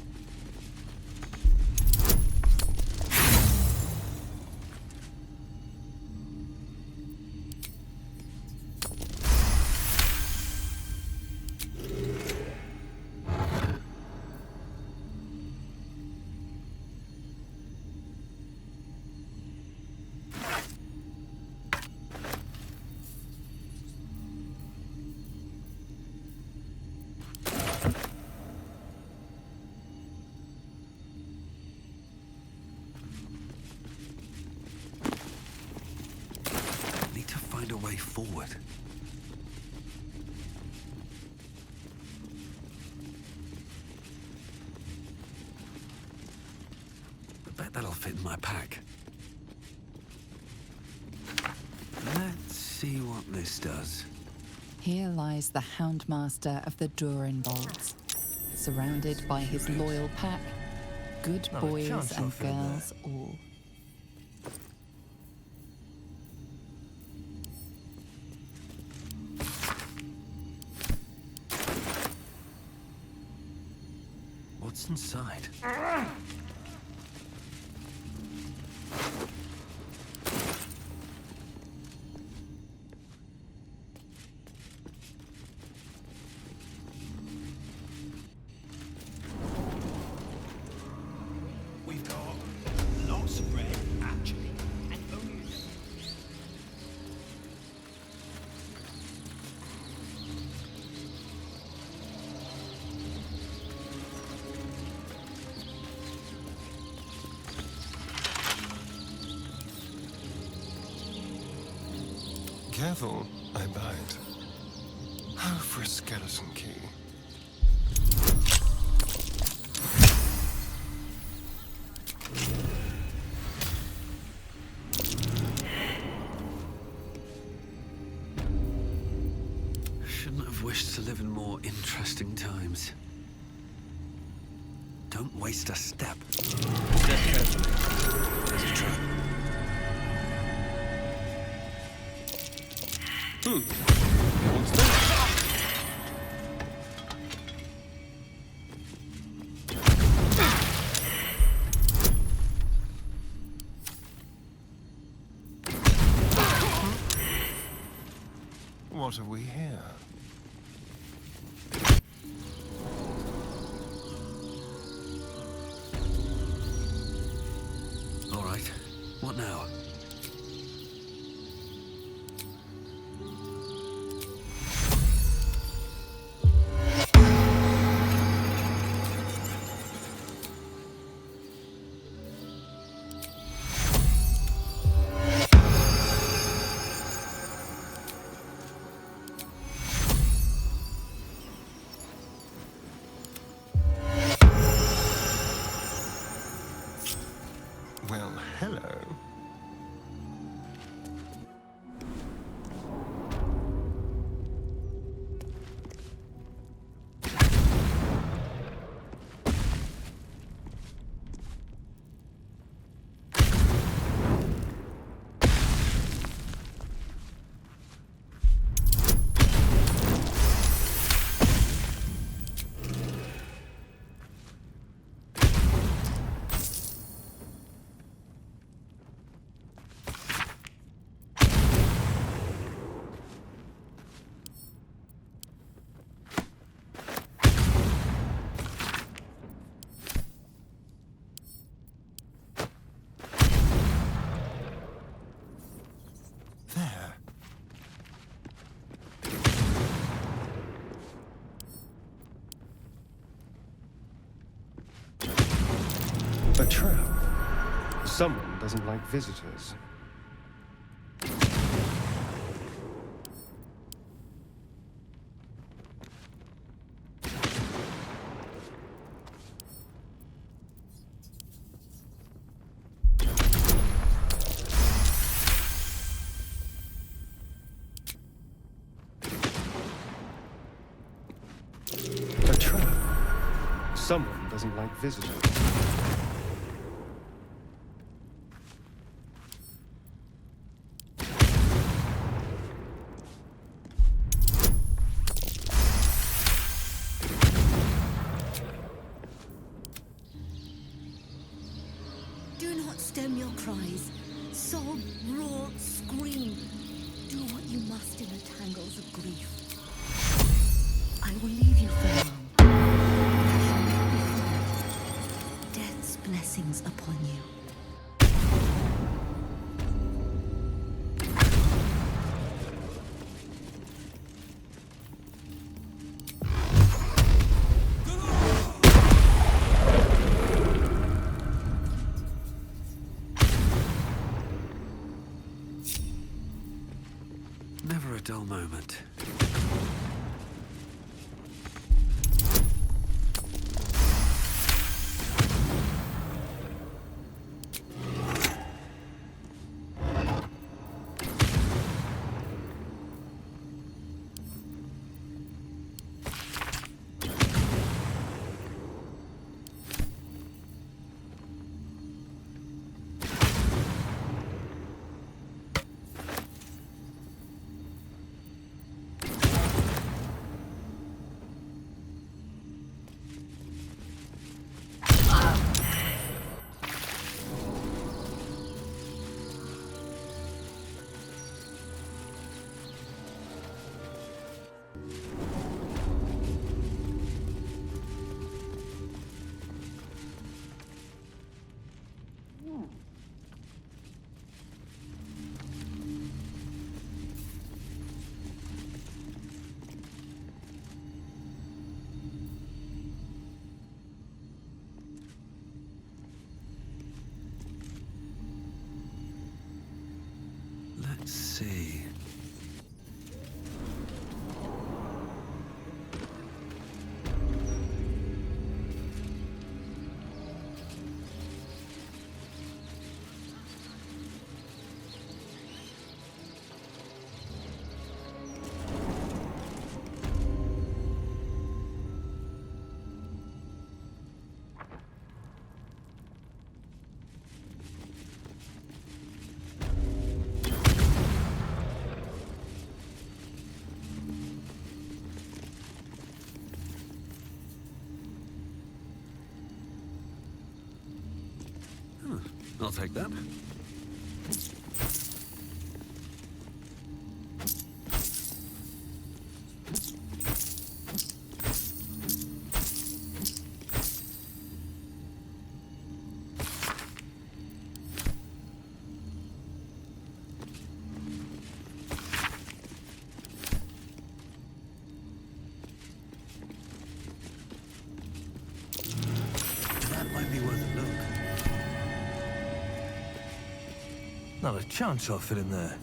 Find a way forward. I bet that'll fit in my pack. Let's see what this does. Here lies the Houndmaster of the Durinbolds, surrounded by his loyal pack, good Not a boys chance and I'll fit in girls all. What's inside? We've got lots of bread, actually, and only Careful, I bite. Oh, for a skeleton key. Shouldn't have wished to live in more interesting times. Don't waste a step. Step carefully. There's a trap. What's that? What have we here? All right. What now? Well, hello. There. A trap. Someone doesn't like visitors. Someone doesn't like visitors. Do not stem your cries. Sob, roar, scream. Do what you must in the tangles of grief. I will leave you for now. Death's blessings upon you. Never a dull moment. Let's see. I'll take that. That might be worth a look. Not a chance I'll fit in there.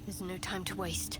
There's no time to waste.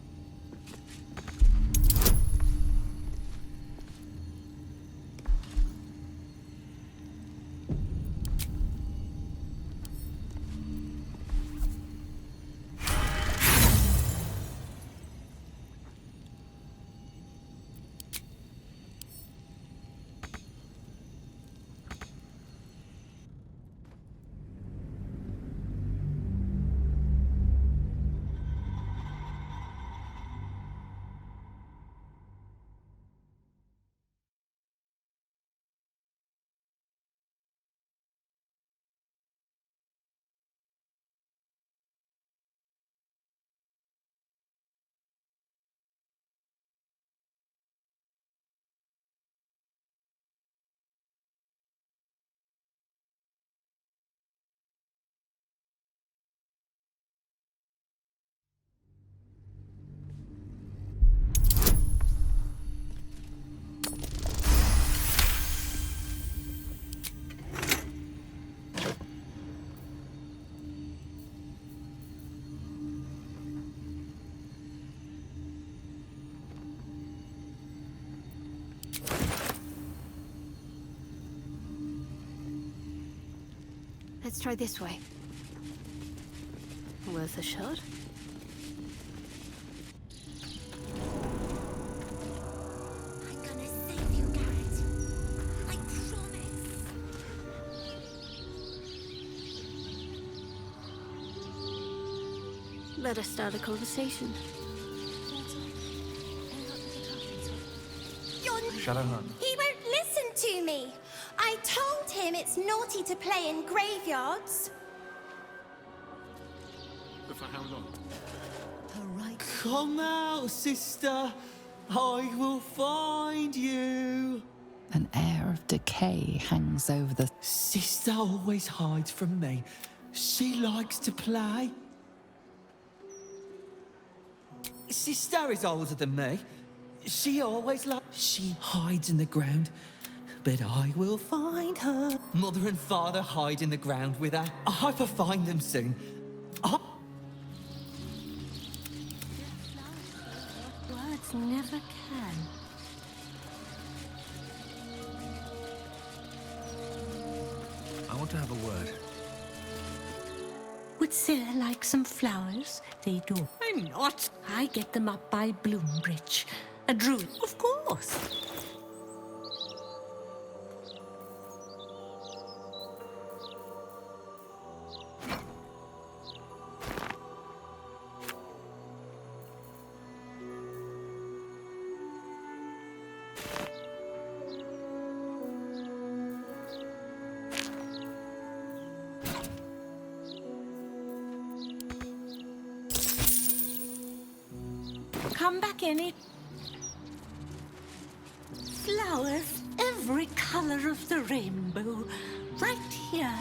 Let's try this way. Worth a shot? I'm gonna save you, Garrett. I promise. Let us start a conversation. Shadowhunt. He won't listen to me. I told him it's naughty to play in graveyards. But for how long? Come out, sister. I will find you. An air of decay hangs over the... Sister always hides from me. She likes to play. Sister is older than me. She always She hides in the ground. But I will find her. Mother and father hide in the ground with her. I hope I find them soon. Words never can. I want to have a word. Would Sarah like some flowers? They do. I'm not. I get them up by Bloombridge. A druid, of course. Come back in it. Flowers, every color of the rainbow, right here.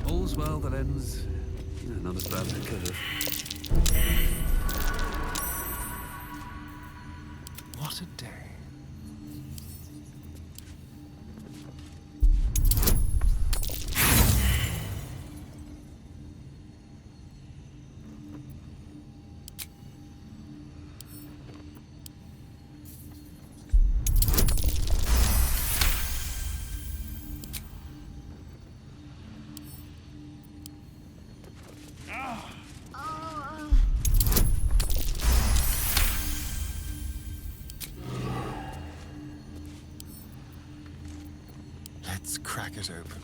All's well that ends... not as bad as it could have. What a day. Let's crack it open.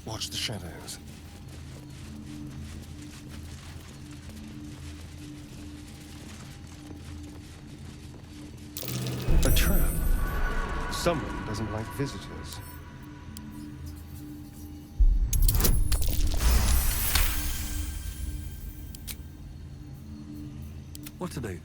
Watch the shadows. A trap. Someone doesn't like visitors. What to do?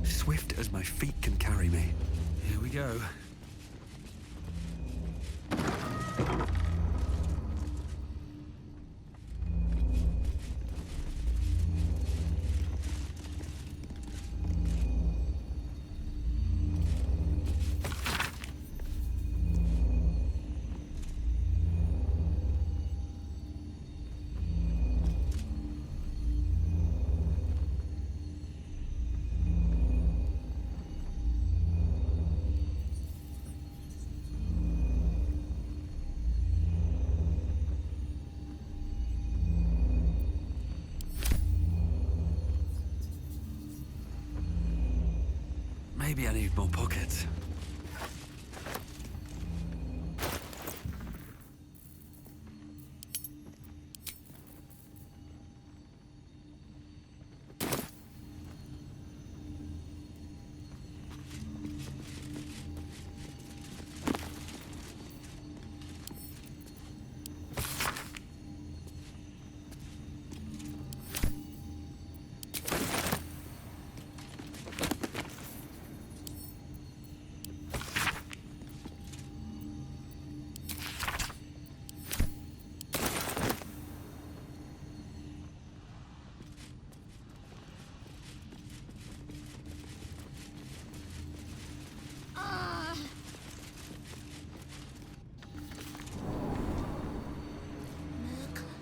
Swift as my feet can carry me. Here we go. Maybe I need more pockets.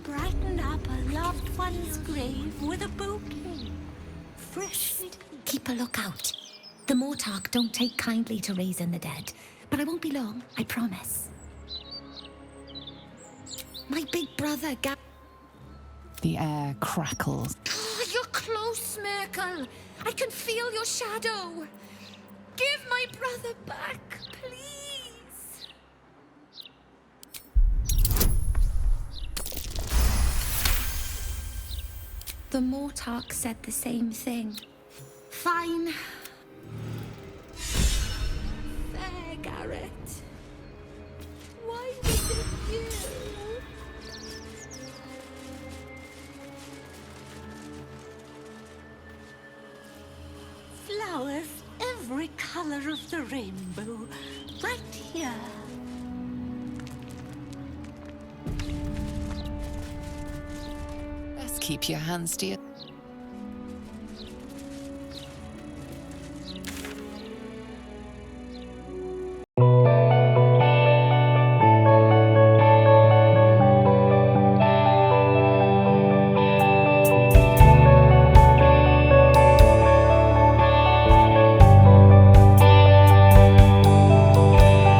Brighten up a loved one's grave with a bouquet. Freshly. Keep a lookout. The Mortark don't take kindly to raising the dead, but I won't be long, I promise. My big brother, The air crackles. Oh, you're close, Merkel. I can feel your shadow. Give my brother back, please. The Mortark said the same thing. Fine. There, Garrett. Why was it you? Flowers, every color of the rainbow, right here. Best keep your hands to your...